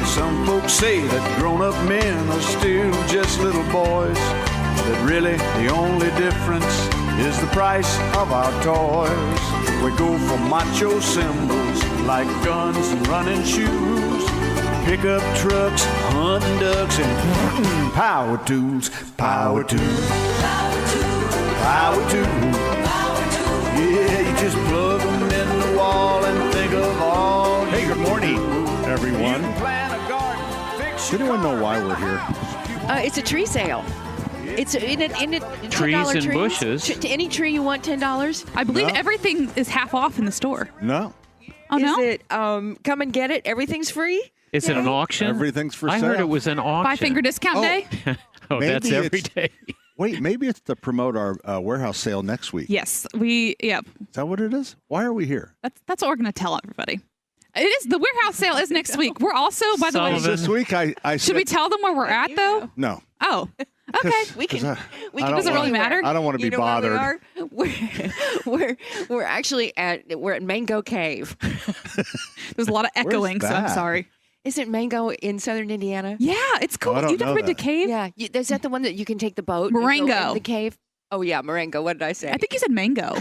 Some folks say that grown-up men are still just little boys, that really the only difference is the price of our toys. We go for macho symbols like guns and running shoes, pickup trucks, hunting ducks, and power tools. Power tools. Power tools. Power tools. Yeah, you just plug them in the wall and think of all. Hey, good morning, everyone. Does anyone know why we're here? It's a tree sale. It's in it Trees $10 and trees. bushes. Any tree you want, $10. I believe No. everything is half off in the store. No. Oh, Is no? it come and get it? Everything's free. Is it an auction? Everything's for I sale. heard it was an auction. 5-finger discount Oh. day? Oh, that's Maybe every it's- day. Wait, maybe it's to promote our warehouse sale next week. Yes. Is that what it is? Why are we here? That's what we're going to tell everybody. It is. The warehouse sale is next week. We're also, by the way, Sullivan. This week, I should said, we tell them where we're at, though? no. Oh, okay. We can. I We don't can. Does it really matter? I don't want to be You know bothered. where we are? We're actually we're at Mango Cave. There's a lot of echoing, so I'm that? sorry. Is it Mango in southern Indiana? Yeah, it's cool. Oh, I don't You've never know been to that. Cave? Yeah. Is that the one that you can take the boat? and go Marengo. in the cave. Oh yeah, Marengo. What did I say? I think you said mango.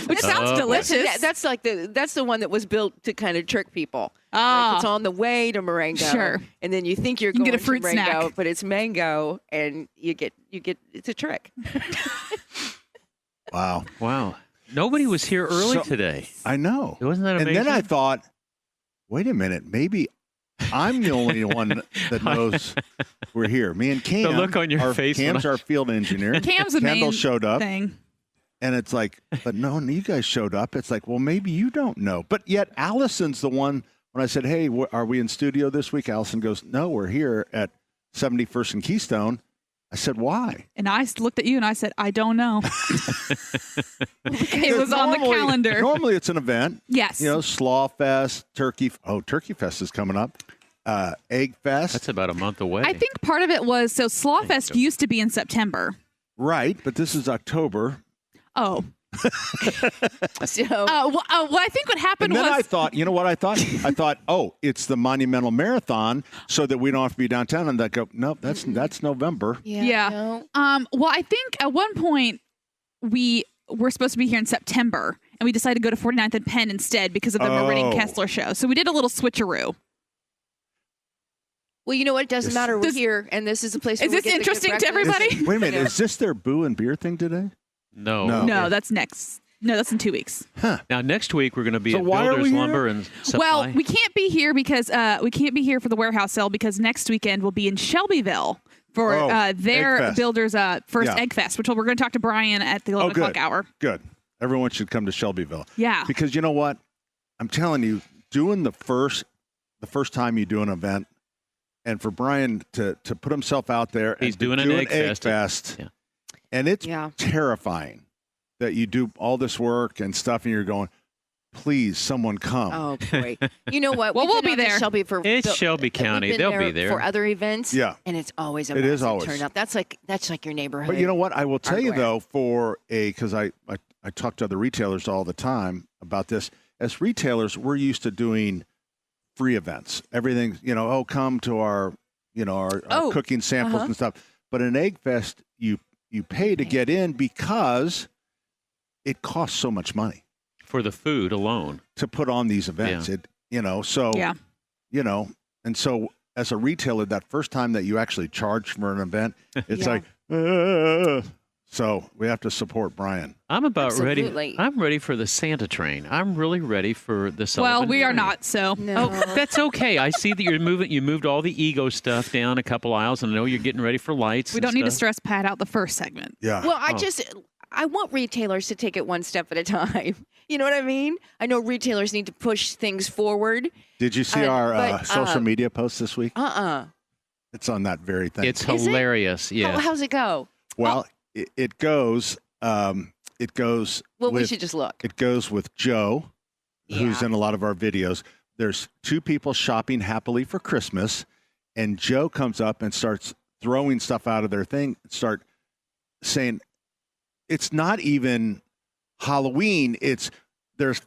Which sounds delicious. That's like that's the one that was built to kind of trick people. Ah. Like it's on the way to Marengo. Sure. And then you think you're You can going get a fruit to Marengo, snack. but it's mango, and you get it's a trick. Wow. Wow. Nobody was here early So- today. I know. Wasn't that And amazing? then I thought, wait a minute, maybe I'm the only one that knows we're here. Me and Cam. The look on your face when Cam's our field engineer. Cam's the Kendall main showed up. thing. And it's like, but no, you guys showed up. It's like, well, maybe you don't know. But yet Allison's the one, when I said, hey, are we in studio this week? Allison goes, no, we're here at 71st and Keystone. I said, why? And I looked at you and I said, I don't know. It was on the calendar. Normally it's an event. Yes. You know, Slaw Fest, Turkey Fest is coming up. Egg Fest. That's about a month away. I think part of it was, so Slawfest used to be in September. Right, but this is October. Oh. So Well, I think what happened And then was... I thought, you know what I thought? I thought, oh, it's the Monumental Marathon so that we don't have to be downtown. And I go, nope, that's November. Yeah. no. Well, I think at one point we were supposed to be here in September, and we decided to go to 49th and Penn instead because of the Meridian Oh. Kessler show. So we did a little switcheroo. Well, you know what? It doesn't matter. We're This- here, and this is a place. Is where we this get the good interesting to breakfast. everybody? Wait a minute, is this their boo and beer thing today? No. No. No, that's next. No, that's in 2 weeks. Now, next week, we're going to be So at why are Builders we here? Lumber and Supply. Well, we can't be here because we can't be here for the warehouse sale because next weekend we'll be in Shelbyville for Egg their Fest. builders' first Yeah. Egg Fest, which we're going to talk to Brian at the 11 good. o'clock hour. Good. Everyone should come to Shelbyville. Yeah. Because you know what? I'm telling you, doing the first time you do an event, and for Brian to put himself out there He's and to doing an do Egg Fest. Yeah. and it's Yeah. terrifying that you do all this work and stuff, and you're going, please, someone come. Oh boy! You know what? Well, We've we'll been be out to there. Shelby for It's Shelby we've County. been They'll be there. for other events. Yeah. and it's always a It is massive always. turnout. That's like your neighborhood. But you know what? I will tell you, hardware. though, because I talk to other retailers all the time about this. As retailers, we're used to doing free events. Everything, come to our cooking samples and stuff. But an Egg Fest, you pay to get in because it costs so much money For the food alone. to put on these events. Yeah. Yeah. And so as a retailer, that first time that you actually charge for an event, it's Yeah. like, so we have to support Brian. I'm about Absolutely. ready. I'm ready for the Santa train. I'm really ready for the Well, Sullivan we are train. not, so. No. Oh, that's okay. I see that you're moving. You moved all the ego stuff down a couple aisles, and I know you're getting ready for lights. We and don't need to stuff. stress Pat out the first segment. Yeah. Well, I want retailers to take it one step at a time. You know what I mean? I know retailers need to push things forward. Did you see our but, social media post this week? It's on that very thing. It's Is it? hilarious. Yeah. How's it go? Well, it goes. It goes. Well, we with, should just look. It goes with Joe, who's Yeah. in a lot of our videos. There's two people shopping happily for Christmas, and Joe comes up and starts throwing stuff out of their thing. Start saying, "It's not even Halloween. There's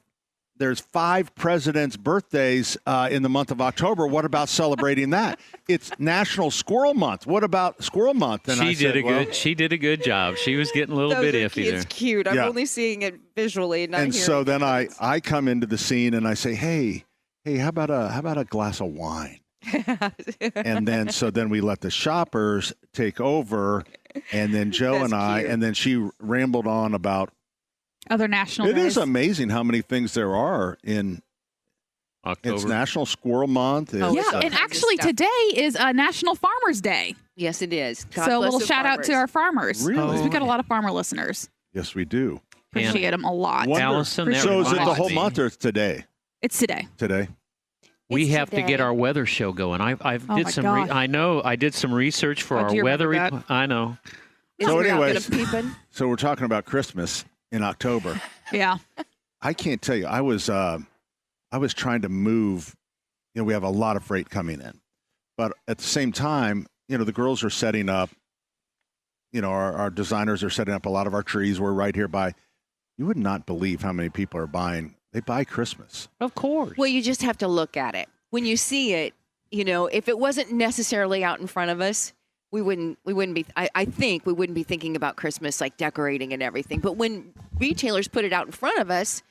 there's 5 presidents' birthdays in the month of October. What about celebrating that? It's National Squirrel Month. What about Squirrel Month? And She did a good job. She was getting a little bit iffy there. It's cute. I'm only seeing it visually, not and hearing so it. then I come into the scene and I say, hey, how about a glass of wine? And then we let the shoppers take over, and then Joe and I, cute. and then she rambled on about Other national It days. is amazing how many things there are in October. It's National Squirrel Month. Oh, Yeah, it's all and kinds of actually stuff. today is National Farmers Day. Yes, it is. God So a bless little the shout out to farmers. our farmers. Really? 'Cause we got a lot of farmer listeners. Yes, we do. Appreciate them a lot. Wonder- Allison, that So is it the reminds whole me. month or it's today? It's today. Today? We It's have to get today. our weather show going. I Oh did my some. gosh. I know. I did some research for Oh, our do you weather. remember that? I know. Is So it not anyways- gonna peepin'? So we're talking about Christmas in October. Yeah. I can't tell you. I was trying to move. You know, we have a lot of freight coming in, but at the same time, you know, the girls are setting up. You know, our designers are setting up a lot of our trees. We're right here by. You would not believe how many people are buying. They buy Christmas. Of course. Well, you just have to look at it. When you see it, you know, if it wasn't necessarily out in front of us, we wouldn't be, I think we wouldn't be thinking about Christmas, like decorating and everything. But when retailers put it out in front of us,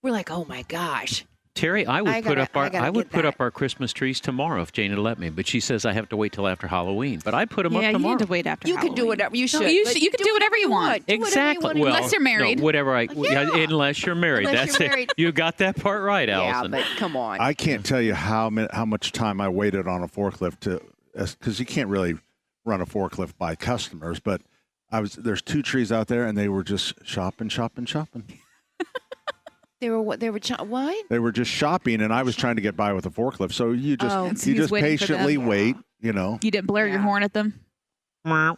we're like, oh my gosh. Terry, I would I put gotta- up our I gotta I would get put that. up our Christmas trees tomorrow if Jane would let me. But she says I have to wait till after Halloween. But I'd put them Yeah, up you tomorrow. need to wait after You can do Halloween. whatever you No, should. you but should- you can do whatever you want. Do whatever you Exactly. want. Well, Unless you're married. No, whatever Yeah. unless you're married. Unless That's you're it. married. You got that part right, Yeah, Allison. but come on. I can't tell you how much time I waited on a forklift because you can't really run a forklift by customers. But there's 2 trees out there, and they were just shopping. They were what? What? They were just shopping, and I was trying to get by with a forklift. So you just Oh. So you he's just waiting for them. patiently wait. You know, You didn't blare your Yeah. horn at them. No.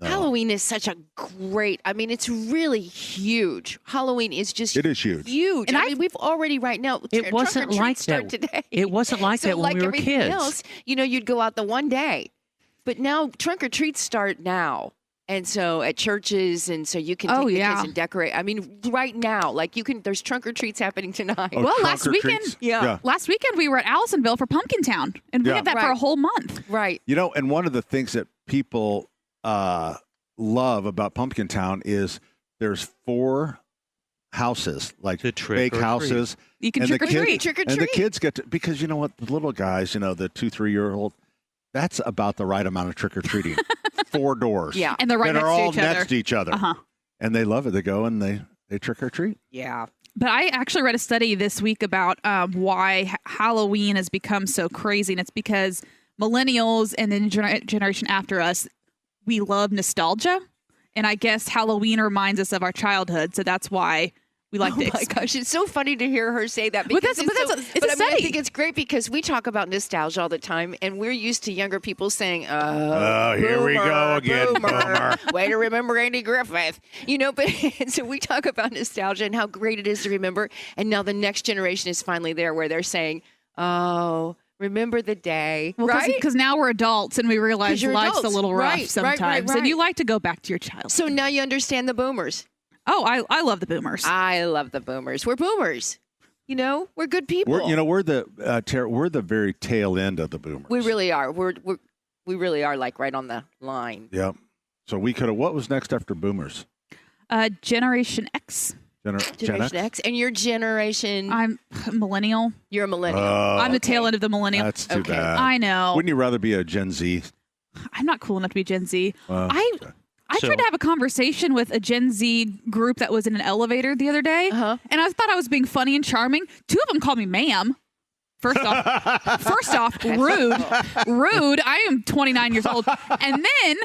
Halloween is such a great. I mean, it's really huge. Halloween is just It is huge. huge. And I I- mean, we've already right now. It trunk or wasn't treats like start that. today. It wasn't like So that when like we were everything kids. else, you know, you'd go out the one day, but now trunk or treats start now. And so at churches, and so you can take Oh, the yeah. kids and decorate. I mean, right now, like you can. There's trunk or treats happening tonight. Oh, Well, trunk last or weekend- treats? Yeah. Last weekend we were at Allisonville for Pumpkin Town, and we Yeah. had that for a Right. whole month. Right. You know, and one of the things that people love about Pumpkin Town is there's 4 houses, like To trick fake or treat. houses. You can And the trick or kids- treat. Trick or And the treat. kids get to, because you know what, the little guys, you know, the 2-3-year-old, that's about the right amount of trick or treating. 4 doors. Yeah. And they're right that next are to all each other. next to each other. Uh-huh. And they love it. They go and they trick or treat. Yeah. But I actually read a study this week about why Halloween has become so crazy, and it's because millennials and then generation after us, we love nostalgia, and I guess Halloween reminds us of our childhood, so that's why we like Oh to. my gosh, it's so funny to hear her say that. But Because that's- but that's- it's a I mean, I study. think it's great because we talk about nostalgia all the time, and we're used to younger people saying, Oh, here we go again, boomer." Way to remember Andy Griffith. You know, but and so we talk about nostalgia and how great it is to remember. And now the next generation is finally there where they're saying, oh, remember the day. Right? Because now we're adults and we realize 'Cause you're life's adults. a little rough Right, right, sometimes, right, and you right. like to go back to your childhood. So now you understand the boomers. Oh, I love the boomers. I love the boomers. We're boomers. You know, we're good people. We're the very tail end of the boomers. We really are. We really are like right on the line. Yep. So we could have. What was next after boomers? Generation X. Gen Generation X. And your generation, I'm millennial. you're a millennial. I'm the okay. tail end of the millennial. That's too Okay. bad. I know. Wouldn't you rather be a Gen Z? I'm not cool enough to be Gen Z. Well, I So- tried to have a conversation with a Gen Z group that was in an elevator the other day, Uh-huh. and I thought I was being funny and charming. 2 of them called me ma'am. First off, rude. I am 29 years old, and then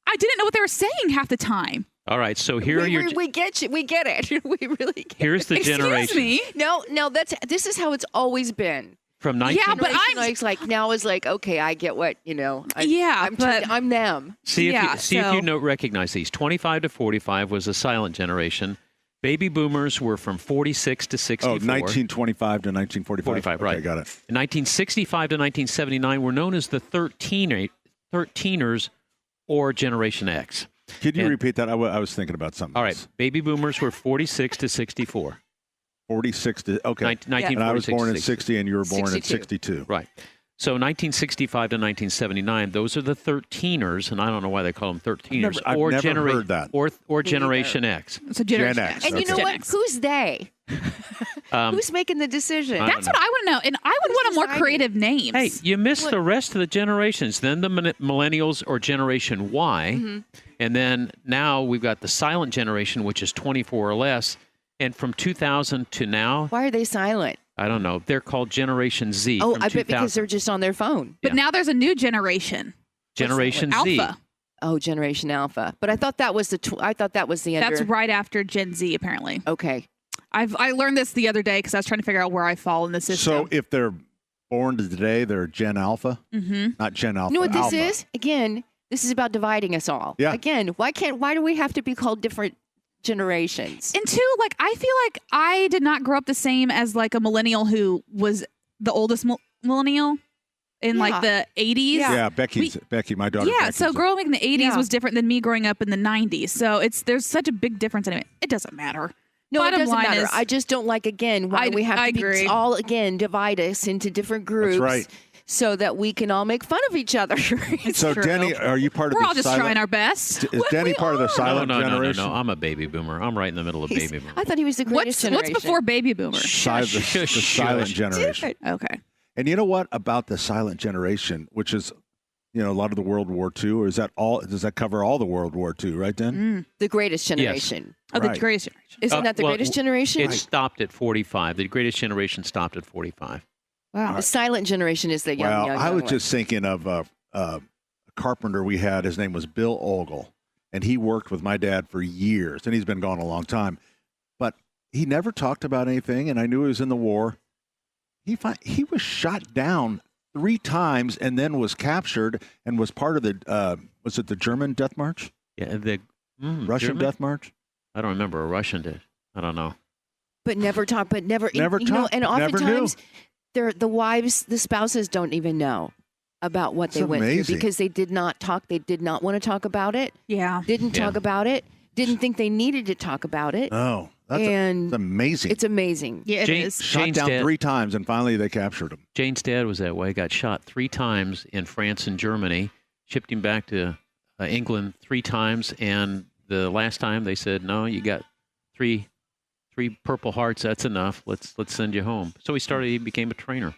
I didn't know what they were saying half the time. All right. So here are your. We get you. We get it. We really get Here's the Excuse generation me. it. No, this is how it's always been. from 19. Yeah, but Generation I'm- X, like now is like, okay, I get what, you know. Yeah, but- I'm them. See if Yeah, you, see if so- you recognize these. 25 to 45 was a silent generation. Baby boomers were from 46 to 64. 1925 to 1945. 45, Okay, right. got it. In 1965 to 1979 were known as the 13ers or Generation X. Could you And- repeat that? I was thinking about something. All right. else. Baby boomers were 46 to 64. 46 to okay. 1946. And I was born in 60. 60, and you were born in 62. 62. Right. So 1965 to 1979, those are the 13ers, and I don't know why they call them 13ers. I've never heard that. Or Generation X. So Generation Gen X. X. And you Okay. know Gen what? X. Who's they? Who's making the decision? I That's what I want to know. And I would want a more deciding? creative name. Hey, you missed the rest of the generations. Then the millennials or Generation Y. And then now we've got the silent generation, which is 24 or less. And from 2000 to now, Why are they silent? I don't know. They're called Generation Z. Oh, from I bet 2000. because they're just on their phone. But now there's a new generation. Generation Z. Alpha. Oh, Generation Alpha. But I thought that was I thought that was the under. That's right after Gen Z, apparently. Okay. I learned this the other day because I was trying to figure out where I fall in the system. So if they're born today, they're Gen Alpha, not Gen Alpha. You know what this Alpha. is? Again, this is about dividing us all. Yeah. Again, why do we have to be called different generations? And two, like, I feel like I did not grow up the same as like a millennial who was the oldest millennial in like the 80s. Yeah. Yeah, Becky, my daughter. Yeah, Becky's so a- growing up in the 80s Yeah. was different than me growing up in the 90s. So there's such a big difference anyway. It doesn't matter. No, Bottom it doesn't line matter. is- I just don't like, again, why I- we have I to agree. be all, again, divide us into different groups right. so that we can all make fun of each other. So true. Denny, are you part of We're the all just silent? trying our best. Is Denny we part of the are. silent No. generation? I'm a baby boomer. I'm right in the middle of baby boomer. I thought he was the greatest What's generation. before baby boomer? The silent generation. Okay. And you know what about the silent generation, which is, a lot of the World War II, or is that all? Does that cover all the World War II, right, Den? The greatest generation. Oh, the Right. greatest generation. Isn't that the well, greatest generation? It stopped at 45. The greatest generation stopped at 45. Wow. The silent generation is the young, Well, young, I young was one. just thinking of a carpenter we had. His name was Bill Ogle, and he worked with my dad for years, and he's been gone a long time. But he never talked about anything, and I knew he was in the war. He was shot down 3 times and then was captured and was part of the was it the German death march? Yeah, the Russian German? death march? I don't remember. A Russian did. I don't know. But never talk. But never. Never you know, talk, and never knew. oftentimes, the wives, the spouses don't even know about what they It's went amazing. through because they did not talk. They did not want to talk about it. Yeah. Didn't talk Yeah. about it. Didn't think they needed to talk about it. Oh, that's And amazing. It's amazing. Yeah, it Jane- is. Shot Jane's down dad- 3 times, and finally they captured him. Jane's dad was that way. Got shot 3 times in France and Germany. Shipped him back to England 3 times, and the last time they said, "No, you got three Purple Hearts. That's enough. Let's send you home." So he became a trainer.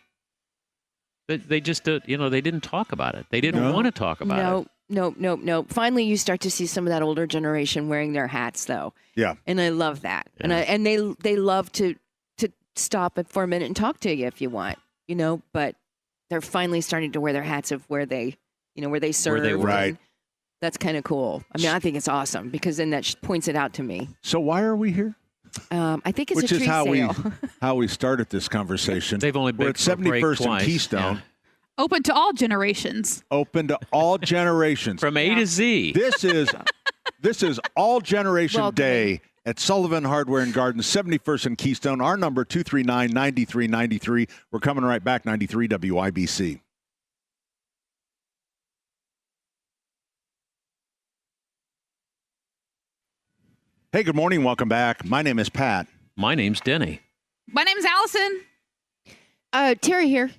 They just they didn't talk about it. They didn't No. want to talk about it. No. Finally, you start to see some of that older generation wearing their hats, though, Yeah. and I love that. Yeah. And they love to stop it for a minute and talk to you if you want, But they're finally starting to wear their hats of where they serve. they were. Right. and That's kind of cool. I mean, I think it's awesome because then that points it out to me. So why are we here? I think it's Which a is tree how sale. we started this conversation. They've only We're been at 71st and Keystone, Yeah. Open to all generations. open to all generations. From A to Z. This is All Generation Welcoming. Day at Sullivan Hardware and Garden, 71st and Keystone. Our number 239-9393. We're coming right back. 93 WIBC. Hey, good morning. Welcome back. My name is Pat. My name's Denny. My name's Allison. Terry here.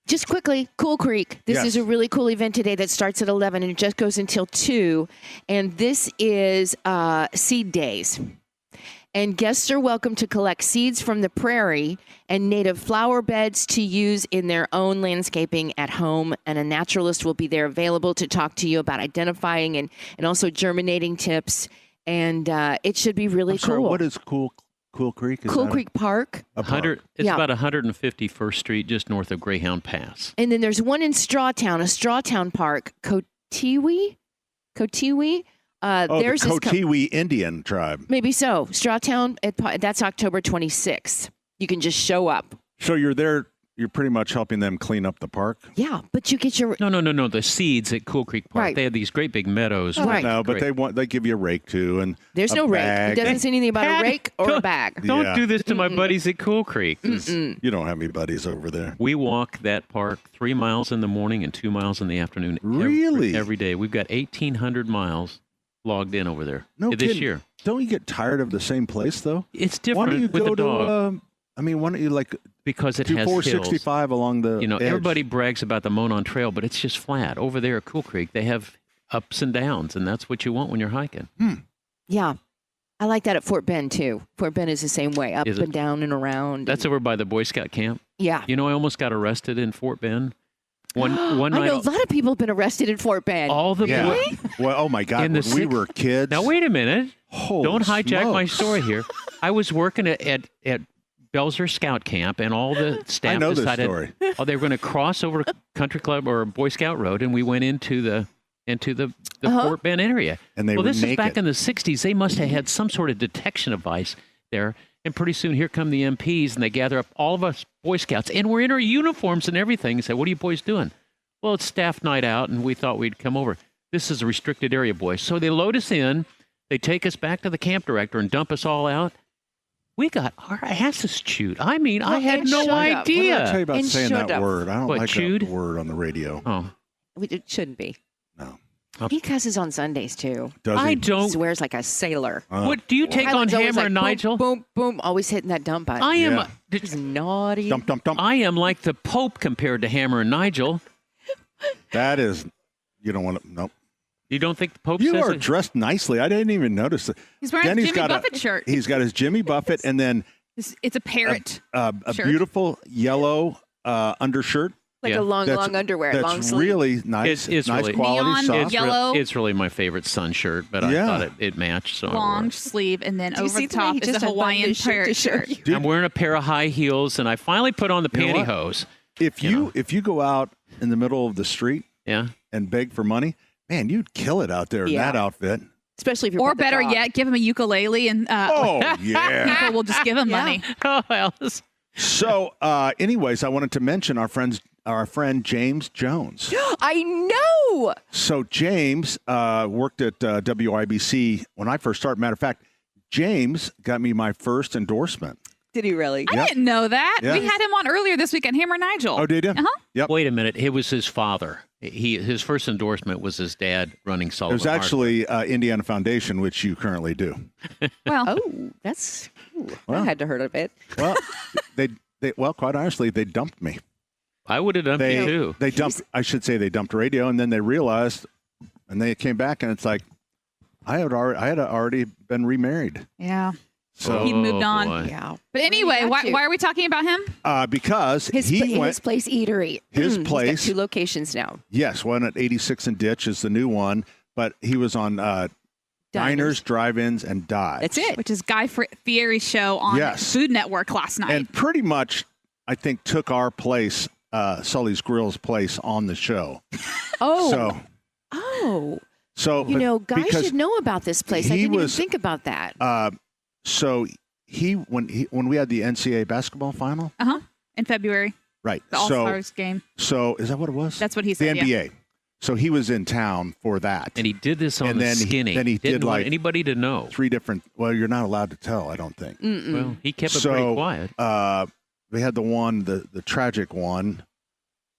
Just quickly, Cool Creek. This Yes. is a really cool event today that starts at 11 and it just goes until 2. And this is Seed Days. And guests are welcome to collect seeds from the prairie and native flower beds to use in their own landscaping at home. And a naturalist will be there available to talk to you about identifying and also germinating tips. And it should be really I'm cool. sorry, what is Cool Creek? Is Cool that Creek Park. a park? 100. It's Yeah. about 151st Street, just north of Greyhound Pass. And then there's one in Strawtown, a Strawtown Park, Kotiwi. Oh, There's the this Kotiwi Indian tribe. maybe so. Strawtown. That's October 26th. You can just show up. So you're there. You're pretty much helping them clean up the park. Yeah, but you get your No. The seeds at Cool Creek Park. Right. They have these great big meadows. Oh, right. No, but Great. they give you a rake too, and there's a no rake. bag. It doesn't say anything about Pat, a rake or a bag. Don't Yeah. do this to my buddies at Cool Creek. You don't have any buddies over there. We walk that park 3 miles in the morning and 2 miles in the afternoon. Really? Every day. We've got 1,800 miles logged in over there No this kidding. year. Don't you get tired of the same place though? It's Why different don't you with go the dog to? Why don't you like because it do has 465 along the? hills. edge? Everybody brags about the Monon Trail, but it's just flat. Over there at Cool Creek, they have ups and downs, and that's what you want when you're hiking. Yeah. I like that at Fort Bend, too. Fort Bend is the same way, up Is it? and down and around. That's over by the Boy Scout camp. Yeah. You know, I almost got arrested in Fort Bend. One I night, know a lot of people have been arrested in Fort Bend. all the Yeah. boys. Well, oh my God! In When the we six- were kids. Now wait a minute. Holy Don't hijack my smokes. story here. I was working at Belzer Scout Camp, and all the staff I know this decided story. they were going to cross over Country Club or Boy Scout Road, and we went into the Fort Bend area. And they well, were this is back naked. in the '60s. They must have had some sort of detection device there. And pretty soon, here come the MPs, and they gather up all of us Boy Scouts, and we're in our uniforms and everything. And say, "What are you boys doing?" Well, it's staff night out, and we thought we'd come over. This is a restricted area, boys. So they load us in. They take us back to the camp director and dump us all out. We got our asses chewed. I mean, I had and no shut up. What did I tell you idea. about And saying shut that up. word? I don't What, like chewed? that word on the radio. Oh, It shouldn't be. No. He cusses on Sundays, too. Does I he? He don't. swears like a sailor. What do you take on Highland's always Hammer like, and boom, Nigel? Boom, boom, always hitting that dump button. I am. Yeah. He's naughty. Dump, dump, dump. I am like the Pope compared to Hammer and Nigel. That is, you don't want to. Nope. You don't think the Pope You says are it? dressed nicely. I didn't even notice it. He's wearing Then his he's Jimmy got Buffett shirt. He's got his Jimmy Buffett and then It's a parrot. a Shirt. beautiful yellow undershirt. Like Yeah. a long underwear, That's long sleeve. really nice. It's nice really- quality, Neon soft. yellow. It's really my favorite sun shirt, but I Yeah. thought it matched. So I wore Long it. sleeve, and then Do you over see the the way top he is just a unbuttoned Hawaiian his shirt parrot to show shirt. you? Dude. I'm wearing a pair of high heels, and I finally put on the You know what? pantyhose. If you go out in the middle of the street Yeah. and beg for money, man, you'd kill it out there in Yeah. that outfit. Especially if you're Or with the better dog. yet, give him a ukulele, and Oh yeah. people will just give him Yeah. money. Oh, well. So, anyways, I wanted to mention our friend James Jones. I know. So James worked at WIBC when I first started. Matter of fact, James got me my first endorsement. Did he really? I Yep. didn't know that. Yeah. We had him on earlier this week on Hammer Nigel. Oh, did you? Uh-huh. Yep. Wait a minute. It was his father. His first endorsement was his dad running It Sullivan. was actually Indiana Foundation, which you currently do. Well, Oh, that's. Well. I had to hurt a bit. Well, well, quite honestly, they dumped me. I would have done They it too. they dumped. I should say they dumped radio, and then they realized, and they came back, and it's like I had already been remarried. yeah. So He moved on. boy. Yeah. But anyway, got you. why are we talking about him? because His he went. his place eatery. His He's place- got 2 locations now. Yes, one at 86 and Ditch is the new one, but he was on diners, drive-ins, and dives. That's it. Which is Guy Fieri's show on Yes. Food Network last night. And pretty much, I think, took our place, Sully's Grill's place on the show. Oh. So, You know, guys because should know about this place. I he didn't was- even think about that. so when we had the NCAA basketball final, in February, right? the All-Stars game. So is that what it was? That's what he the said. yeah. NBA. So he was in town for that. And he did this on And the then he- skinny. then he Didn't did, want like, anybody to know. 3 different. Well, you're not allowed to tell. I don't think. Well, he kept it So, pretty quiet. We had the tragic one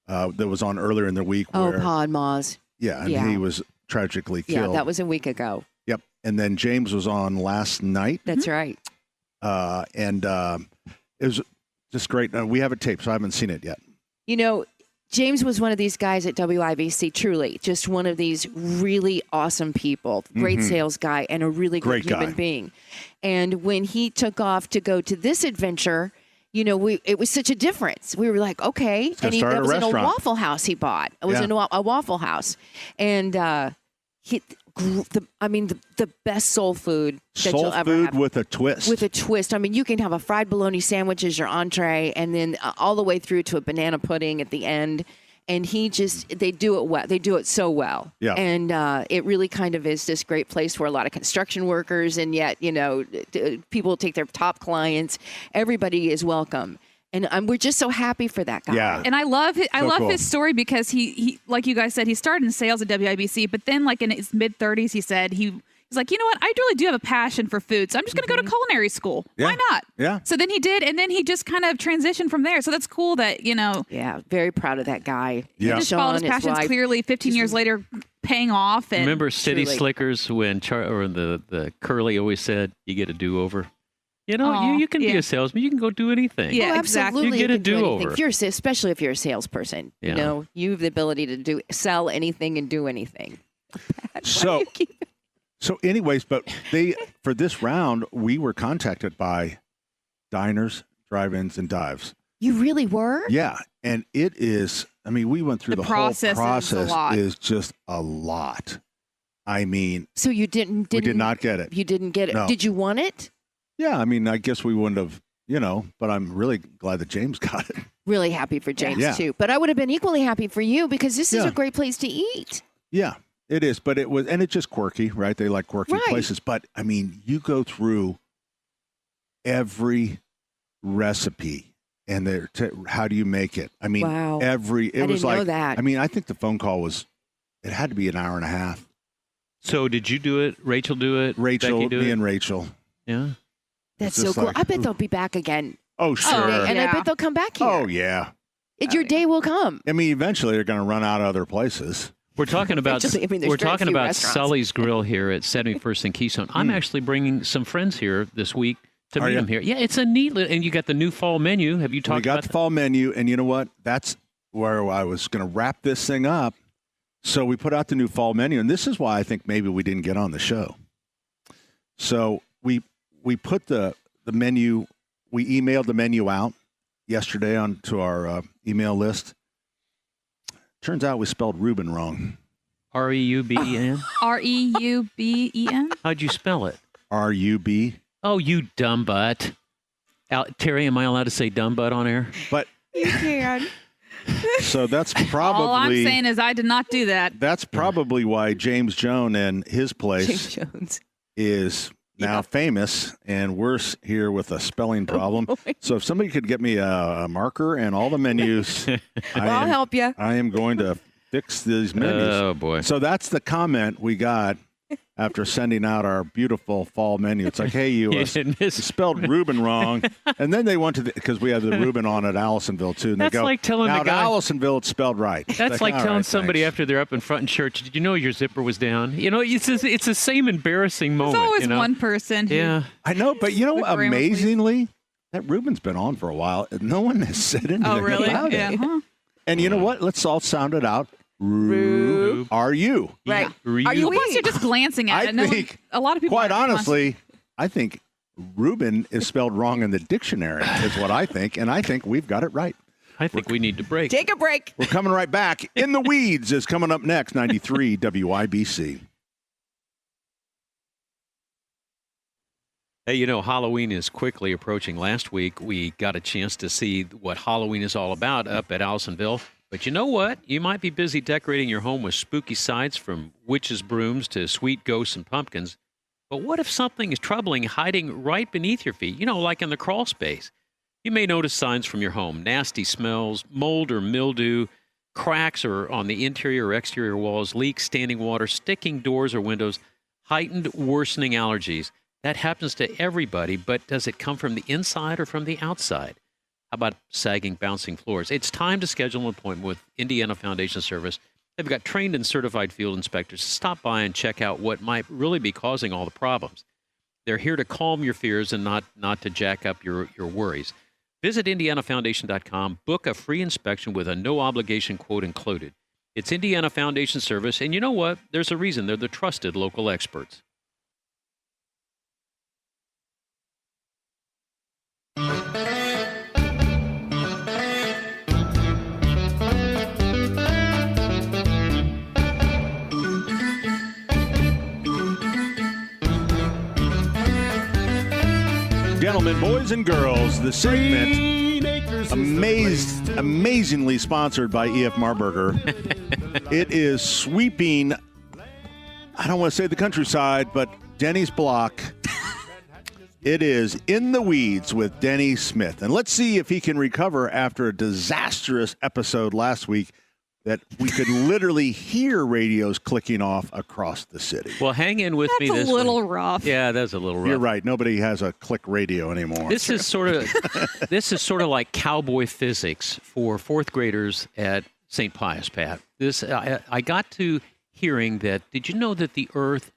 that was on earlier in the week. Oh, Where, Pod Moz. yeah, and Yeah. he was tragically Yeah, killed. that was a week ago. Yep. And then James was on last night, That's right. and it was just great. We have it taped, so I haven't seen it yet. You know, James was one of these guys at WIBC, truly, just one of these really awesome people, great sales guy, and a really Great good human guy. being. And when he took off to go to this adventure, you know, it was such a difference. We were like, okay. gonna And start that a was in a restaurant. Waffle House he bought. It was Yeah. in a Waffle House. And the best soul food that Soul you'll ever food have. with a twist. With a twist. I mean, you can have a fried bologna sandwich as your entree, and then all the way through to a banana pudding at the end. And they do it well. They do it so well. Yeah. And it really kind of is this great place for a lot of construction workers, and yet, you know, people take their top clients. Everybody is welcome. And we're just so happy for that guy. Yeah. And I love cool. his story because he like you guys said, he started in sales at WIBC, but then like in his mid-30s, he said he's like, you know what? I really do have a passion for food, so I'm just going to go to culinary school. Yeah. Why not? Yeah. So then he did, and then he just kind of transitioned from there. So that's cool that, you know, Yeah, very proud of that guy. Yeah. And just followed his Sean, passions wife. clearly. 15 years later, paying off. And Remember City Truly. Slickers when the Curly always said, you get a do-over? You know, you can be a salesman. You can go do anything. Yeah, Oh, exactly. absolutely. You get a can do anything. do-over. If you're, especially if you're a salesperson, Yeah. you know, you have the ability to sell anything and do anything. So, anyways, but for this round, we were contacted by diners, drive-ins, and dives. You really were? Yeah, and it is. I mean, we went through The the whole process is a process. lot. Is just a lot. I mean, So you didn't we did not get it. You didn't get it. No. Did you want it? Yeah, I mean, I guess we wouldn't have, but I'm really glad that James got it. Really happy for James Yeah. too. But I would have been equally happy for you because this is Yeah. a great place to eat. Yeah, it is, but it's just quirky, right? They like quirky Right. places. But I mean, you go through every recipe and how do you make it? I mean, Wow. it I was didn't like know that. I mean, I think the phone call it had to be an hour and a half. So did you do it? Rachel do it? Rachel, Becky do me it? and Rachel. Yeah. That's It's so just cool. like, I bet ooh. they'll be back again. Oh, sure. And I Yeah. bet they'll come back here. Oh, yeah. Your day will come. I mean, eventually they're going to run out of other places. We're talking about Actually, I mean, there's we're very talking few about restaurants. Sully's Grill here at 71st and Keystone. I'm actually bringing some friends here this week to Are meet ya? them here. Yeah, it's a neat and you got the new fall menu. Have you We talked got about the fall menu, and you know what? That's where I was going to wrap this thing up. So we put out the new fall menu, and this is why I think maybe we didn't get on the show. So we put the menu, we emailed the menu out yesterday onto our email list. Turns out we spelled Reuben wrong. Reubben? Reuben. How'd you spell it? R-U-B. Oh, you dumb butt. Terry, am I allowed to say dumb butt on air? But You can. so that's All I'm probably saying is I did not do that. that's probably why James Jones and his place James Jones. is now famous, and we're here with a spelling problem. So if somebody could get me a marker and all the menus, I'll help you. I am going to fix these menus. Oh, boy. So that's the comment we got after sending out our beautiful fall menu. It's like, hey, you You didn't miss- spelled Reuben wrong. And then they went to because we have the Reuben on at Allisonville, too. And That's they go, like telling now the guy- at Allisonville, it's spelled right. That's like all telling right, somebody thanks. after they're up in front in church, did you know your zipper was down? You know, it's the same embarrassing moment. There's always you know? one person who Yeah. I know, but you know, The grammar, please. amazingly, that Reuben's been on for a while. And no one has said anything Oh, really? about Yeah. it. Huh. And you know what? Let's all sound it out. Rube. Are you? Right. Reub- Are you Well, plus you're just glancing at I it. No one- think, a lot of people quite aren't honestly, I think Reuben is spelled wrong in the dictionary, is what I think. And I think we've got it right. I think we need to break. Take a break. We're coming right back. In the Weeds is coming up next, 93 WIBC. Hey, you know, Halloween is quickly approaching. Last week, we got a chance to see what Halloween is all about up at Allisonville. But you know what? You might be busy decorating your home with spooky sights from witches' brooms to sweet ghosts and pumpkins. But what if something is troubling hiding right beneath your feet, you know, like in the crawl space? You may notice signs from your home, nasty smells, mold or mildew, cracks or on the interior or exterior walls, leaks, standing water, sticking doors or windows, heightened worsening allergies. That happens to everybody, but does it come from the inside or from the outside? How about sagging, bouncing floors? It's time to schedule an appointment with Indiana Foundation Service. They've got trained and certified field inspectors to stop by and check out what might really be causing all the problems. They're here to calm your fears and not to jack up your worries. Visit IndianaFoundation.com, book a free inspection with a no-obligation quote included. It's Indiana Foundation Service, and you know what? There's a reason. They're the trusted local experts. Gentlemen, boys and girls, the segment amazingly sponsored by E.F. Marburger. It is sweeping, I don't want to say the countryside, but Denny's block. It is In the Weeds with Denny Smith. And let's see if he can recover after a disastrous episode last week that we could literally hear radios clicking off across the city. Well, hang in with me That's this a little week. rough. Yeah, that's a little rough. You're right. Nobody has a click radio anymore. This is sort of like cowboy physics for fourth graders at St. Pius, Pat. I got to hearing that, did you know that the Earth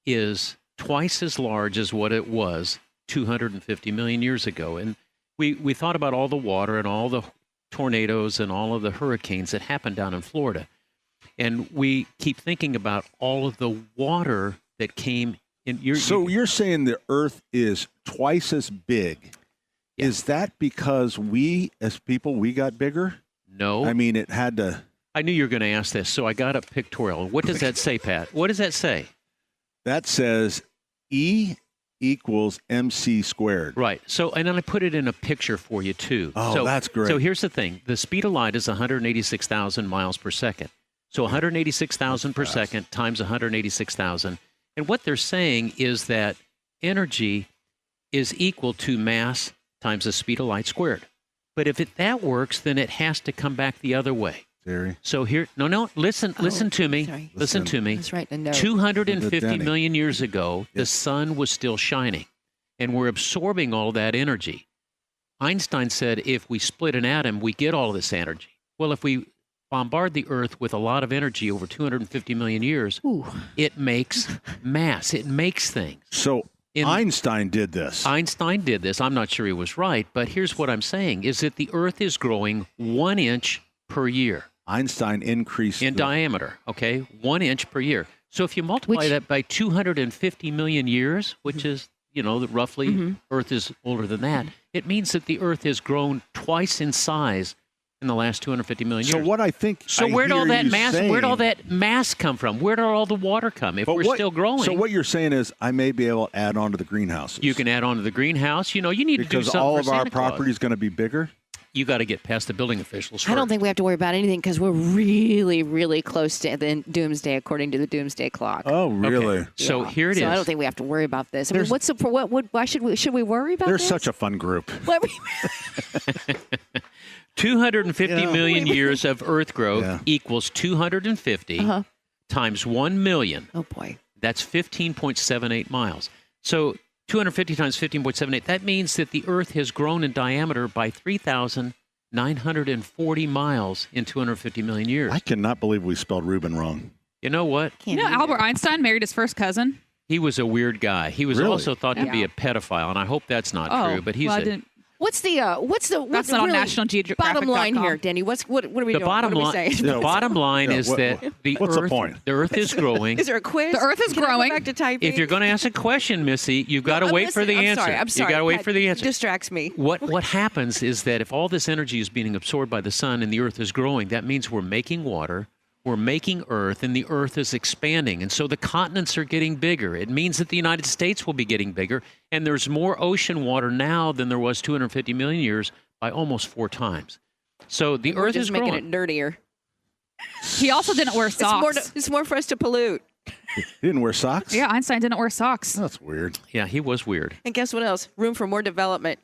is twice as large as what it was 250 million years ago? And we thought about all the water and all the tornadoes and all of the hurricanes that happened down in Florida. And we keep thinking about all of the water that came in. You're saying the Earth is twice as big. Yeah. Is that because we, as people, we got bigger? No. I mean, it had to... I knew you were going to ask this, so I got a pictorial. What does that say, Pat? What does that say? That says E equals MC squared. Right. So, and then I put it in a picture for you, too. Oh, that's great. So here's the thing. The speed of light is 186,000 miles per second. So 186,000 per second times 186,000. And what they're saying is that energy is equal to mass times the speed of light squared. But if that works, then it has to come back the other way. Terry. So here, listen to me. Sorry. Listen to me. That's right. 250 million years ago, the sun was still shining, and we're absorbing all that energy. Einstein said if we split an atom, we get all this energy. Well, if we bombard the Earth with a lot of energy over 250 million years, it makes mass. It makes things. So Einstein did this. Einstein did this. I'm not sure he was right, but here's what I'm saying, is that the Earth is growing 1 inch per year. Einstein increased in diameter, okay? 1 inch per year. So if you multiply that by 250 million years, which is, roughly Earth is older than that, it means that the Earth has grown twice in size in the last 250 million years. So what I think where'd all that mass come from? Where did all the water come if we're still growing? So what you're saying is I may be able to add on to the greenhouses. You can add on to the greenhouse. You need to do something because all of for our Santa Claus. property is going to be bigger. You got to get past the building officials first. I don't think we have to worry about anything because we're really, really close to the doomsday, according to the doomsday clock. Oh, really? Okay. So here it is. So I don't think we have to worry about this. I mean, why should we worry about this? There's such a fun group. 250 million years of Earth growth equals 250 times 1 million. Oh, boy. That's 15.78 miles. So 250 times 15.78, that means that the Earth has grown in diameter by 3,940 miles in 250 million years. I cannot believe we spelled Reuben wrong. You know what? Albert Einstein married his first cousin. He was a weird guy. He was also thought to be a pedophile, and I hope that's not true. But he's What's the that's not on National Geographic. Bottom line here, Denny? What are we doing? The bottom line is that what's the point? The Earth is growing. Is there a quiz? The Earth is growing. Back to typing? If you're going to ask a question, Missy, you've got to wait for the answer. I'm sorry. You got to wait for the answer. Distracts me. What happens is that if all this energy is being absorbed by the sun and the Earth is growing, that means we're making water. We're making Earth, and the Earth is expanding. And so the continents are getting bigger. It means that the United States will be getting bigger, and there's more ocean water now than there was 250 million years by almost 4 times. So the Earth is growing. Making it dirtier. He also didn't wear socks. It's more for us to pollute. He didn't wear socks? Yeah, Einstein didn't wear socks. That's weird. Yeah, he was weird. And guess what else? Room for more development.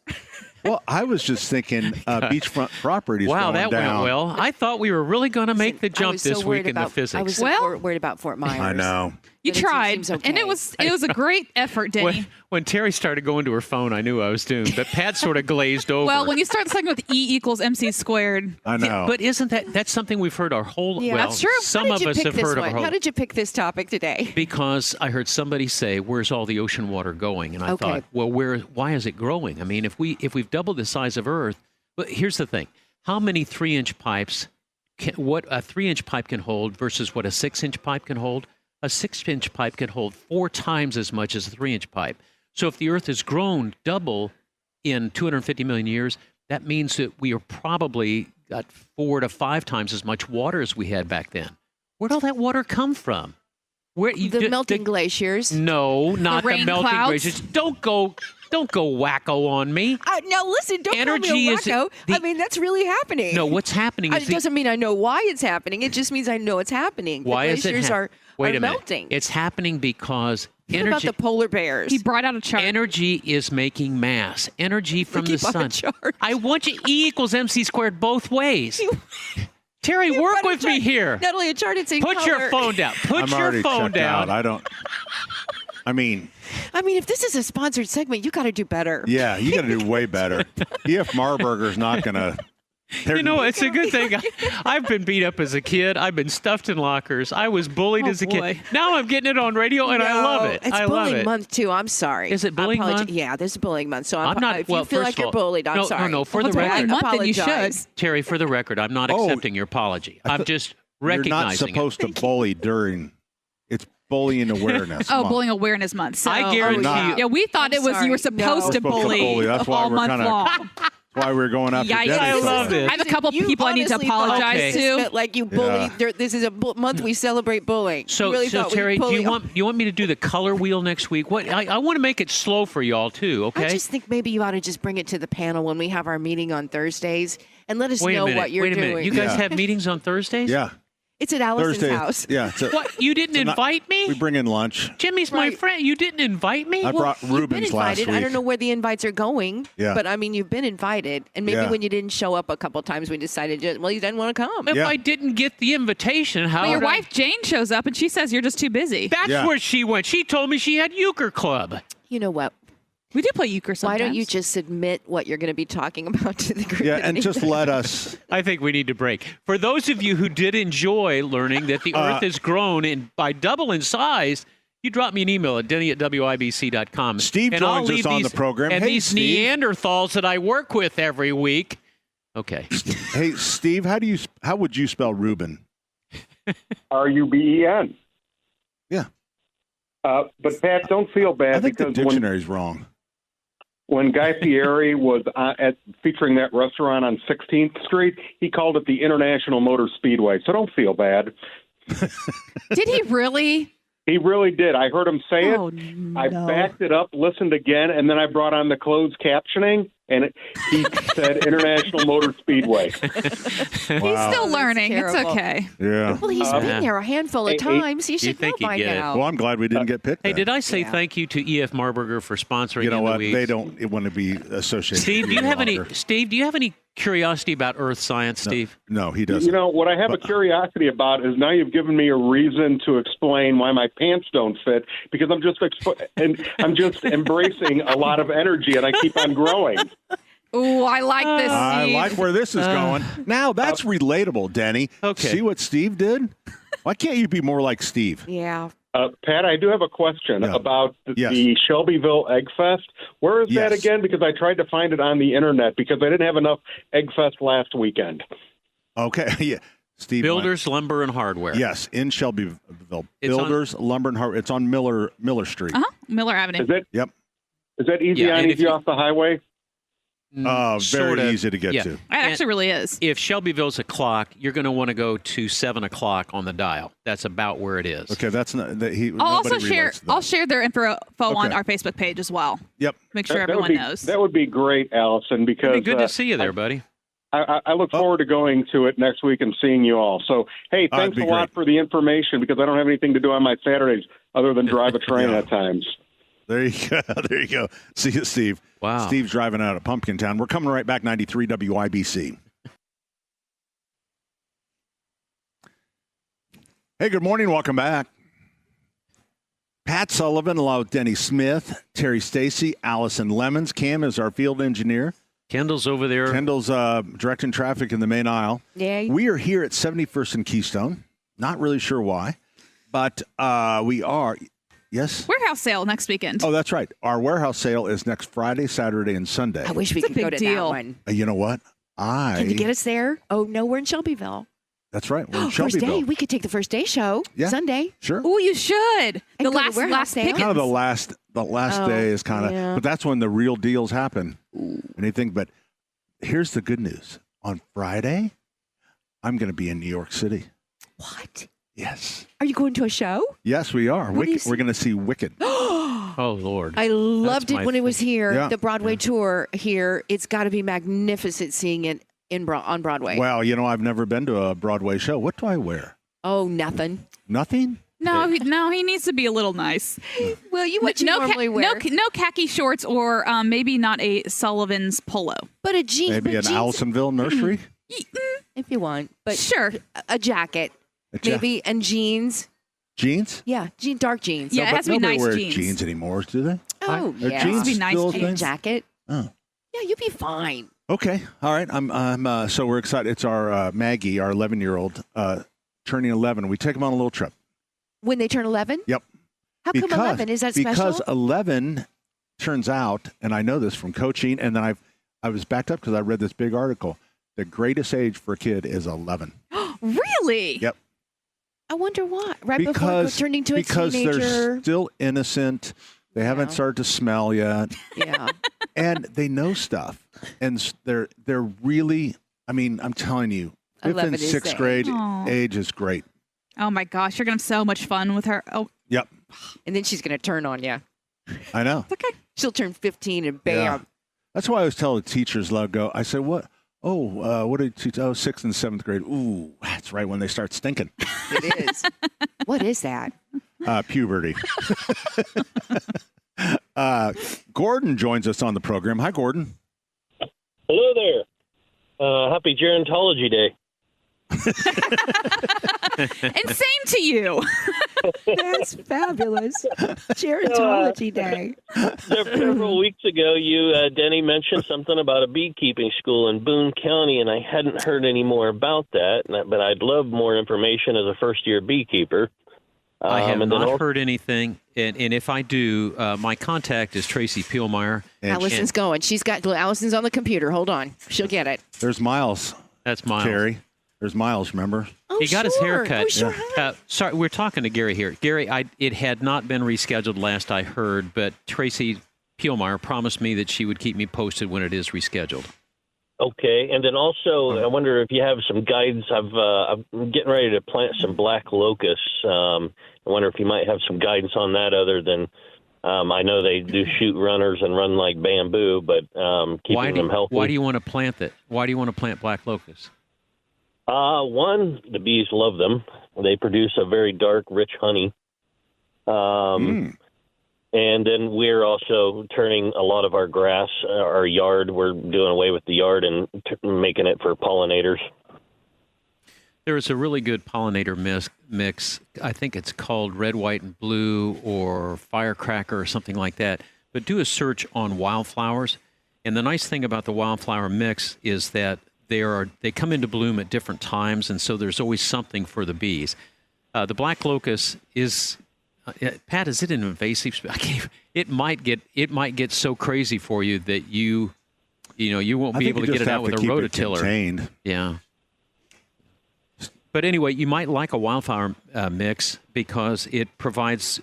Well, I was just thinking beachfront properties going that down. went well. I thought we were really going to make the jump this week in the physics. I was worried about Fort Myers. I know. You tried, and it was a great effort, Denny. When Terry started going to her phone, I knew I was doomed. But Pat sort of glazed over. Well, when you start talking with E equals MC squared. I know. But isn't that's something we've heard our whole... Yeah, well, that's true. Some of us have heard of our whole... How did you pick this topic today? Because I heard somebody say, where's all the ocean water going? And I thought, well, why is it growing? I mean, if we've doubled the size of Earth... But here's the thing. How many 3-inch pipes... what a 3-inch pipe can hold versus what a 6-inch pipe can hold? A 6-inch pipe can hold 4 times as much as a 3-inch pipe. So if the Earth has grown double in 250 million years, that means that we are probably got 4 to 5 times as much water as we had back then. Where'd all that water come from? The melting glaciers. No, not the melting clouds. glaciers. Don't go wacko on me. No, listen, don't Energy call me a is wacko. I mean, that's really happening. No, what's happening is it doesn't mean I know why it's happening. It just means I know it's happening. Why the is it glaciers are melting. It's happening because What about the polar bears? He brought out a chart. Energy is making mass. Energy from the sun. On a chart. I want you E equals MC squared both ways. Terry, work with me here. Not only a chart, it's a Put color. your phone down. Put I'm your phone checked down. Out. I mean, if this is a sponsored segment, you got to do better. Yeah, you got to do way better. EF Marburger's not going to You know, it's a good thing. I've been beat up as a kid. I've been stuffed in lockers. I was bullied as a kid. Now I'm getting it on radio, and I love it. It's I love bullying it. month, too. I'm sorry. Is it bullying month? Yeah, this is bullying month. So I'm not. if you feel like you're bullied, I'm sorry. No. For Well, the it's bullying record, month, then you should. Apologize. Terry, for the record, I'm not accepting your apology. I'm just You're not recognizing supposed to bully during. It's bullying awareness. Oh, month. bullying awareness month. So, I guarantee you- Yeah, we thought I'm it was you were sorry. supposed No. to We're supposed to bully bully. That's why all we're month kinda- long. That's why we're going after Yikes. Dennis. I love today. it. I have a couple people I need to honestly thought apologize this to. meant like you bully. This is a month we celebrate bullying. So, You really so thought we Terry, do bully- you want me to do the color wheel next week? What I want to make it slow for y'all too. Okay. I just think maybe you ought to just bring it to the panel when we have our meeting on Thursdays and let us Wait a know minute. what you're Wait a doing. minute. You guys Yeah. have meetings on Thursdays? Yeah, It's at Allison's Thursday. house. Yeah, What? You didn't not- invite me? we bring in lunch. Jimmy's my Right. friend. You didn't invite me? I brought You've been Rubens last invited. week. I don't know where the invites are going. Yeah. But I mean, you've been invited, and maybe Yeah. when you didn't show up a couple times, we decided, you didn't want to come. If Yeah. I didn't get the invitation, how Well, your would I- wife Jane shows up and she says you're just too busy. That's Yeah. where she went. She told me she had euchre club. You know what? We do play euchre sometimes. Why don't you just admit what you're going to be talking about to the group? Yeah, and just let us. I think we need to break. For those of you who did enjoy learning that the Earth has grown by double in size, you drop me an email at denny@wibc.com. Steve and I'll joins us leave on these, the program. And Hey, these Steve. Neanderthals that I work with every week. Okay. Hey, Steve, how would you spell Reuben? Ruben. Yeah, But Pat, don't feel bad I think the because dictionary's wrong. when Guy Fieri was featuring that restaurant on 16th Street, he called it the International Motor Speedway. So don't feel bad. Did he really? He really did. I heard him say Oh, it. I no. backed it up, listened again, and then I brought on the closed captioning, and he said International Motor Speedway. He's Wow. still learning. It's terrible. okay. Yeah. Well, he's been there a handful of Hey, times. He should know think he'd by get it. now. Well, I'm glad we didn't get picked. Hey, then. did I say Yeah. thank you to E.F. Marburger for sponsoring You know In the what? Weeds? They don't want to be associated. Steve, with do you me have any? longer. Steve, do you have any curiosity about Earth science, Steve? No, he doesn't. You know, what I have a curiosity about is now you've given me a reason to explain why my pants don't fit because I'm just embracing a lot of energy and I keep on growing. Ooh, I like this, I Steve. like where this is going. Now that's relatable, Denny. Okay. See what Steve did? Why can't you be more like Steve? Yeah. Pat, I do have a question Yeah. about Yes. the Shelbyville Egg Fest. Where is that Yes. again? Because I tried to find it on the internet because I didn't have enough Egg Fest last weekend. Okay. Yeah. Steve. Builders, lumber, and hardware. Yes, in Shelbyville. It's Builders, Lumber, and Hardware. It's on Miller Street. Uh-huh. Miller Avenue. Is that easy Yeah, on, and if easy you- off the highway? Very Sorta, easy to get yeah. to. It actually really is. If Shelbyville's a clock, you're going to want to go to 7 o'clock on the dial. That's about where it is. Okay, that's not that he. I'll also nobody share. relates to that. I'll share their info on Okay. our Facebook page as well. Yep. Make sure That would everyone be- knows. That would be great, Allison, because It'd be good to see you there, buddy. I look forward to going to it next week and seeing you all. So, hey, All right, thanks be a lot great. for the information because I don't have anything to do on my Saturdays other than drive a train Yeah. at times. There you go. There you go. See you, Steve. Wow. Steve's driving out of Pumpkin Town. We're coming right back. 93 WIBC. Hey, good morning. Welcome back. Pat Sullivan, along with Denny Smith, Terry Stacy, Allison Lemons. Cam is our field engineer. Kendall's over there. Kendall's directing traffic in the main aisle. Yeah. We are here at 71st and Keystone. Not really sure why, but we are. Yes? Warehouse sale next weekend. Oh, that's right. Our warehouse sale is next Friday, Saturday, and Sunday. I wish we It's a could go big to that deal. one. You know what? Can you get us there? Oh, no, we're in Shelbyville. That's right. We're in First Shelbyville. day. We could take the first day show Yeah. Sunday. Sure. Ooh, you should. And The go to last warehouse sale. pickings. Kind of the last Oh, day is kind of, yeah. but that's when the real deals happen. Anything, but here's the good news. On Friday, I'm going to be in New York City. What? Yes. Are you going to a show? Yes, we are. What do you We're going to see Wicked. Oh, Lord. I loved That's it my when it was here. Yeah. The Broadway tour here. It's got to be magnificent seeing it on Broadway. Well, you know, I've never been to a Broadway show. What do I wear? Oh, nothing. Nothing? No, he needs to be a little nice. Well, what you no, normally wear. no khaki shorts or maybe not a Sullivan's polo. But a jean. Maybe but an jeans, Allisonville nursery? if you want. But Sure. a jacket, maybe, and jeans. Jeans? Yeah, dark jeans. Yeah, it but has to be nobody nice wears jeans. jeans anymore, do they? Oh, Are yeah. jeans Be nice still a jeans. thing? Jacket. Oh. Yeah, you'll be fine. Okay. All right. So we're excited. It's our Maggie, our 11-year-old, turning 11. We take them on a little trip. When they turn 11? Yep. How come 11? Is that special? Because 11 turns out, and I know this from coaching, and then I was backed up because I read this big article. The greatest age for a kid is 11. Really? Yep. I wonder why. Before turning to a because teenager. They're still innocent. They haven't started to smell yet. Yeah. And they know stuff. And they're really, I mean, I'm telling you, 5th and 6th grade age is great. Oh, my gosh. You're going to have so much fun with her. Oh. Yep. And then she's going to turn on you. I know. It's okay. She'll turn 15 and bam. Yeah. That's why I always tell the teachers, let go. I said, what? What did you teach? 6th and 7th grade. Ooh, that's right when they start stinking. It is. What is that? Puberty. Gordon joins us on the program. Hi, Gordon. Hello there. Happy Gerontology Day. And same to you. That's fabulous. Gerontology Day. Several weeks ago, you, Denny, mentioned something about a beekeeping school in Boone County, and I hadn't heard any more about that, but I'd love more information as a first-year beekeeper. I have not heard anything, and if I do, my contact is Tracy Pielmeyer. Allison's going. Allison's on the computer. Hold on. She'll get it. There's Miles. That's Miles. Terry. There's Miles, remember? Oh, he got his hair cut. We sure have. Sorry, we're talking to Gary here. Gary, it had not been rescheduled last I heard, but Tracy Pielmeyer promised me that she would keep me posted when it is rescheduled. Okay, and then also, I wonder if you have some guidance. I'm getting ready to plant some black locusts. I wonder if you might have some guidance on that other than I know they do shoot runners and run like bamboo, but keeping them healthy. Why do you want to plant that? Why do you want to plant black locusts? One, the bees love them. They produce a very dark, rich honey. And then we're also turning a lot of our grass, our yard, we're doing away with the yard and making it for pollinators. There is a really good pollinator mix. I think it's called red, white, and blue or firecracker or something like that. But do a search on wildflowers. And the nice thing about the wildflower mix is that they come into bloom at different times, and so there's always something for the bees. The black locust is... Pat, is it an invasive? It might get so crazy for you that you won't be able to get it out with a rototiller. Yeah. But anyway, you might like a wildflower mix because it provides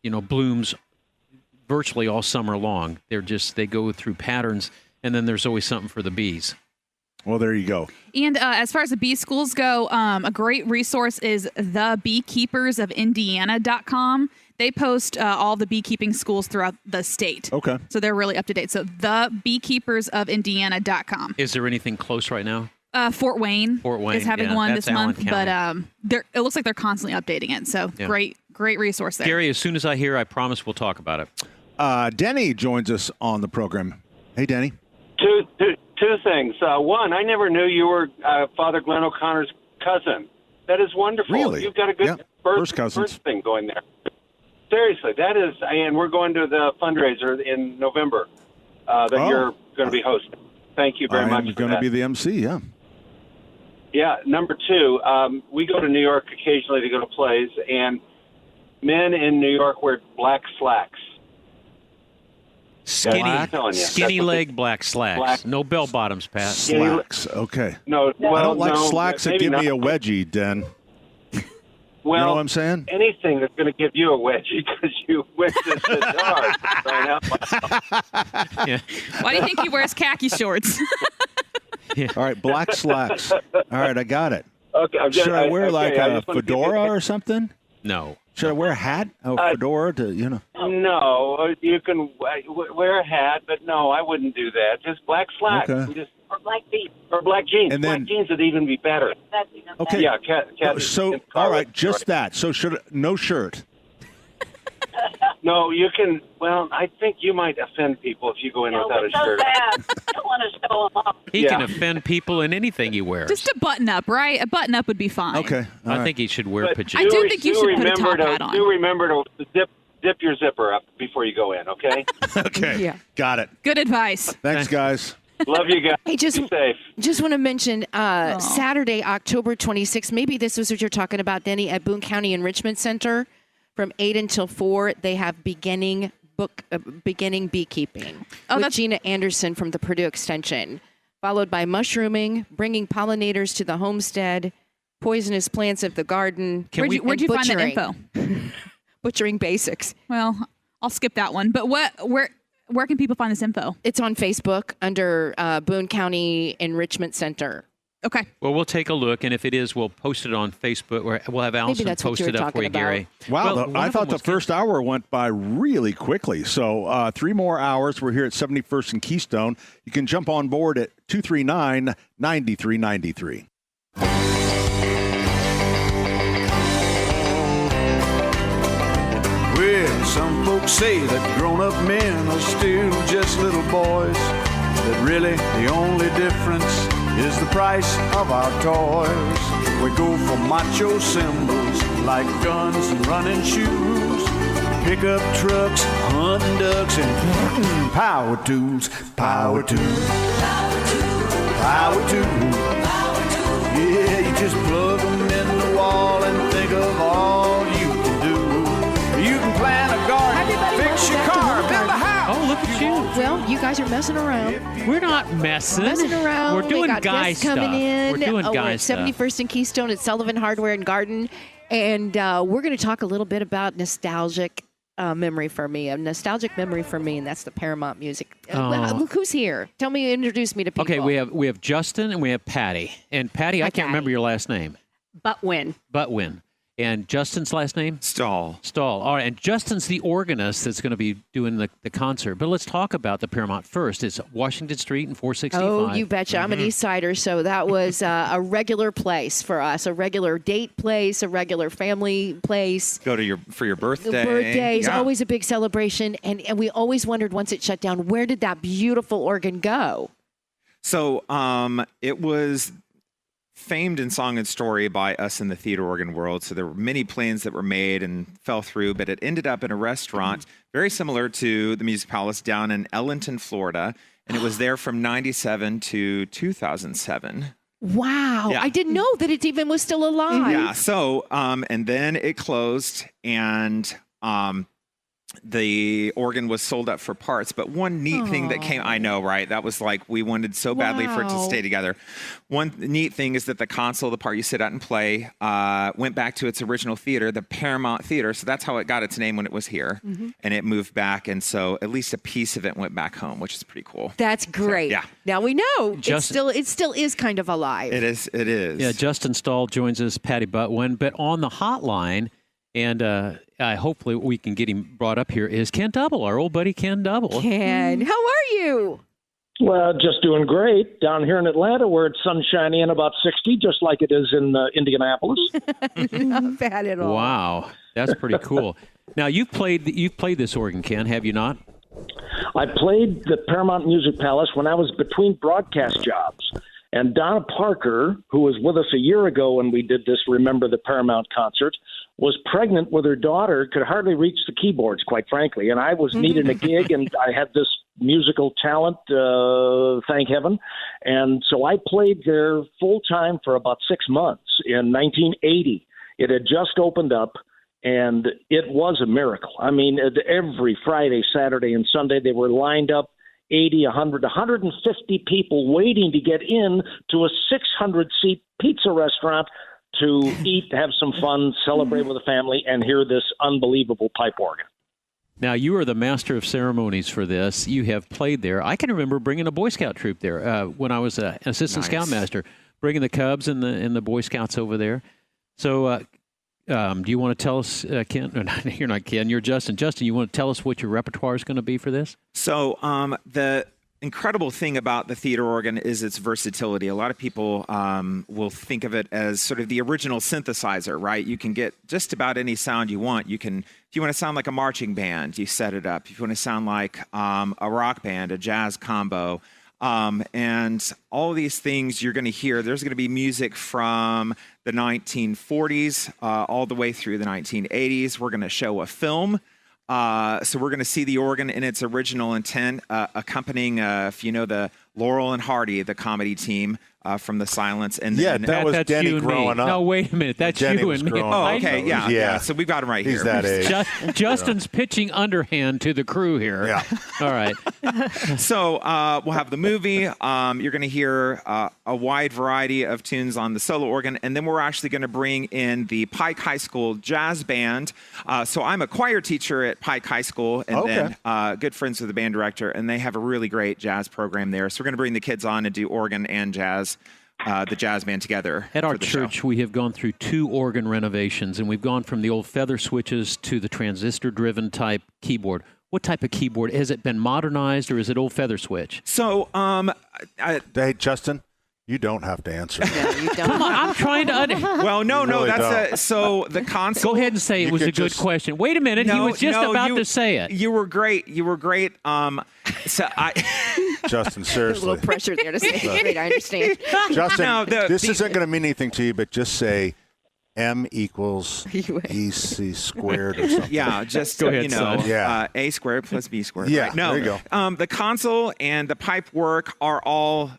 blooms virtually all summer long. They go through patterns, and then there's always something for the bees. Well, there you go. And as far as the bee schools go, a great resource is thebeekeepersofIndiana.com. They post all the beekeeping schools throughout the state. Okay. So they're really up to date. So thebeekeepersofIndiana.com. Is there anything close right now? Fort Wayne is having one this month, but it looks like they're constantly updating it. So great resource there. Gary, as soon as I hear, I promise we'll talk about it. Denny joins us on the program. Hey, Denny. Two things. One, I never knew you were Father Glenn O'Connor's cousin. That is wonderful. Really? You've got a good first cousins thing going there. Seriously, that is, and we're going to the fundraiser in November that you're going to be hosting. Thank you very much. I'm going to be the MC, yeah. Yeah. Number two, we go to New York occasionally to go to plays, and men in New York wear black slacks. Skinny leg black slacks. No bell bottoms, Pat. Slacks. Okay. No, well, I don't like no, slacks that give me a wedgie, Den. Well, you know what I'm saying? Anything that's going to give you a wedgie because you wear this hard. Why do you think he wears khaki shorts? All right, black slacks. All right, I got it. Okay. Should I wear a fedora or something? No. Should I wear a hat? A fedora to, No, you can wear a hat, but no, I wouldn't do that. Just black slacks. Okay. Or black jeans. Or black jeans. And black jeans would even be better. Okay. Yeah. All right, just that. So no shirt. No, you can. Well, I think you might offend people if you go in without a shirt. I don't want to show them off. He can offend people in anything he wears. Just a button-up, right? A button-up would be fine. Okay. I think he should wear pajamas. I do think you should put a top hat on. Do remember to dip your zipper up before you go in, okay? Okay. Yeah. Got it. Good advice. Thanks, guys. Love you guys. Hey, Be safe. just want to mention Saturday, October 26th. Maybe this was what you're talking about, Denny, at Boone County Enrichment Center from 8 until 4. They have beginning beekeeping with Gina Anderson from the Purdue Extension, followed by mushrooming, bringing pollinators to the homestead, poisonous plants of the garden. Where'd you find that info? Butchering basics. Well, I'll skip that one. But where can people find this info? It's on Facebook under Boone County Enrichment Center. Okay. Well, we'll take a look, and if it is, we'll post it on Facebook. Or we'll have Allison post it up for you, Gary. Wow, Well, I thought the first hour went by really quickly. So 3 more hours. We're here at 71st and Keystone. You can jump on board at 239-9393. Well, some folks say that grown-up men are still just little boys, that really the only difference is the price of our toys. We go for macho symbols like guns and running shoes, pickup trucks, hunting ducks, and power tools, power tools, power tools. Yeah, you just plug them in the wall and think of all you can do. You can plant a garden, fix your car, build a house. Oh, look at you. Well, you guys are messing around. We're not messing. Around. We're doing we got guy guests stuff. coming in. We're doing we're guy at stuff. 71st and Keystone at Sullivan Hardware and Garden. And we're going to talk a little bit about nostalgic memory for me, a nostalgic memory for me, and that's the Paramount music. Look who's here. Introduce me to people. Okay, we have Justin and we have Patty. And Patty, I can't remember your last name. Butwin. And Justin's last name? Stahl. All right. And Justin's the organist that's going to be doing the concert. But let's talk about the Paramount first. It's Washington Street and 465. Oh, you betcha. I'm an East Sider, so that was a regular place for us, a regular date place, a regular family place. Go to for your birthday. Birthday is always a big celebration. And we always wondered once it shut down, where did that beautiful organ go? So it was famed in song and story by us in the theater organ world. So there were many plans that were made and fell through, but it ended up in a restaurant very similar to the Music Palace down in Ellenton, Florida. And it was there from 97 to 2007. Wow. Yeah. I didn't know that it even was still alive. Yeah. So, and then it closed and the organ was sold up for parts. But one neat thing that came, I know, right? That was like, we wanted so badly for it to stay together. One neat thing is that the console, the part you sit out and play, went back to its original theater, the Paramount Theater. So that's how it got its name when it was here. And it moved back. And so at least a piece of it went back home, which is pretty cool. That's great. So, yeah. Now we know it still is kind of alive. It is. Yeah, Justin Stahl joins us, Patty Butwin. But on the hotline, and hopefully we can get him brought up here, is Ken Double, our old buddy Ken Double. Ken, how are you? Well, just doing great. Down here in Atlanta where it's sunshiny and about 60, just like it is in Indianapolis. Not bad at all. Wow, that's pretty cool. Now, you've played this organ, Ken, have you not? I played the Paramount Music Palace when I was between broadcast jobs. And Donna Parker, who was with us a year ago when we did this Remember the Paramount concert, was pregnant with her daughter, could hardly reach the keyboards, quite frankly. And I was needing a gig, and I had this musical talent, thank heaven. And so I played there full-time for about 6 months in 1980. It had just opened up, and it was a miracle. I mean, every Friday, Saturday, and Sunday, they were lined up, 80, 100, 150 people waiting to get in to a 600-seat pizza restaurant to eat, have some fun, celebrate with the family, and hear this unbelievable pipe organ. Now, you are the master of ceremonies for this. You have played there. I can remember bringing a Boy Scout troop there when I was an assistant scoutmaster, bringing the Cubs and the Boy Scouts over there. So do you want to tell us, Ken? No, you're not Ken. You're Justin. Justin, you want to tell us what your repertoire is going to be for this? So the incredible thing about the theater organ is its versatility. A lot of people will think of it as sort of the original synthesizer, right? You can get just about any sound you want. You can, if you want to sound like a marching band, you set it up. If you want to sound like a rock band, a jazz combo, and all these things you're going to hear, there's going to be music from the 1940s all the way through the 1980s. We're going to show a film. So we're going to see the organ in its original intent, accompanying, if you know the Laurel and Hardy, the comedy team from The Silence. And Yeah, then, that was that's Denny you and growing me. up. No, wait a minute. That's Denny you was and me. growing oh, up. okay, yeah. So we've got him right He's here. that age. Justin's pitching underhand to the crew here. Yeah. All right. So we'll have the movie. You're going to hear a wide variety of tunes on the solo organ, and then we're actually going to bring in the Pike High School Jazz Band. So I'm a choir teacher at Pike High School, and then good friends with the band director, and they have a really great jazz program there. So we're going to bring the kids on and do organ and jazz, the jazz band together. At our for the church, show. we have gone through 2 organ renovations, and we've gone from the old feather switches to the transistor-driven type keyboard. What type of keyboard? Has it been modernized, or is it old feather switch? So, Hey, Justin, you don't have to answer. No, you don't. Come on, I'm trying to... well, no, really that's so the console. Go ahead and say it You was a could good just- question. Wait a minute. He No, was just no, about you- to say it. You were great. So I. Justin, A seriously. little pressure there to say it. Great, I understand. Justin, No, this isn't going to mean anything to you, but just say M equals EC squared or something. Yeah, just Go ahead, son. Yeah. A squared plus B squared. Yeah, right? No, there you go. The console and the pipe work are all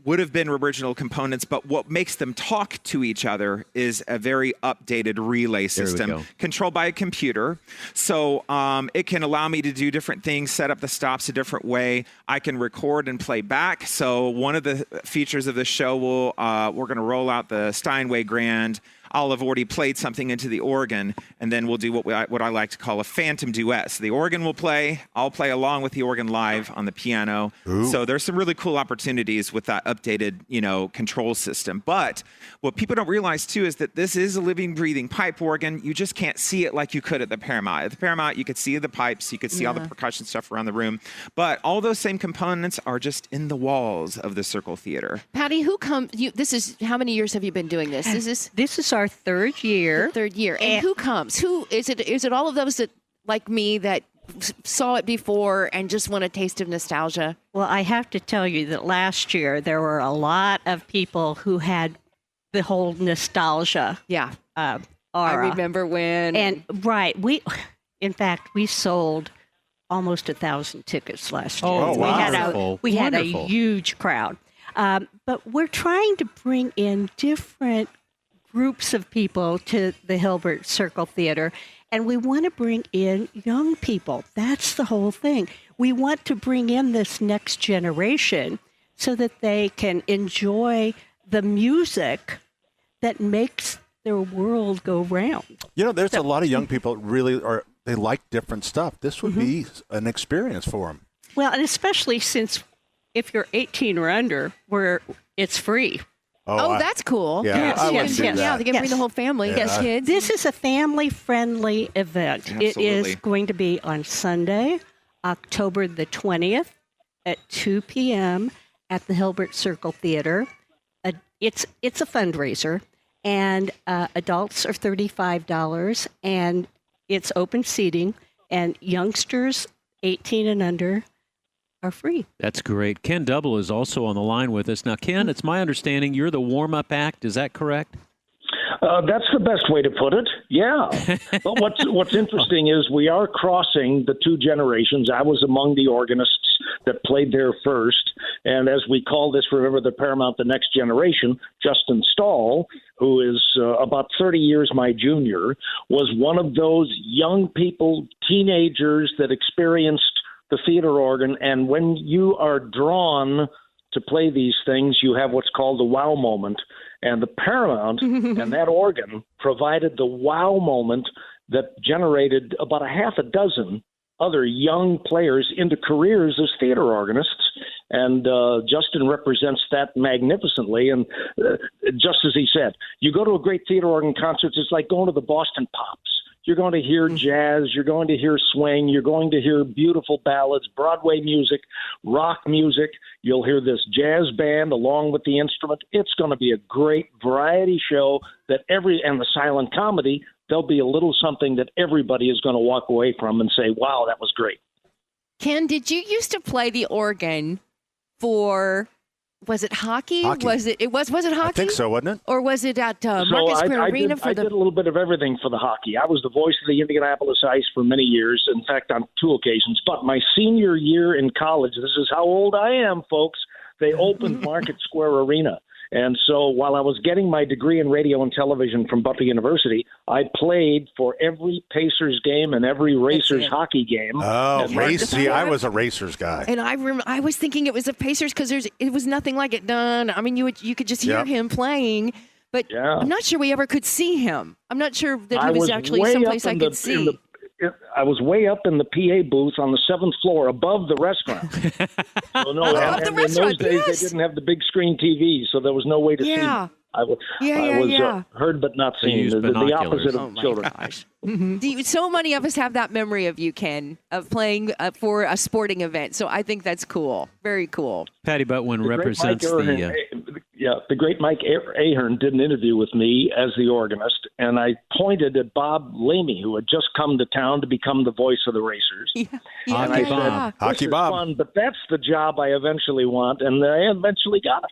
would have been original components, but what makes them talk to each other is a very updated relay we system go. controlled by a computer. So it can allow me to do different things, set up the stops a different way. I can record and play back. So one of the features of the show we're going to roll out the Steinway Grand. I'll have already played something into the organ, and then we'll do what I like to call a phantom duet. So the organ will play, I'll play along with the organ live on the piano. Ooh. So there's some really cool opportunities with that updated, control system. But what people don't realize too is that this is a living, breathing pipe organ. You just can't see it like you could at the Paramount. At the Paramount, you could see the pipes, you could see all the percussion stuff around the room. But all those same components are just in the walls of the Circle Theater. Patty, who comes? This is how many years have you been doing this? This is our third year. Third year. And who comes? Who is it? Is it all of those that, like me, that saw it before and just want a taste of nostalgia? Well, I have to tell you that last year there were a lot of people who had the whole nostalgia Yeah. aura. I remember when. And right, in fact, we sold almost 1,000 tickets last year. Oh, we wonderful. We had a Wonderful. huge crowd. But we're trying to bring in different groups of people to the Hilbert Circle Theater, and we want to bring in young people. That's the whole thing. We want to bring in this next generation so that they can enjoy the music that makes their world go round. There's a lot of young people that really they like different stuff. This would be an experience for them. Well, and especially since if you're 18 or under, it's free. Oh, that's cool. Yeah, Yes, I yes, wouldn't do yes. that. Yeah, they can bring the whole family. Yes, Kids. this is a family-friendly event. It is Absolutely. going to be on Sunday, October the 20th at 2 p.m. at the Hilbert Circle Theater. It's a fundraiser, and adults are $35, and it's open seating, and youngsters 18 and under are free. That's great. Ken Double is also on the line with us. Now, Ken, it's my understanding you're the warm-up act. Is that correct? That's the best way to put it. Yeah. But what's interesting is we are crossing the two generations. I was among the organists that played there first. And as we call this, remember the Paramount, the next generation, Justin Stahl, who is about 30 years my junior, was one of those young people, teenagers that experienced the theater organ. And when you are drawn to play these things, you have what's called the wow moment. And the Paramount and that organ provided the wow moment that generated about a half a dozen other young players into careers as theater organists. And Justin represents that magnificently. And just as he said, you go to a great theater organ concert, it's like going to the Boston Pops. You're going to hear jazz, you're going to hear swing, you're going to hear beautiful ballads, Broadway music, rock music. You'll hear this jazz band along with the instrument. It's going to be a great variety show and the silent comedy, there'll be a little something that everybody is going to walk away from and say, wow, that was great. Ken, did you used to play the organ for, was it hockey? Was it hockey? I think so, wasn't it? Or was it at So Market Square I Arena did a little bit of everything for the hockey. I was the voice of the Indianapolis Ice for many years, in fact, on 2 occasions. But my senior year in college, this is how old I am, folks, they opened Market Square Arena. And so while I was getting my degree in radio and television from Butler University, I played for every Pacers game and every Racers hockey game. Oh, see, I was a Racers guy. And I was thinking it was the Pacers because it was nothing like it done. I mean, you could just hear him playing, but I'm not sure we ever could see him. I'm not sure that he was actually someplace I could see. I was way up in the PA booth on the 7th floor above the restaurant. So no, and in those days they didn't have the big screen TV, so there was no way to see. I was heard but not seen. The opposite of children. So many of us have that memory of you, Ken, of playing for a sporting event. So I think that's cool. Very cool. Patty Butwin represents the great Mike Ahern did an interview with me as the organist, and I pointed at Bob Lamey, who had just come to town to become the voice of the Racers. And I said, "This is fun, but that's the job I eventually want," and I eventually got it.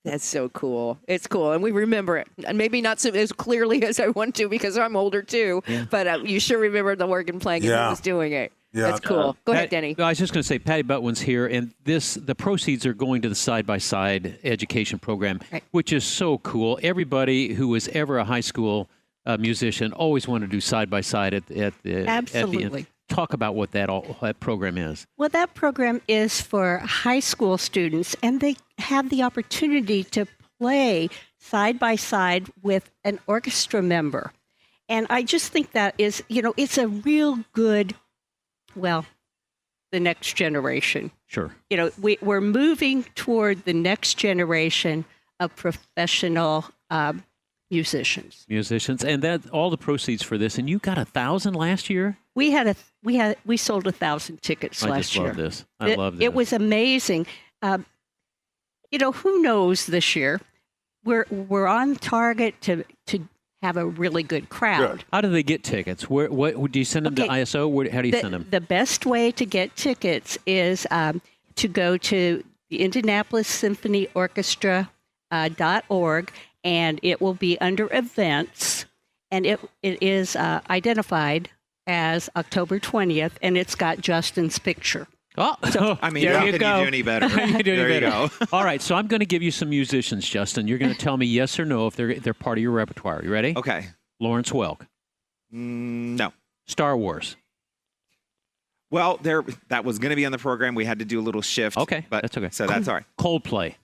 That's so cool. It's cool, and we remember it, and maybe not so as clearly as I want to because I'm older too. But you sure remember the work and playing and who was doing it. Yeah, that's cool. Go ahead, Denny. I was just going to say, Patty Butwin's here, and the proceeds are going to the side-by-side education program, which is so cool. Everybody who was ever a high school musician always wanted to do side-by-side at the Absolutely. end. Talk about what that program is. Well, that program is for high school students, and they have the opportunity to play side-by-side with an orchestra member. And I just think that is, it's a real good, the next generation. Sure. We're moving toward the next generation of professional musicians. And that all the proceeds for this. And you got 1,000 last year. We sold 1,000 tickets last year. I just love this. I love this. It was amazing. Who knows this year? We're on target to have a really good crowd. Good. How do they get tickets? What do you send them to ISO? How do you send them? The best way to get tickets is to go to the Indianapolis Symphony Orchestra.org, and it will be under events, and it is identified as October 20th, and it's got Justin's picture. Oh, so, I mean, how can you do any better? There you go. All right, so I'm going to give you some musicians, Justin. You're going to tell me yes or no if they're part of your repertoire. You ready? Okay. Lawrence Welk. No. Star Wars. Well, that was going to be on the program. We had to do a little shift. Okay, but that's okay. So that's all right. Coldplay.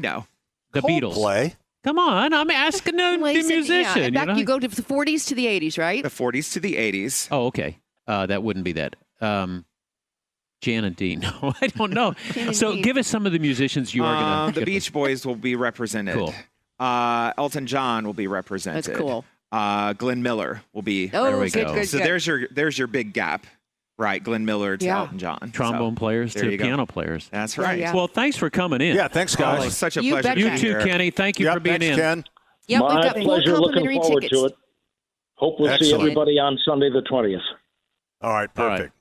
No. The Beatles. Coldplay. Come on, I'm asking the musician. You go to the 40s to the 80s, right? The 40s to the 80s. Oh, okay. That wouldn't be that. Jan and Dean. No, I don't know. So give us some of the musicians you are going to. The Beach Boys will be represented. Cool. Elton John will be represented. That's cool. Glenn Miller will be. There we go. So there's your big gap, right? Glenn Miller to Elton John. Trombone players to piano players. That's right. Yeah. Well, thanks for coming in. Yeah, thanks, guys. Oh, it's such a pleasure. You too, Kenny. Thank you for being thanks, in. Ken. Yeah, My we've got 4 pleasure. Looking complimentary forward tickets. to it. Hope we'll see everybody on Sunday the 20th. All right, perfect.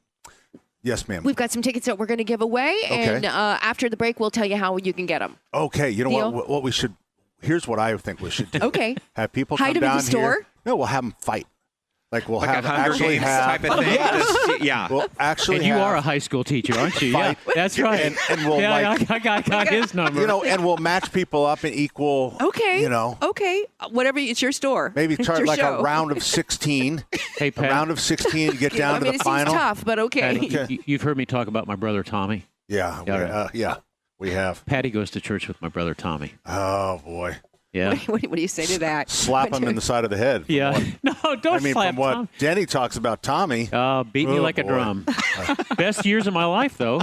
Yes, ma'am. We've got some tickets that we're going to give away, and after the break, we'll tell you how you can get them. Okay, you know what we should. Here's what I think we should do. Okay. Have people Hide come them in down the store? here. No, we'll have them fight. Like we'll have a Hunger actually Games have. type of thing. Yes. Yeah. We'll actually. And you are a high school teacher, aren't you? Fight. Yeah, that's right. And we'll I got his number. And we'll match people up in equal. Okay. Okay. Whatever. It's your store. Maybe It's start your like show. a round of 16. Hey, Pat. A round of 16 to get down to the it final. Seems tough, but okay. Patty, you've heard me talk about my brother Tommy. Yeah. We have. Patty goes to church with my brother Tommy. Oh boy. Yeah. What do you say to that? Slap him in the side of the head. Yeah. No, don't slap from what Tom. Denny talks about Tommy. Beat me like a drum. Best years of my life, though,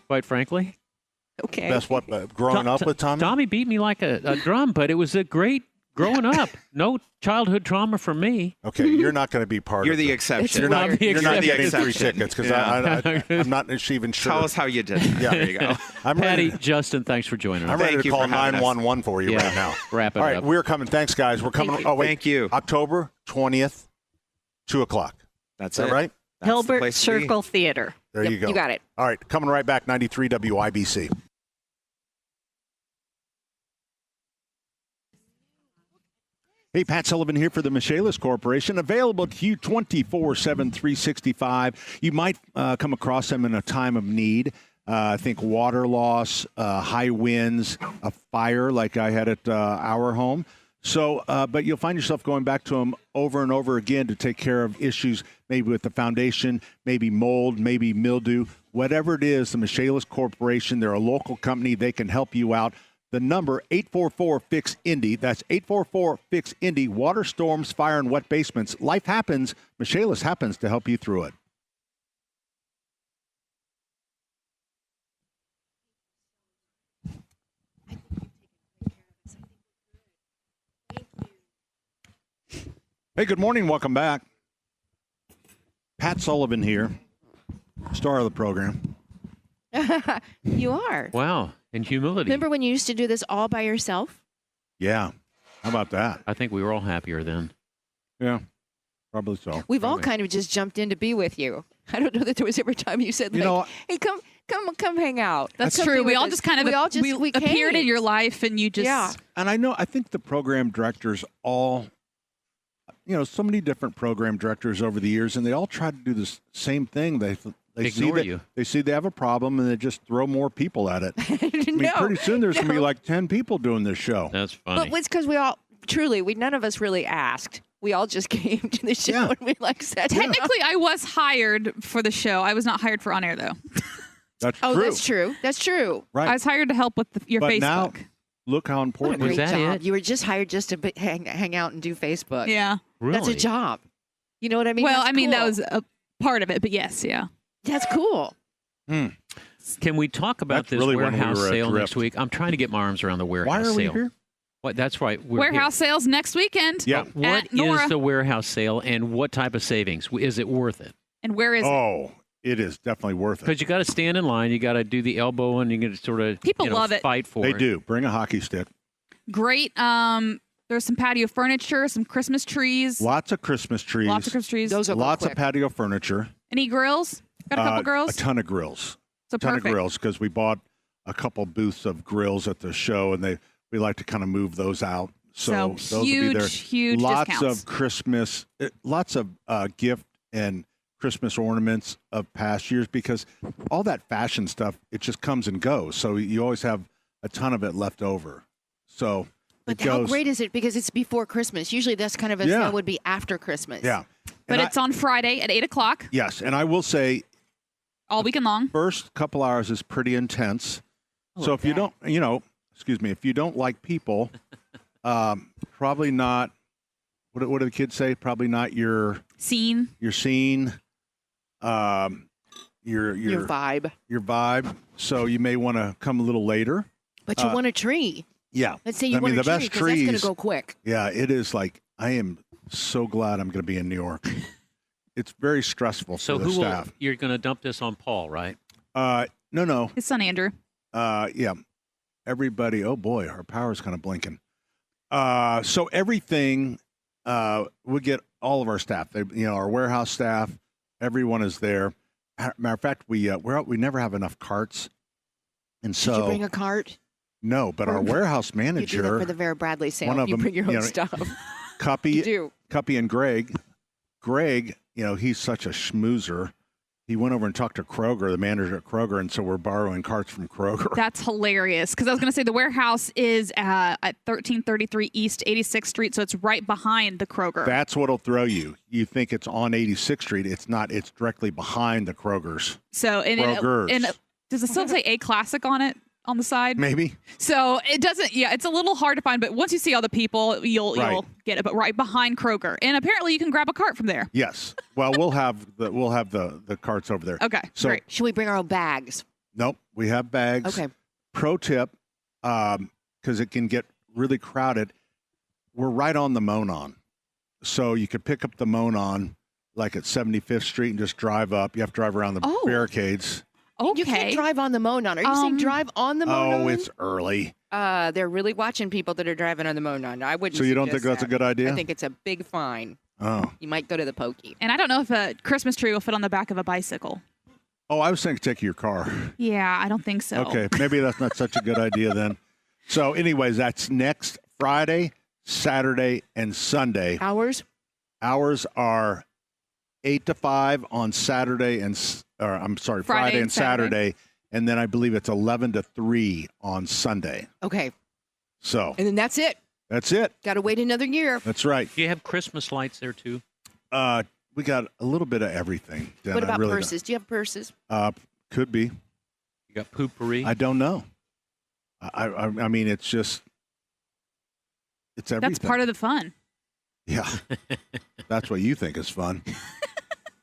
quite frankly. Okay. Best what? Growing up with Tommy? Tommy beat me like a drum, but it was a great growing up. No childhood trauma for me. Okay, you're not going to be part You're of the exception. You're not getting free exception. tickets because Yeah. I'm not even sure. Tell us how you did that. Yeah. There you go. Patty, Justin, thanks for joining us. I'm ready Thank to you call for having us. 911 for you right now. Wrap it All right, up. we're coming. Thanks, guys. We're coming. Oh, wait. Thank you. October 20th, 2:00. That's Is that right? That's the Hilbert place to be. Circle Theater. There you go. You got it. All right, coming right back, 93 WIBC. Hey, Pat Sullivan here for the Michaelis Corporation, available to you 24/7, 365. You might come across them in a time of need. I think water loss, high winds, a fire like I had at our home. So, but you'll find yourself going back to them over and over again to take care of issues, maybe with the foundation, maybe mold, maybe mildew, whatever it is. The Michaelis Corporation, they're a local company. They can help you out. The number 844-FIX-INDY. That's 844-FIX-INDY. Water, storms, fire, and wet basements. Life happens. Michaelis happens to help you through it. Hey, good morning. Welcome back. Pat Sullivan here, star of the program. You are. Wow. And humility. Remember when you used to do this all by yourself? Yeah. How about that? I think we were all happier then. Yeah, probably so. We've all kind of just jumped in to be with you. I don't know that there was ever time you said, like, hey, come hang out. That's true. We all just kind of we appeared came. in your life, and you just Yeah. And I think the program directors all, so many different program directors over the years, and they all try to do the same thing. They Ignore see you. They see they have a problem, and they just throw more people at it. No, pretty soon there's going to be like 10 people doing this show. That's funny. But it's because we all, truly, none of us really asked. We all just came to the show Yeah. and we said, technically I was hired for the show. I was not hired for on air though. That's oh, true. that's true. That's true. Right. I was hired to help with your But Facebook. now, look how What a important great it is. that job. it? You were just hired just to hang out and do Facebook. Yeah. Really? That's a job. You know what I mean? Well, That's I mean that cool. was a part of it, but yes, yeah. That's cool. Can we talk about That's this really when we warehouse were sale adrift. next week? I'm trying to get my arms around the warehouse Why are sale. we here? What? That's right. We're Warehouse sales next weekend. Yeah. What At is Nora. the warehouse sale, and what type of savings? Is it worth it? And where is it? Oh, it is definitely worth it. Because you got to stand in line, you got to do the elbow, and you got to sort of People love it. fight for They it. do. Bring a hockey stick. Great. There's some patio furniture, some Christmas trees. Lots of Christmas trees. Lots of Christmas trees. Those are Lots quick. of patio furniture. Any grills? Got a couple grills? A ton of grills. So ton perfect. of grills because we bought a couple booths of grills at the show, and we like to kind of move those out. So those will be there. Huge Lots discounts. of Christmas, lots of gift and Christmas ornaments of past years because all that fashion stuff, it just comes and goes. So you always have a ton of it left over. So But it how goes. great is it? Because it's before Christmas. Usually that's kind of a Yeah. sale would be after Christmas. Yeah. But And it's on Friday at 8 o'clock, yes, and I will say all weekend long. first couple hours is pretty intense. Oh, So if you okay. don't, if you don't like people, probably not. What do the kids say? Probably not your Scene. scene. Your vibe. your vibe. So you may want to come a little later. But you want a tree. Yeah. Let's say you want the a tree best because that's going trees. to go quick. Yeah, it is like I am so glad I'm going to be in New York. It's very stressful So for the who will? staff. You're going to dump this on Paul, right? No. His son Andrew. Yeah. Everybody. Oh boy, our power's kind of blinking. So everything. We get all of our staff. Our warehouse staff. Everyone is there. Matter of fact, we never have enough carts, and Did so you bring a cart? no. But our warehouse You do that manager, for the Vera Bradley sale. one of You them, bring your own stuff. Cuppy, You do. Cuppy and Greg. Greg, he's such a schmoozer. He went over and talked to Kroger, the manager at Kroger, and so we're borrowing carts from Kroger. That's hilarious. Because I was going to say the warehouse is at 1333 East 86th Street, so it's right behind the Kroger. That's what'll throw you. You think it's on 86th Street. It's not. It's directly behind the Kroger's. So Kroger's. does it still say A Classic on it on the side? Maybe. So it doesn't. Yeah, it's a little hard to find, but once you see all the people, you'll Right. get it. But right behind Kroger, and apparently you can grab a cart from there. Yes. Well, we'll have the carts over there. Okay, So great. Should we bring our own bags? nope, we have bags. Okay. Pro tip, because it can get really crowded. We're right on the Monon, so you could pick up the Monon like at 75th Street and just drive up. You have to drive around the Oh. barricades. Okay. You can't drive on the Monon. Are you saying drive on the Monon? Oh, it's early. They're really watching people that are driving on the Monon. I wouldn't. So you don't think suggest that's a that. good idea? I think it's a big fine. Oh. You might go to the pokey. And I don't know if a Christmas tree will fit on the back of a bicycle. Oh, I was thinking take your car. Yeah, I don't think so. Okay, maybe that's not such a good idea then. So, anyways, that's next Friday, Saturday, and Sunday. Hours? Hours are 8 to 5 on Saturday Friday and Saturday, and then I believe it's 11 to 3 on Sunday. Okay. So And then that's it. that's it. Got to wait another year. That's right. Do you have Christmas lights there too? We got a little bit of everything. Dan. What I about really purses? Do you have purses? Could be. You got poopery? I don't know. I mean, it's just it's everything. That's part of the fun. Yeah. That's what you think is fun.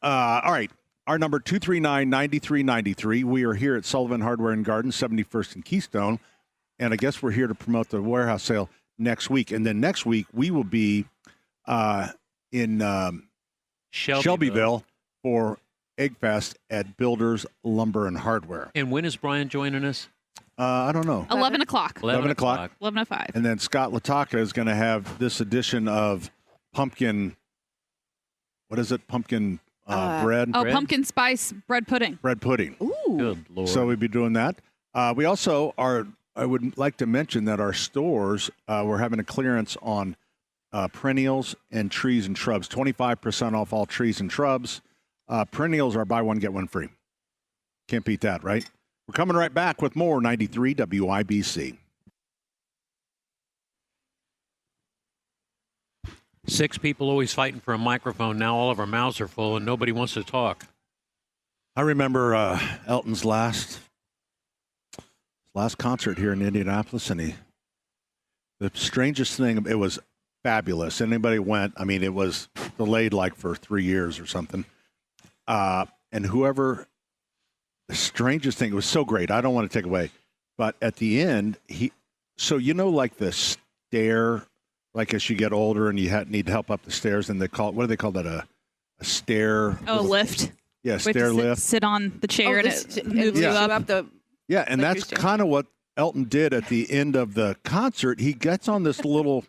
All right. Our number 239-9393. We are here at Sullivan Hardware and Garden, 71st and Keystone. And I guess we're here to promote the warehouse sale next week. And then next week, we will be in Shelbyville for Egg Fest at Builders Lumber and Hardware. And when is Brian joining us? I don't know. 11 o'clock. 11 o'clock. 11:05. And then Scott Lataka is going to have this edition of pumpkin, what is it? Pumpkin bread? Oh, pumpkin spice bread pudding. Bread pudding. Ooh. Good Lord. So we'll be doing that. We also are, I would like to mention that our stores, we're having a clearance on perennials and trees and shrubs. 25% off all trees and shrubs. Perennials are buy one, get one free. Can't beat that, right? We're coming right back with more 93 WIBC. 6 people always fighting for a microphone. Now all of our mouths are full and nobody wants to talk. I remember Elton's last concert here in Indianapolis, and the strangest thing, it was fabulous. Anybody went, I mean, it was delayed like for 3 years or something. And whoever, the strangest thing, it was so great. I don't want to take away, but at the end, like the stair, like as you get older and you need help up the stairs, and what do they call that? A stair? Oh, lift. Yeah, stair lift. Sit on the chair and it moves you up. Yeah, and that's kind of what Elton did at the end of the concert. He gets on this little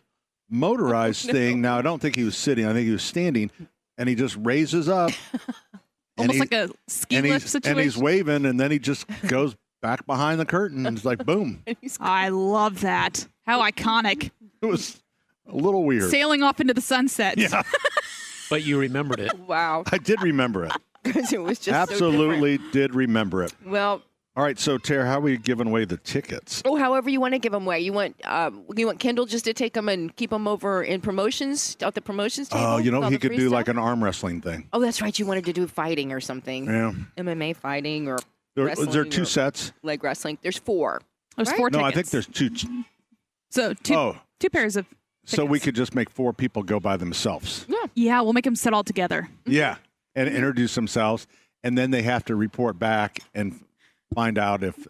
motorized thing. Now, I don't think he was sitting. I think he was standing, and he just raises up. Almost like a ski lift situation. And he's waving, and then he just goes back behind the curtain, and it's like, boom. I love that. How iconic. It was a little weird. Sailing off into the sunset. Yeah. But you remembered it. Wow. I did remember it. Because it was just absolutely did remember it. Well. All right, so Tara, how are we giving away the tickets? Oh, however you want to give them away. You want Kendall just to take them and keep them over in promotions at the promotions table? Oh, he could do like an arm wrestling thing. Oh, that's right. You wanted to do fighting or something. Yeah. MMA fighting or wrestling. Is there 2 sets? Leg wrestling. There's 4. There's right? 4 tickets. No, I think there's 2. So 2 pairs of tickets. So we could just make 4 people go by themselves. Yeah, we'll make them sit all together. Yeah, and introduce themselves, and then they have to report back and find out if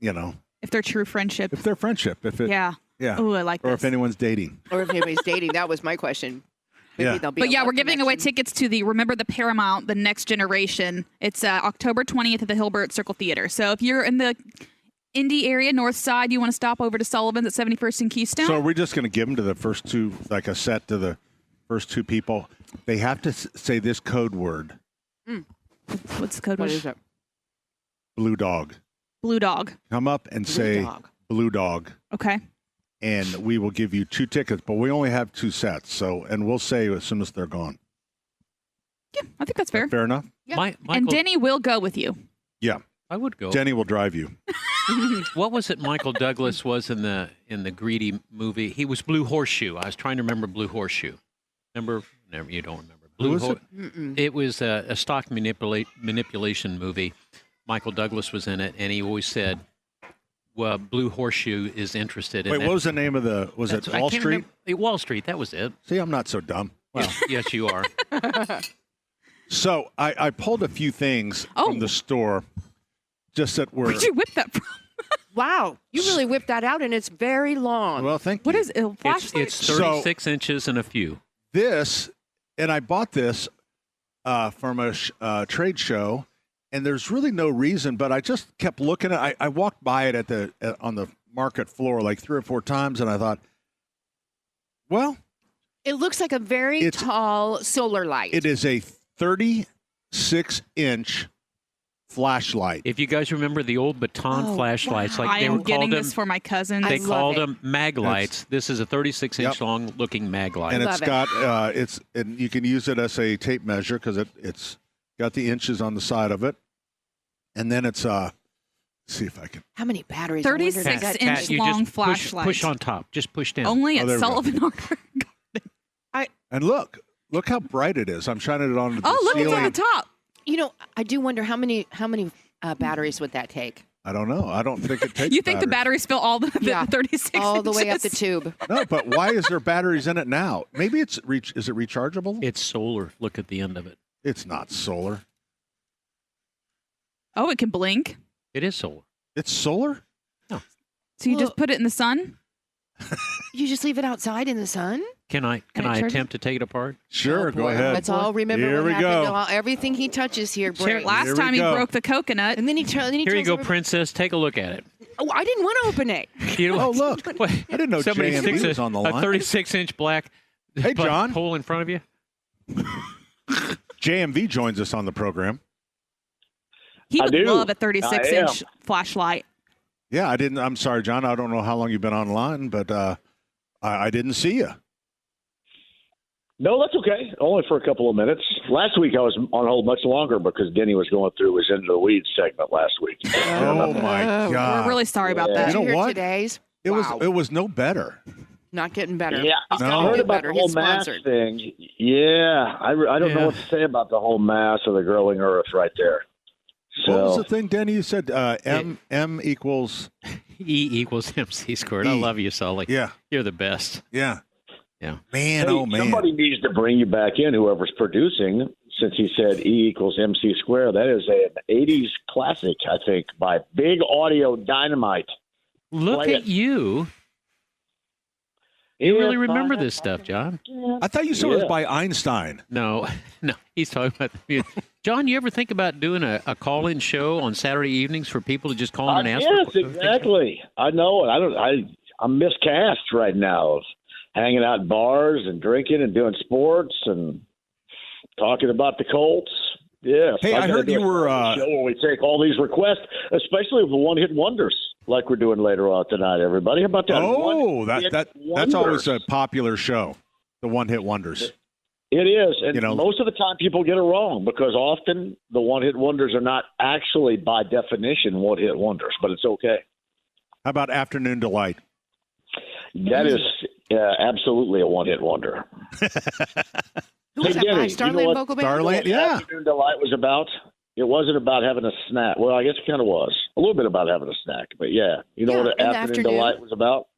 they're true friendship. If they're friendship. Yeah. Oh, I like or this. if anyone's dating. Or if anybody's dating. That was my question. Maybe Yeah. But yeah, we're giving away tickets to Remember the Paramount, the Next Generation. It's October 20th at the Hilbert Circle Theater. So if you're in the Indy area, North Side, you want to stop over to Sullivan's at 71st and Keystone. So are we just going to give them to the first 2, like a set to the first 2 people? They have to say this code word. What's the code word? What is it? Blue dog. Blue dog. Come up and say blue dog. Okay. And we will give you 2 tickets, but we only have 2 sets. And we'll say as soon as they're gone. Yeah, I think that's fair. Fair enough? Yeah. Michael, And Denny will go with you. Yeah. I would go. Jenny will drive you. What was it Michael Douglas was in the Greedy movie? He was Blue Horseshoe. I was trying to remember Blue Horseshoe. Remember? Never, you don't remember. Who was it? It was a stock manipulation movie. Michael Douglas was in it, and he always said, well, Blue Horseshoe is interested in Wait, that. what was the name of was it Wall Street? Wall Street, that was it. See, I'm not so dumb. Well, yes, you are. So I pulled a few things from the store just that were... Where'd you whip that from? Wow. You really whipped that out, and it's very long. Well, thank you. What is it? Flashlight? It's 36 inches and a few. This, and I bought this from a trade show, and there's really no reason, but I just kept looking at it. I walked by it on the market floor like 3 or 4 times, and I thought, well... It looks like a very tall solar light. It is a 36-inch flashlight. If you guys remember the old baton flashlights, like I they am were getting called this for my cousin. They called them mag lights. This is a 36-inch long looking mag light. And it's got and you can use it as a tape measure because it's got the inches on the side of it. And then it's See if I can. How many batteries? I wonder if they 36 got- inch you long just flashlight. Push on top. Just push down. Only there at we go. Sullivan Archer. And look how bright it is. I'm shining it on the Oh, look, it's ceiling. on the top. You know, I do wonder how many batteries would that take? I don't know. I don't think it takes. You think the batteries fill all the 36 all the way up the inches? tube. No, but why is there batteries in it now? Maybe is it rechargeable? It's solar. Look at the end of it. It's not solar. Oh, it can blink. It is solar. It's solar? So you just put it in the sun? You just leave it outside in the sun? Can I And it charges? attempt to take it apart? Sure, go ahead. Let's all remember Here what we happened. go. To everything he touches here breaks. Last Here we time he go. broke the coconut. And then he Here you tells go, everybody- Princess. Take a look at it. Oh, I didn't want to open it. You know, Oh, look. what? I didn't know Somebody JMV sticks was on the a line. 36-inch black Hey, John. hole in front of you. JMV joins us on the program. He I would do. love a I 36-inch flashlight. Yeah, I didn't. I'm sorry, John. I don't know how long you've been online, but I didn't see you. No, that's okay. Only for a couple of minutes. Last week I was on hold much longer because Denny was going through his Into the Weeds segment last week. Oh my God! We're really sorry about Yeah. that. You know Did hear what? Today's? It Wow. was no better. Not getting better. Yeah, He's No. gotta I heard do about better. the whole He's mass sponsored. thing. Yeah, I don't Yeah. know what to say about the whole mass of the growing earth right there. What was So the thing, Denny? You said M equals. E equals MC squared. I E. love you, Sully. Yeah, You're the best. yeah, Yeah. man. hey, Oh man. somebody needs to bring you back in, whoever's producing, since he said E equals MC squared. That is an 80s classic, I think, by Big Audio Dynamite. Look Play at it. you. You really remember this stuff, John? I thought you said it was Yeah. by Einstein. No, no. He's talking about the music. John, you ever think about doing a call-in show on Saturday evenings for people to just call in and ask? Yes, for exactly. I know it. I'm miscast right now of hanging out in bars and drinking and doing sports and talking about the Colts. Yes. Hey, I gotta heard do you a were, show where we take all these requests, especially the one-hit wonders, like we're doing later on tonight. Everybody, how about that? Oh, One-hit that's wonders. always a popular show. The one-hit wonders. It is, and You know- most of the time people get it wrong because often the one-hit wonders are not actually, by definition, one-hit wonders. But it's okay. How about Afternoon Delight? That is absolutely a one-hit wonder. Who was Hey, that by? Denny, you know Starland what? Vocal Band? Starland, yeah. Afternoon Delight was about. It wasn't about having a snack. Well, I guess it kind of was. A little bit about having a snack. But yeah, you know Yeah, what in the Afternoon afternoon. Delight was about?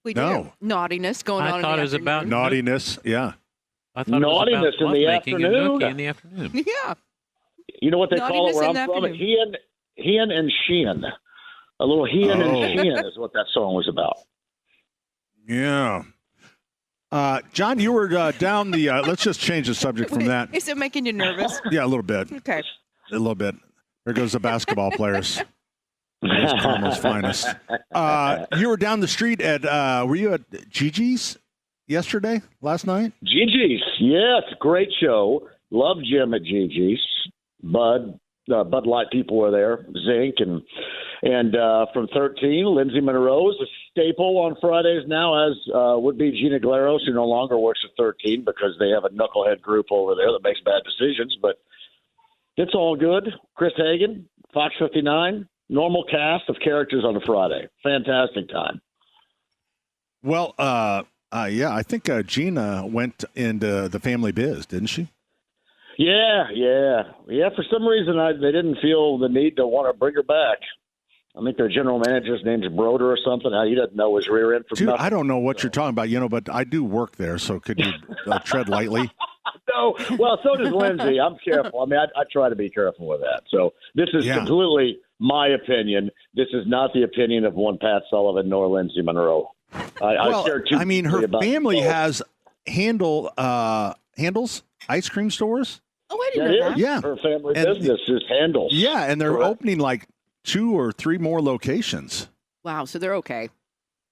We No. do. Naughtiness going on I in thought the it was about afternoon. Naughtiness, yeah. I thought Naughtiness it was about in the lovemaking and afternoon. nookie in the afternoon. Yeah. You know what they call it Naughtiness where in I'm the from? afternoon. Hen and Shin. A little Hen Oh. and Shin is what that song was about. Yeah. John, you were down the. Let's just change the subject from that. Is it making you nervous? Yeah, a little bit. Okay. A little bit. There goes the basketball players. There's Carmel's finest. You were down the street at. Were you at Gigi's last night? Gigi's, yes, great show. Love Jim at Gigi's. Bud Light people were there. Zinc and from 13, Lindsay Monroe's a staple on Fridays now, as would be Gina Glaros, who no longer works at 13 because they have a knucklehead group over there that makes bad decisions. But it's all good. Chris Hagen, Fox 59, normal cast of characters on a Friday. Fantastic time. Well, yeah, I think Gina went into the family biz, didn't she? Yeah. For some reason, they didn't feel the need to want to bring her back. I think their general manager's name's Broder or something. He doesn't know his rear end from Dude, nothing. I don't know what you're talking about, but I do work there, so could you tread lightly? No, well, so does Lindsay. I'm careful. I mean, I try to be careful with that. So this is completely my opinion. This is not the opinion of one Pat Sullivan nor Lindsay Monroe. I mean, her family both. has Handles ice cream stores. Oh, I didn't know that. Yeah. Her family And- business is Handles. Yeah, and they're Correct. opening like 2 or 3 more locations. Wow, so they're okay.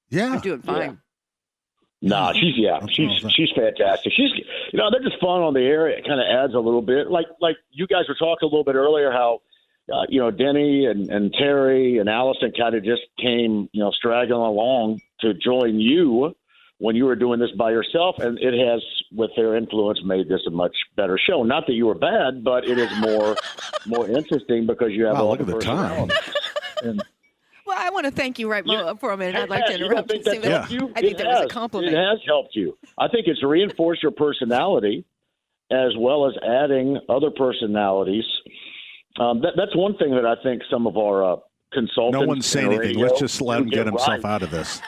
Yeah. They're doing fine. No, she's fantastic. They're just fun on the air. It kind of adds a little bit. Like you guys were talking a little bit earlier, how Denny and Terry and Allison kind of just came straggling along to join you when you were doing this by yourself, and it has, with their influence, made this a much better show. Not that you were bad, but it is more interesting because you have Wow, all look the at the time. personalities. And Well, I want to thank you for a minute. I'd like to you don't interrupt think you. that's helped you? I think It that was a has. compliment. It has helped you. I think it's reinforced your personality as well as adding other personalities. That's one thing that I think some of our consultants. No one's saying in anything. radio Let's just let him do get himself right. out of this.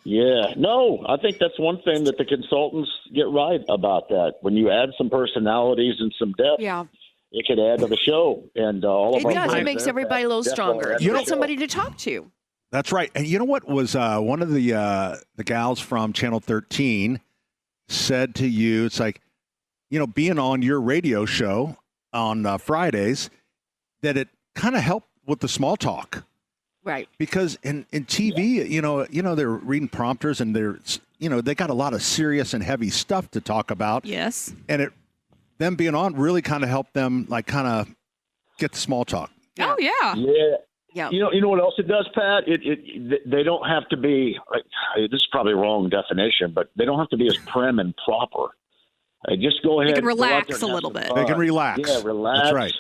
Yeah, no, I think that's one thing that the consultants get right about that. When you add some personalities and some depth, Yeah, it could add to the show. And all of it our does. It friends makes there, everybody a little definitely stronger. add to You the got show. somebody to talk to. That's right. And you know what was one of the gals from Channel 13 said to you? It's like, being on your radio show on Fridays, that it kind of helped with the small talk. Right. Because in TV, they're reading prompters and they got a lot of serious and heavy stuff to talk about. Yes. And them being on really kind of helped them kind of get the small talk. Oh, yeah. Yeah. Yeah. You know what else it does, Pat? They don't have to be. This is probably a wrong definition, but they don't have to be as prim and proper. Just go ahead. They can go out there relax and a have little some bit. fun. They can relax. Yeah, relax. That's right.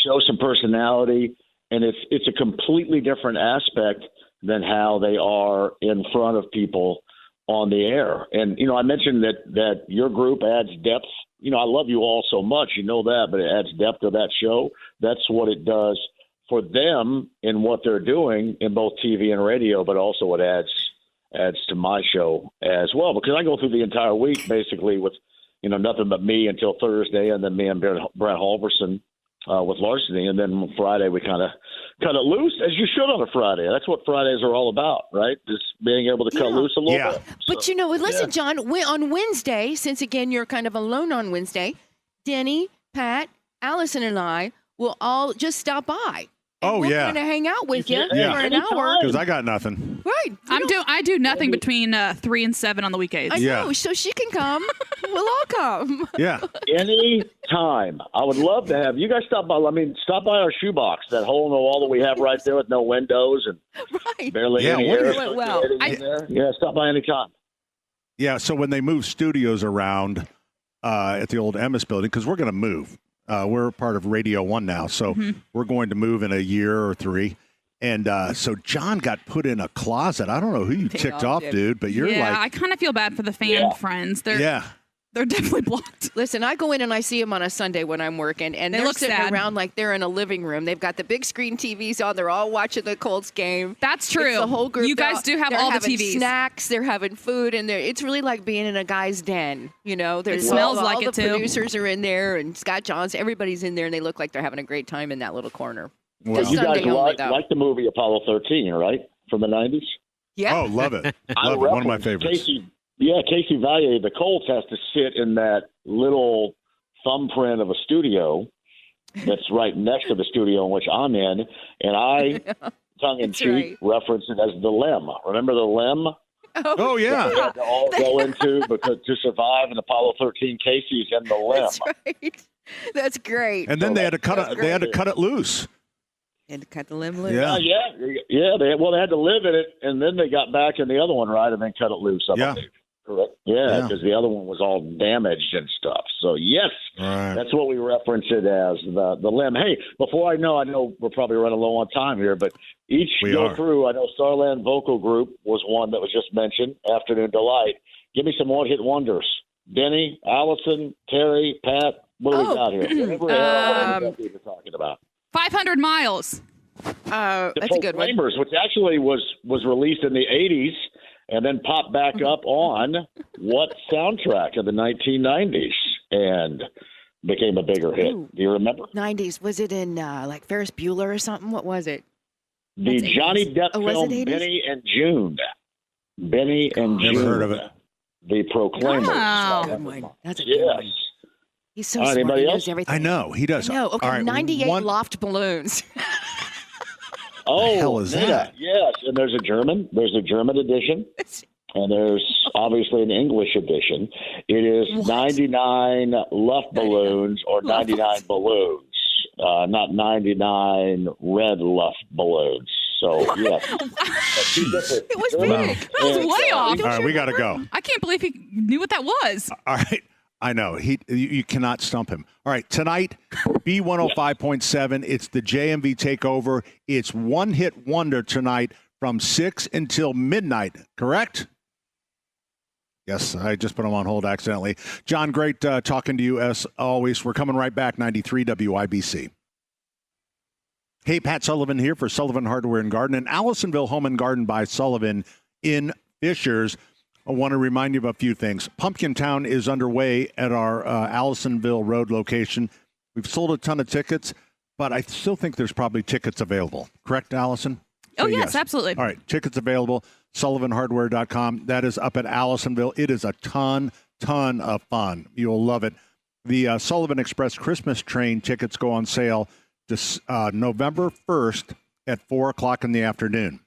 Show some personality, and it's a completely different aspect than how they are in front of people on the air. And I mentioned that your group adds depth. I love you all so much, that, but it adds depth to that show. That's what it does for them in what they're doing in both TV and radio, but also it adds to my show as well, because I go through the entire week basically with nothing but me until Thursday, and then me and Brett Halverson with Larceny, and then Friday we kind of cut it loose, as you should on a Friday. That's what Fridays are all about, right? Just being able to cut loose a little bit. But listen, John, on Wednesday, since again you're kind of alone on Wednesday, Denny, Pat, Allison, and I will all just stop by. Oh, We're yeah. going to hang out with you for Yeah. an hour. Because I got nothing. Right. I do nothing between 3 and 7 on the weekends. I Yeah. know, so she can come. We'll all come. Yeah. Any time. I would love to have you guys stop by. Stop by our shoebox, that hole in the wall that we have right there with no windows and Right. barely Yeah, any what air is- Went well. circulating in there. Yeah, stop by anytime. Yeah. So when they move studios around at the old Emmis building, because we're going to move. We're part of Radio 1 now, so we're going to move in a year or 3. And so John got put in a closet. I don't know who you ticked off, dude, but you're yeah, like, I kind of feel bad for the fan friends. They're definitely blocked. Listen, I go in and I see them on a Sunday when I'm working, and They they're look sitting sad. around like they're in a living room. They've got the big screen TVs on. They're all watching the Colts game. That's true. It's the whole group. You guys do have they're all the having TVs. snacks. They're having food, and it's really like being in a guy's den. There's smells all like the it, too. producers are in there, and Scott Johns. Everybody's in there, and they look like they're having a great time in that little corner. Well, Just You Sunday guys only, though. like the movie Apollo 13, right? From the 90s? Yeah. oh, love it. I Love it. One of my referenced favorites. Casey Valier, the Colts, has to sit in that little thumbprint of a studio that's right next to the studio in which I'm in, and I, tongue-in-cheek, reference it as the LEM. Remember the LEM? Oh, yeah. They had to all go into because to survive in Apollo 13, Casey's in the LEM. That's right. That's great. And then they had to cut it loose. And cut the limb loose. Yeah. Yeah. They had to live in it, and then they got back in the other one, right, and then cut it loose. I believe. Correct. Yeah, because the other one was all damaged and stuff. So yes, that's what we reference it as, the limb. Hey, before I know we're probably running low on time here, but each through. I know Starland Vocal Group was one that was just mentioned. Afternoon Delight. Give me some one-hit wonders. Denny, Allison, Terry, Pat. What do we got here? Whatever we were talking about. 500 miles. That's a good one. Flamers, which actually was released in the 80s. And then popped back up on what soundtrack of the 1990s and became a bigger hit. Do you remember? 90s. Was it in like Ferris Bueller or something? What was it? The Johnny Depp film Benny and June. Benny and June. Never heard of it. The Proclaimers. Oh. Good one. That's a good one. He's so smart. Anybody He else? knows everything. I know. He does. No, okay. All right, 98 loft balloons. Oh, the hell is that? Yes, and there's a German edition, and there's obviously an English edition. It is 99 Luft balloons or 99 balloons, not 99 red Luft balloons. So, yes. It was big. That was way off. All right, we got to go. I can't believe he knew what that was. All right. I know. You cannot stump him. All right, tonight, B105.7. It's the JMV Takeover. It's One Hit Wonder tonight from 6 until midnight, correct? Yes, I just put him on hold accidentally. John, great talking to you as always. We're coming right back, 93 WIBC. Hey, Pat Sullivan here for Sullivan Hardware and Garden and Allisonville Home and Garden by Sullivan in Fishers. I want to remind you of a few things. Pumpkin Town is underway at our Allisonville Road location. We've sold a ton of tickets, but I still think there's probably tickets available. Correct, Allison? Oh, yes, absolutely. All right, tickets available, sullivanhardware.com. That is up at Allisonville. It is a ton of fun. You'll love it. The Sullivan Express Christmas train tickets go on sale November 1st at 4 o'clock in the afternoon.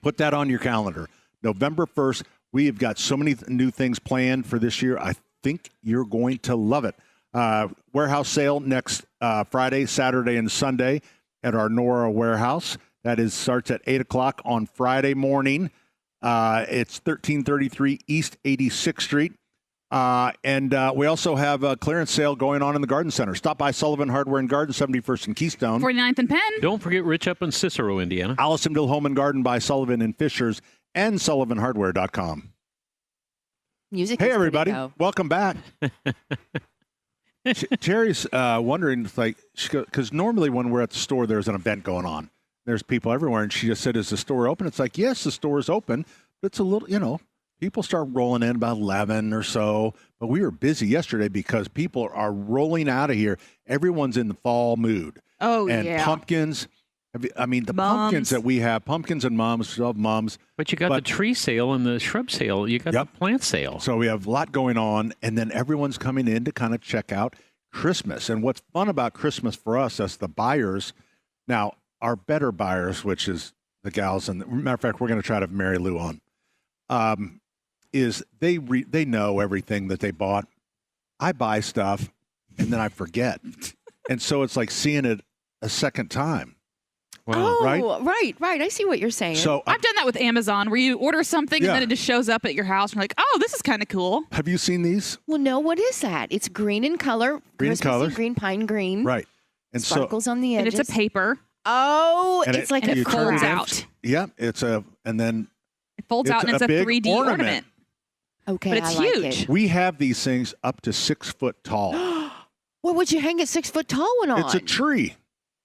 Put that on your calendar. November 1st. We have got so many new things planned for this year. I think you're going to love it. Warehouse sale next Friday, Saturday, and Sunday at our Nora warehouse. That starts at 8 o'clock on Friday morning. It's 1333 East 86th Street. And we also have a clearance sale going on in the Garden Center. Stop by Sullivan Hardware and Garden, 71st and Keystone. 49th and Penn. Don't forget Rich up in Cicero, Indiana. Allisonville Home and Garden by Sullivan and Fishers and SullivanHardware.com. Music. Hey, everybody. Welcome back. Terry's wondering, because normally when we're at the store, there's an event going on. There's people everywhere. And she just said, is the store open? It's like, yes, the store is open. But it's a little, people start rolling in about 11 or so. But we were busy yesterday because people are rolling out of here. Everyone's in the fall mood. Oh, and yeah. Pumpkins. Pumpkins that we have, pumpkins and mums, love mums. But you got the tree sale and the shrub sale. You got the plant sale. So we have a lot going on, and then everyone's coming in to kind of check out Christmas. And what's fun about Christmas for us as the buyers, now our better buyers, which is the gals, and matter of fact, we're going to try to have Mary Lou on, is they know everything that they bought. I buy stuff, and then I forget. And so it's like seeing it a second time. Wow. Oh, right. I see what you're saying. So I've done that with Amazon, where you order something and then it just shows up at your house. And you're like, oh, this is kind of cool. Have you seen these? Well, no. What is that? It's green in color. Green in color. Green pine green. Right. And sparkles on the edges. And it's a paper. Oh, it's like it folds out. Yeah, and then it folds out and it's a 3D ornament. Okay, but it's huge. We have these things up to 6 foot tall. What would you hang a 6 foot tall one on? It's a tree.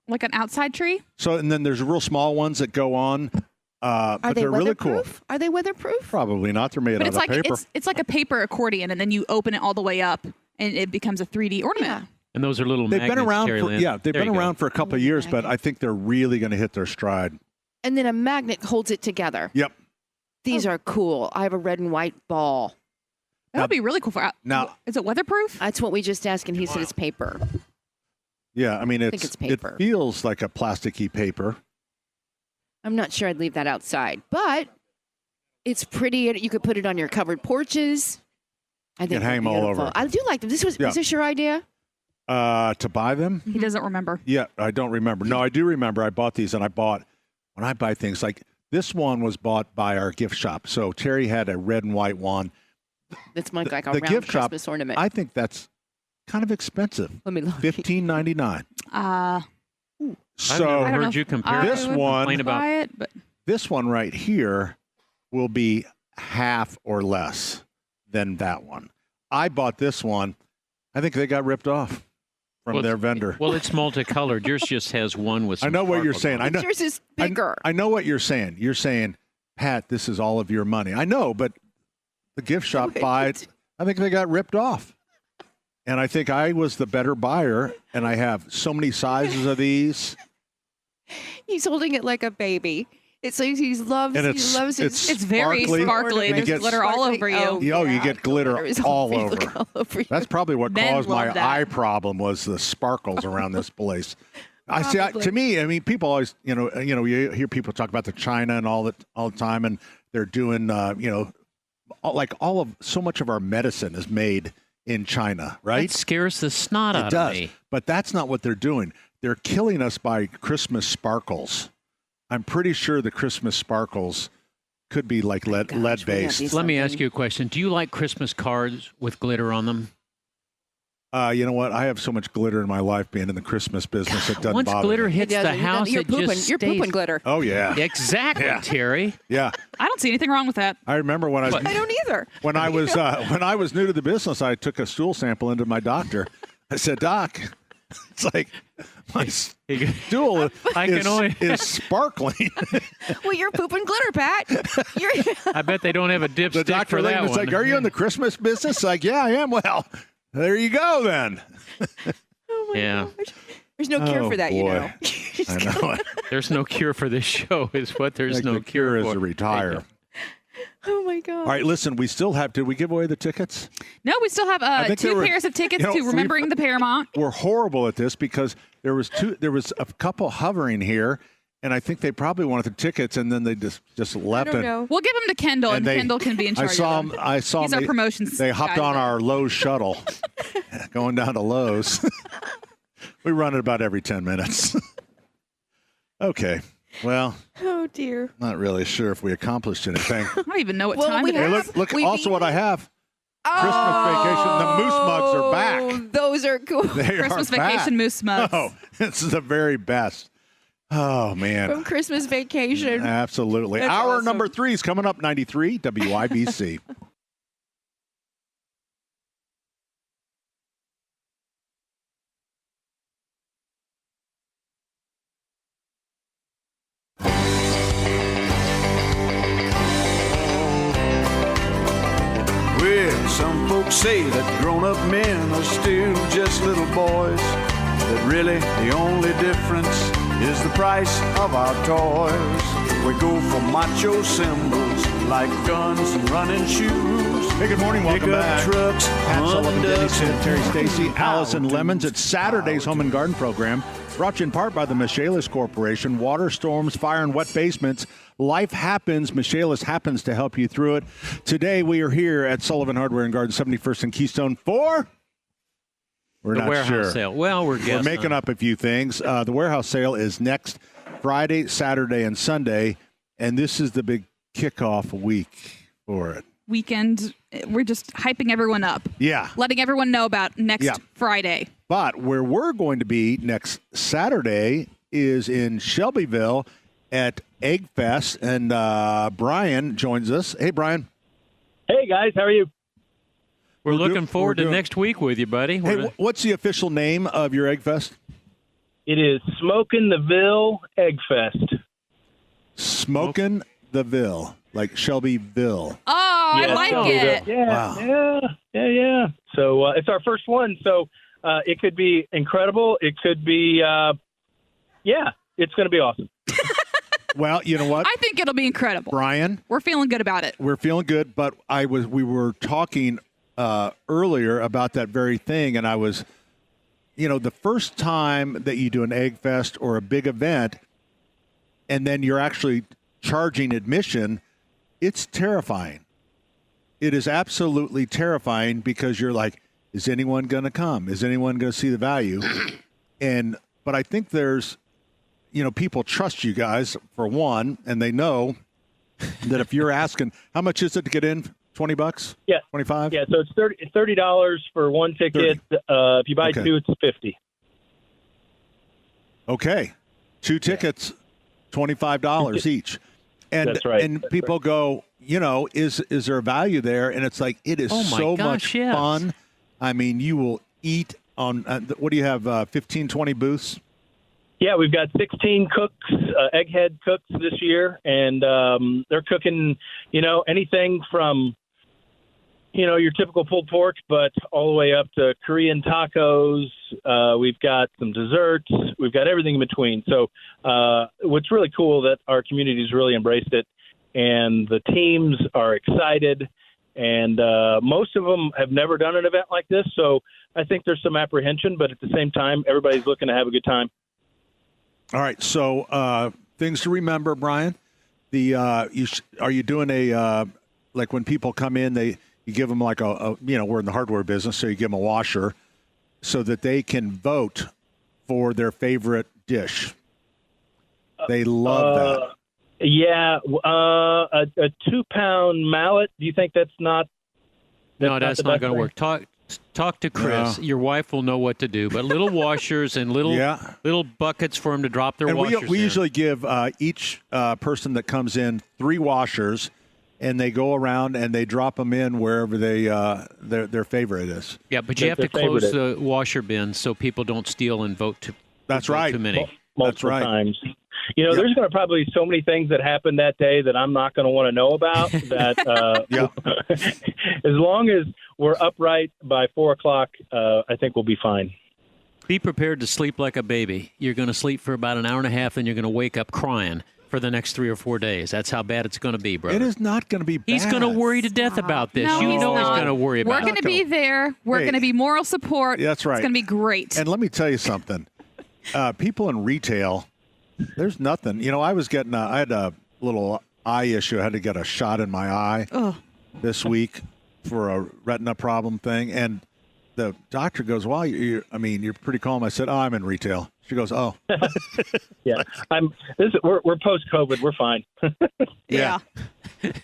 Like an outside tree? So, and then there's real small ones that go on, but they're really cool. Are they weatherproof? Probably not. They're made out of paper. It's like a paper accordion, and then you open it all the way up, and it becomes a 3D ornament. Yeah. And those are little they've magnets. Been around they've been around for a couple of years, but I think they're really going to hit their stride. And then a magnet holds it together. Yep. These are cool. I have a red and white ball. That would be really cool. Is it weatherproof? That's what we just asked, and he said it's paper. Yeah, I mean, I think it's paper. It feels like a plasticky paper. I'm not sure I'd leave that outside, but it's pretty. You could put it on your covered porches. I think hang them all over. I do like them. Was this your idea? To buy them? He doesn't remember. Yeah, I don't remember. No, I do remember. I bought these, and when I buy things, like this one was bought by our gift shop. So Terry had a red and white one. That's like a round gift Christmas shop, ornament. I think that's kind of expensive. Let me look. $15.99. So I've never heard you compare this one. This one right here will be half or less than that one. I bought this one. I think they got ripped off from their vendor. Well, it's multicolored. Yours just has one with some I know what you're saying. I know yours is bigger. I know what you're saying. You're saying, Pat, this is all of your money. I know, but the gift shop I think they got ripped off. And I think I was the better buyer, and I have so many sizes of these. He's holding it like a baby. It's like he loves it. It's very sparkly. There's glitter all over you. You get glitter all over you. That's probably what caused my eye problem was the sparkles around this place. To me, I mean, people always, you hear people talk about the China and all the time, and they're doing, so much of our medicine is made in China, right? It scares the snot out of me. But that's not what they're doing. They're killing us by Christmas sparkles. I'm pretty sure the Christmas sparkles could be like lead based. Let me ask you a question. Do you like Christmas cards with glitter on them? You know what? I have so much glitter in my life being in the Christmas business. It doesn't Once bother glitter me. hits the house, you're it pooping. just You're stays. pooping glitter. Oh, yeah. Exactly, Terry. Yeah. I don't see anything wrong with that. I remember when I was... I don't either. When I was new to the business, I took a stool sample into my doctor. I said, "Doc, it's like my stool is sparkling." Well, you're pooping glitter, Pat. I bet they don't have a dipstick The doctor for that was one. like, "Are you in the Christmas business?" Like, "Yeah, I am." Well, there you go then. Yeah. There's no cure for that, boy. you know. I know. There's no cure for this show, is what there's Like no the cure is for. to retire. Oh my God. All right, listen. We still have. Did we give away the tickets? No, we still have think there 2 were- pairs of tickets you know, to Remembering the Paramount. We're horrible at this because there was a couple hovering here, and I think they probably wanted the tickets, and then they just left. I don't know. We'll give them to Kendall, and Kendall can be in charge of them. I saw He's them. our promotions They hopped guy. on our Lowe's shuttle, going down to Lowe's. We run it about every 10 minutes. Okay. Well, Oh dear. not really sure if we accomplished anything. I don't even know what Well, time we it Hey, is. look! We've Also, what I have. Christmas vacation. The moose mugs are back. Those are cool. They Christmas are back. Vacation Moose Mugs. Oh, this is the very best. Oh man. From Christmas Vacation. Absolutely. That's Hour awesome. number 3 is coming up. 93 WIBC. Well, some folks say that grown-up men are still just little boys. That really the only difference is the price of our toys. We go for macho symbols like guns and running shoes. Hey, good morning. Welcome Pickup back. trucks, Pat Sullivan, Honda Denny Sid, Terry Civics, Stacy, Allison Power Lemons. tools, It's Saturday's power Home and Garden program, brought to you in part by the Michaelis Corporation. Water, storms, fire, and wet basements. Life happens. Michaelis happens to help you through it. Today, we are here at Sullivan Hardware and Garden, 71st and Keystone 4. We're The not warehouse sure. sale. Well, we're guessing. We're making up a few things. The warehouse sale is next Friday, Saturday, and Sunday, and this is the big kickoff week for it. Weekend. We're just hyping everyone up. Yeah. Letting everyone know about next Yeah. Friday. But where we're going to be next Saturday is in Shelbyville at Egg Fest, and Brian joins us. Hey, Brian. Hey, guys. How are you? We're looking doing- forward we're to doing- next week with you, buddy. Hey, We're- what's the official name of your Egg Fest? It is Smokin' the Ville Egg Fest. Smokin' the Ville, like Shelbyville. Oh, I Yeah, like Shelbyville. it. Yeah, Wow. yeah. So it's our first one. So it could be incredible. It could be, it's going to be awesome. Well, you know what, I think it'll be incredible. Brian? We're feeling good about it. We're feeling good, but we were talking earlier about that very thing, and I was, the first time that you do an Egg Fest or a big event, and then you're actually charging admission, it's terrifying. It is absolutely terrifying because you're like, is anyone going to come? Is anyone going to see the value? But I think there's, people trust you guys for one, and they know that if you're asking, how much is it to get in? $20? Yeah. 25? Yeah, so it's $30 for one ticket. If you buy Okay. two, it's $50. Okay. 2 tickets, $25 each. And That's right. and That's people go, is there a value there? And it's like, it is Oh my so gosh, much yes. fun. I mean, you will eat on, what do you have, 15, 20 booths? Yeah, we've got 16 cooks, egghead cooks this year, and they're cooking, anything from, your typical pulled pork, but all the way up to Korean tacos. We've got some desserts. We've got everything in between. So what's really cool that our community's really embraced it, and the teams are excited, and most of them have never done an event like this. So I think there's some apprehension, but at the same time, everybody's looking to have a good time. All right, so things to remember, Brian. Are you doing a like when people come in, you give them like we're in the hardware business, so you give them a washer so that they can vote for their favorite dish. They love that. Yeah, a 2-pound mallet. Do you think that's not? No, that's the not best going to thing? work. Talk to Chris. Your wife will know what to do. But little washers and little buckets for them to drop their and washers we in. usually give each person that comes in 3 washers, and they go around and they drop them in wherever their favorite is. Yeah, but you have to close the washer bin so people don't steal and vote too. That's vote right. Too many. Multiple times. You know, there's going to probably be so many things that happen that day that I'm not going to want to know about. That as long as we're upright by 4 o'clock, I think we'll be fine. Be prepared to sleep like a baby. You're going to sleep for about an hour and a half, and you're going to wake up crying for the next 3 or 4 days. That's how bad it's going to be, brother. It is not going to be bad. He's going to worry to death about this. No, he's not. going to worry about We're it. going to be there. We're going to be moral support. That's right. It's going to be great. And let me tell you something. People in retail, there's nothing. You know, I had a little eye issue. I had to get a shot in my eye this week for a retina problem thing. And the doctor goes, well, you're pretty calm. I said, oh, I'm in retail. She goes, oh. Yeah, we're post-COVID. We're fine. Yeah,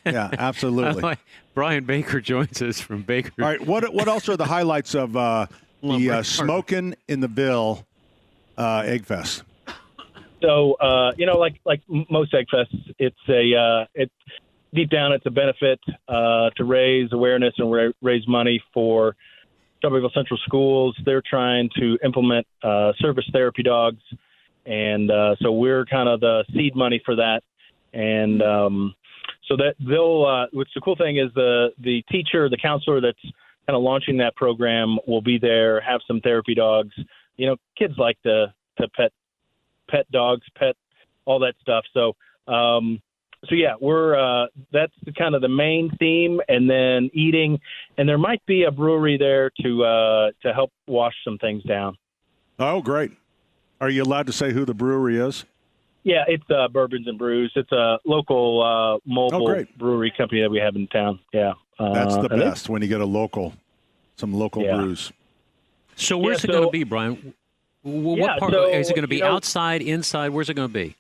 absolutely. Brian Baker joins us from Baker. All right, what else are the highlights of the Smokin' in the Ville Egg Fest? So, like most Egg Fests, it's deep down, it's a benefit to raise awareness and raise money for Shelbyville Central Schools. They're trying to implement service therapy dogs, and so we're kind of the seed money for that. And so that they'll, which the cool thing is the teacher, the counselor that's kind of launching that program will be there, have some therapy dogs. You know, kids like to pet dogs, pet all that stuff. So yeah, we're that's kind of the main theme, and then eating, and there might be a brewery there to help wash some things down. Oh, great! Are you allowed to say who the brewery is? Yeah, it's Bourbons and Brews. It's a local mobile brewery company that we have in town. Yeah, that's the best when you get some local brews. So where's it going to be, Brian? What part is it going to be? Outside, inside? Where's it going to be?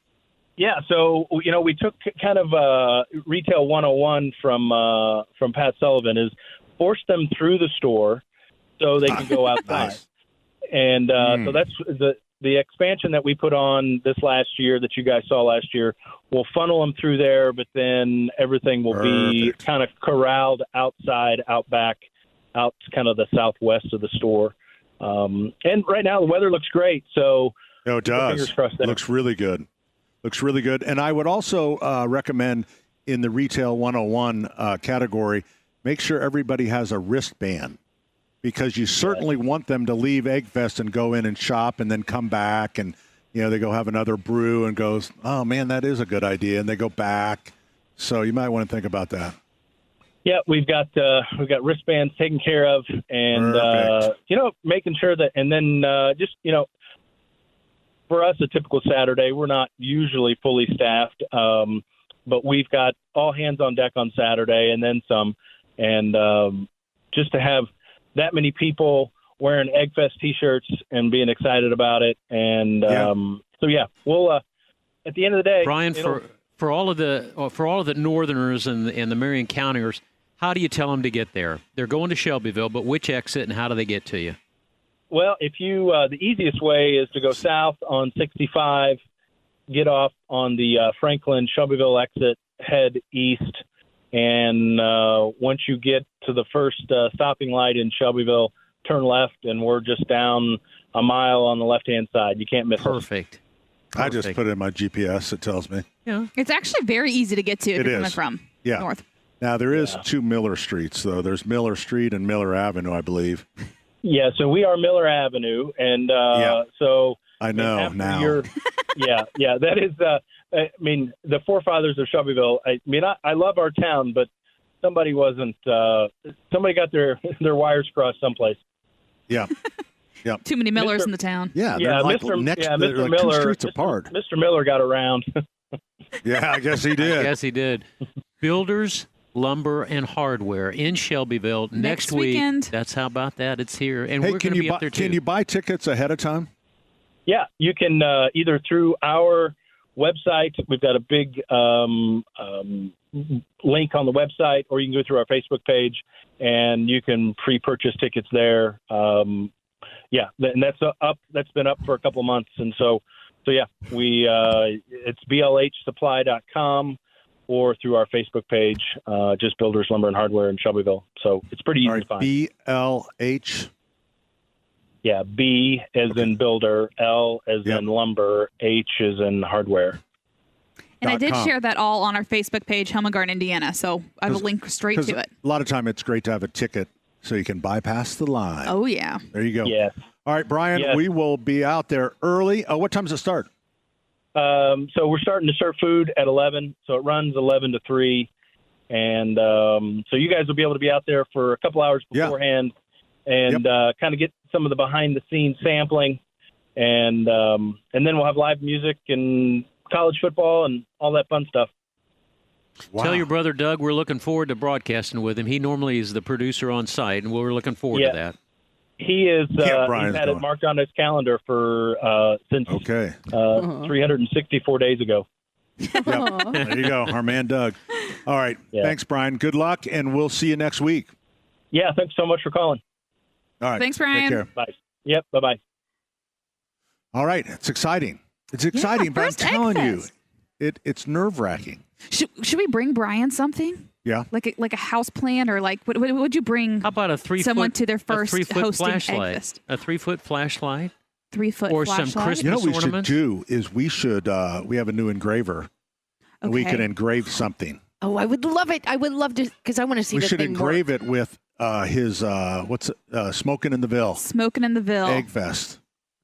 Yeah, so we took kind of retail 101 from Pat Sullivan, is force them through the store so they can go outside. Nice. And so that's the expansion that we put on this last year that you guys saw last year. We'll funnel them through there, but then everything will be kind of corralled outside, out back, out kind of the southwest of the store. And right now the weather looks great, so it does. Fingers crossed there. Looks really good. Looks really good. And I would also recommend in the Retail 101 category, make sure everybody has a wristband, because you certainly want them to leave Egg Fest and go in and shop and then come back and, they go have another brew and goes, oh, man, that is a good idea. And they go back. So you might want to think about that. Yeah, we've got wristbands taken care of, and making sure that, and then just for us, a typical Saturday, we're not usually fully staffed, but we've got all hands on deck on Saturday and then some, and just to have that many people wearing Egg Fest T-shirts and being excited about it, and we'll at the end of the day, Brian, for all of the Northerners and the Marion Countyers, how do you tell them to get there? They're going to Shelbyville, but which exit and how do they get to you? Well, if you the easiest way is to go south on 65, get off on the Franklin Shelbyville exit, head east, and once you get to the first stopping light in Shelbyville, turn left, and we're just down a mile on the left-hand side. You can't miss us. Perfect. I just put it in my GPS. It tells me. Yeah, it's actually very easy to get to if you're coming from north. Now there is 2 Miller Streets though. There's Miller Street and Miller Avenue, I believe. Yeah, so we are Miller Avenue, and so I know now. That is. I mean, the forefathers of Shelbyville. I love our town, but somebody wasn't. Somebody got their wires crossed someplace. Yeah. Yeah. Too many Millers in the town. Yeah, they're like Mr. Mr. Miller, 2 streets apart. Mr. Miller got around. Yeah, I guess he did. Yes, he did. Builders, Lumber, and Hardware in Shelbyville next week. Weekend. That's how about that. It's here, and we're can going to be up there too. Can you buy tickets ahead of time? Yeah, you can either through our website. We've got a big link on the website, or you can go through our Facebook page and you can pre-purchase tickets there. And that's up. That's been up for a couple of months, and so yeah, it's blhsupply.com or through our Facebook page, just Builders Lumber and Hardware in Shelbyville. So it's pretty easy to find. BLH. Yeah, B as in builder, L as in lumber, H as in hardware. And I did share that all on our Facebook page, Home and Garden Indiana. So I have a link straight to it. A lot of time it's great to have a ticket so you can bypass the line. Oh, yeah. There you go. Yes. All right, Brian, we will be out there early. What time does it start? So we're starting to serve food at 11. So it runs 11 to 3. And so you guys will be able to be out there for a couple hours beforehand and kind of get some of the behind-the-scenes sampling. And then we'll have live music and college football and all that fun stuff. Wow. Tell your brother Doug we're looking forward to broadcasting with him. He normally is the producer on site, and we're looking forward to that. He is. He's had it marked on his calendar for since 364 days ago. Yep. There you go, our man Doug. All right, thanks, Brian. Good luck, and we'll see you next week. Yeah, thanks so much for calling. All right, thanks, Brian. Take care. Bye. Yep, bye-bye. All right, it's exciting. It's exciting, but I'm telling you, it's nerve-wracking. Should we bring Brian something? Yeah, like a house plan, or like what would you bring? How about a 3 someone foot, to their first a 3 foot hosting flashlight? Egg Fest? A 3 foot flashlight? 3 foot or flashlight? some Christmas You know what we ornaments? should do is we have a new engraver. And we could engrave something. Oh, I would love it. I would love to, because I want to see we the should thing engrave work. it with his Smokin' in the Ville. Smokin' in the Ville. Egg Fest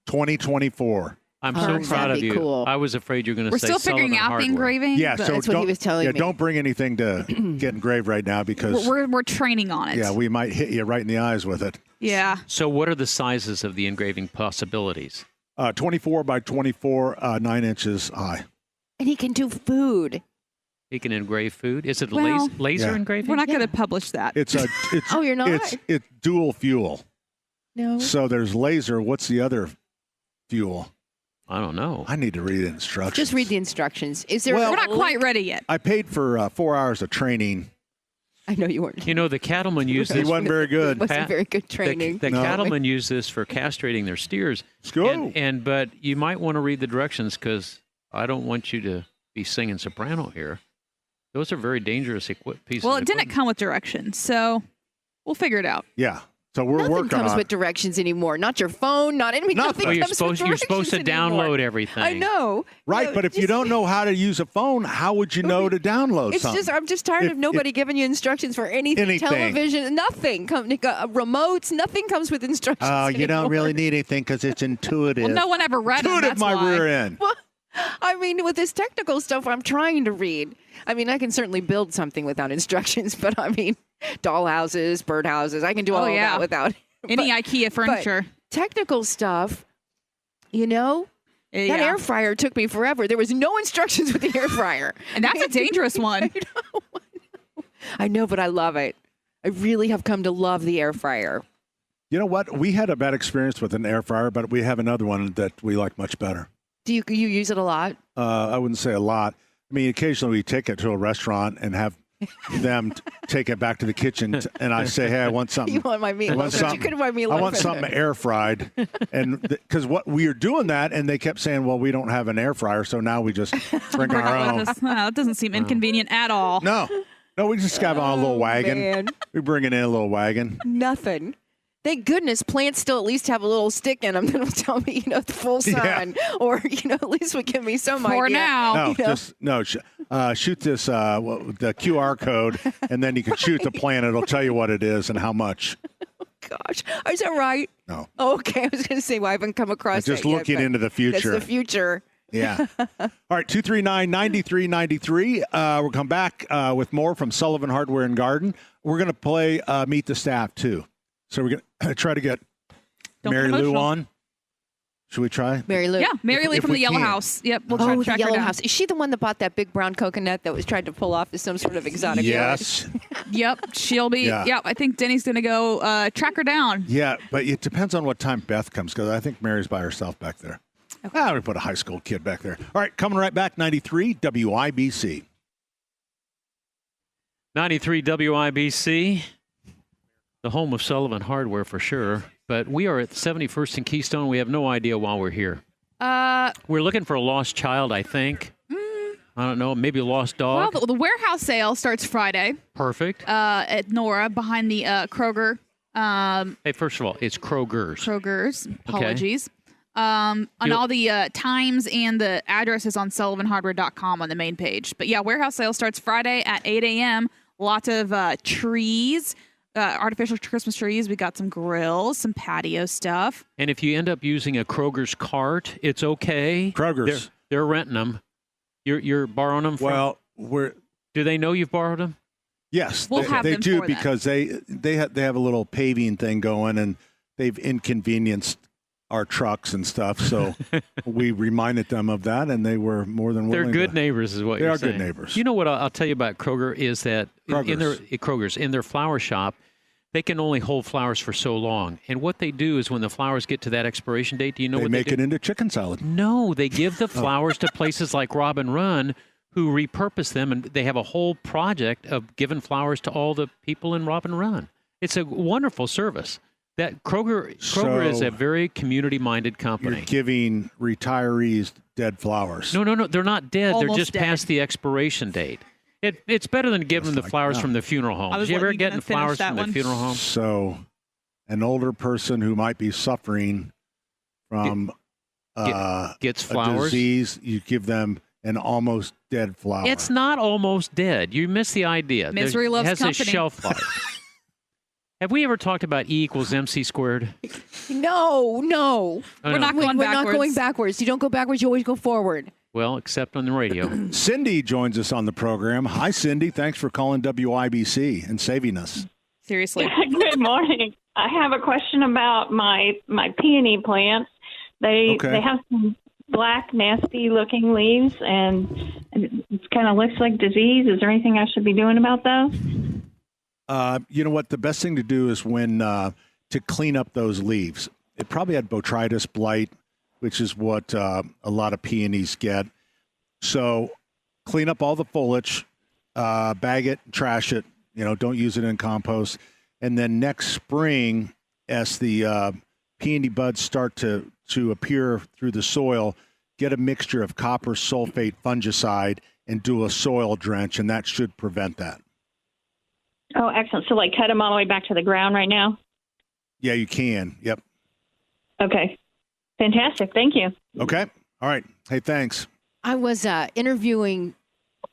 2024. I'm so proud of you. Cool. I was afraid you were going to We're say still figuring Sullivan out Hardware. the engraving. Yeah, so that's what he was telling me. don't bring anything to get engraved right now because we're training on it. Yeah, we might hit you right in the eyes with it. Yeah. So what are the sizes of the engraving possibilities? 24 by 24, 9 inches high. And he can do food. He can engrave food. Is it Well, laser engraving? We're not going to publish that. It's Oh, you're not? It's dual fuel. No. So there's laser. What's the other fuel? I don't know. I need to read the instructions. Just read the instructions. Is there? Well, we're not quite ready yet. I paid for 4 hours of training. I know you weren't. You know, the cattlemen use He this. wasn't very good. It wasn't very good training. The cattlemen use this for castrating their steers. Let's go. But you might want to read the directions because I don't want you to be singing soprano here. Those are very dangerous pieces. Well, of it didn't equipment. come with directions, so we'll figure it out. Yeah. So we're Nothing working comes on with directions anymore. Not your phone. Not anything. Nothing. Well, you're comes with supposed to directions anymore. download everything. I know. Right, but if you don't know how to use a phone, how would you know to download It's something? just I'm just tired of nobody giving you instructions for anything. Television, nothing. Remotes, nothing comes with instructions. Oh, you don't anymore. really need anything because it's intuitive. Well, no one ever read them. Intuitive, That's my why. rear end. Well, I mean, with this technical stuff, I'm trying to read. I mean, I can certainly build something without instructions, but I mean, doll houses, bird houses, I can do all that without any IKEA furniture. But technical stuff, that air fryer took me forever. There was no instructions with the air fryer. And that's a dangerous one. I know, but I love it. I really have come to love the air fryer. You know what? We had a bad experience with an air fryer, but we have another one that we like much better. Do you use it a lot? I wouldn't say a lot. I mean, occasionally we take it to a restaurant and have them take it back to the kitchen, and I say, "Hey, I want something. You want my meatloaf? But you couldn't buy meatloaf. I want something air fried." And because what we were doing that, and they kept saying, "Well, we don't have an air fryer, so now we just bring our own." It doesn't seem inconvenient at all. No, we just got on a little wagon. Man. We bring it in a little wagon. Nothing. Thank goodness plants still at least have a little stick in them that'll tell me, the full sun, or at least would give me some idea. For now, shoot this the QR code, and then you can shoot the plant. It'll tell you what it is and how much. Oh, gosh, is that right? No. Okay, I was going to say, I haven't come across Just that yet, looking but into the future. That's the future. Yeah. All right, 239-9393. We'll come back with more from Sullivan Hardware and Garden. We're going to play Meet the Staff, too. So we're going to try to get Mary Lou on. Should we try? Mary Lou. Yeah, Mary Lou If from we the Yellow can. House. Yep, we'll try to the track her Yellow down. House. Is she the one that bought that big brown coconut that was tried to pull off as some sort of exotic? Yes. Yep, she'll be. Yeah. Yep, I think Denny's going to go track her down. Yeah, but it depends on what time Beth comes, because I think Mary's by herself back there. Okay. We put a high school kid back there. All right, coming right back, 93 WIBC. 93 WIBC, the home of Sullivan Hardware for sure. But we are at 71st and Keystone. We have no idea why we're here. We're looking for a lost child, I think. I don't know, maybe a lost dog. Well, the warehouse sale starts Friday. Perfect. At Nora behind the Kroger. Hey, first of all, it's Kroger's. Kroger's. Apologies. Okay. On all the times and the addresses on sullivanhardware.com on the main page. But yeah, warehouse sale starts Friday at 8 a.m. Lots of trees, artificial Christmas trees. We got some grills, some patio stuff. And if you end up using a Kroger's cart, it's okay. Kroger's. They're renting them. You're borrowing them from? Well, do they know you've borrowed them? Yes, We'll have they them do for because they have a little paving thing going, and they've inconvenienced our trucks and stuff. So we reminded them of that, and they were more than willing. They're good neighbors, is what you're saying. They are good neighbors. You know what I'll tell you about Kroger is that in their flower shop, they can only hold flowers for so long. And what they do is when the flowers get to that expiration date, do you know what they do? They make it into chicken salad. No, they give the flowers to places like Robin Run who repurpose them, and they have a whole project of giving flowers to all the people in Robin Run. It's a wonderful service. That Kroger is a very community-minded company. You're giving retirees dead flowers. No, they're not dead. Almost They're just dead. past the expiration date. It's better than giving them the flowers from the funeral home. Did you ever get flowers from the funeral home? So, an older person who might be suffering from gets a flowers? disease, you give them an almost dead flower. It's not almost dead. You miss the idea. Misery loves It has company. a shelf life. Have we ever talked about E equals MC squared? No. We're not going We're backwards. not going backwards. You don't go backwards. You always go forward. Well, except on the radio. Cindy joins us on the program. Hi, Cindy. Thanks for calling WIBC and saving us. Seriously. Good morning. I have a question about my peony plants. They have some black, nasty-looking leaves, and it kind of looks like disease. Is there anything I should be doing about those? You know what? The best thing to do is to clean up those leaves. It probably had botrytis blight, which is what a lot of peonies get. So clean up all the foliage, bag it, trash it. Don't use it in compost. And then next spring, as the peony buds start to appear through the soil, get a mixture of copper sulfate fungicide and do a soil drench, and that should prevent that. Oh, excellent. So, cut them all the way back to the ground right now? Yeah, you can. Yep. Okay. Fantastic. Thank you. Okay. All right. Hey, thanks. I was interviewing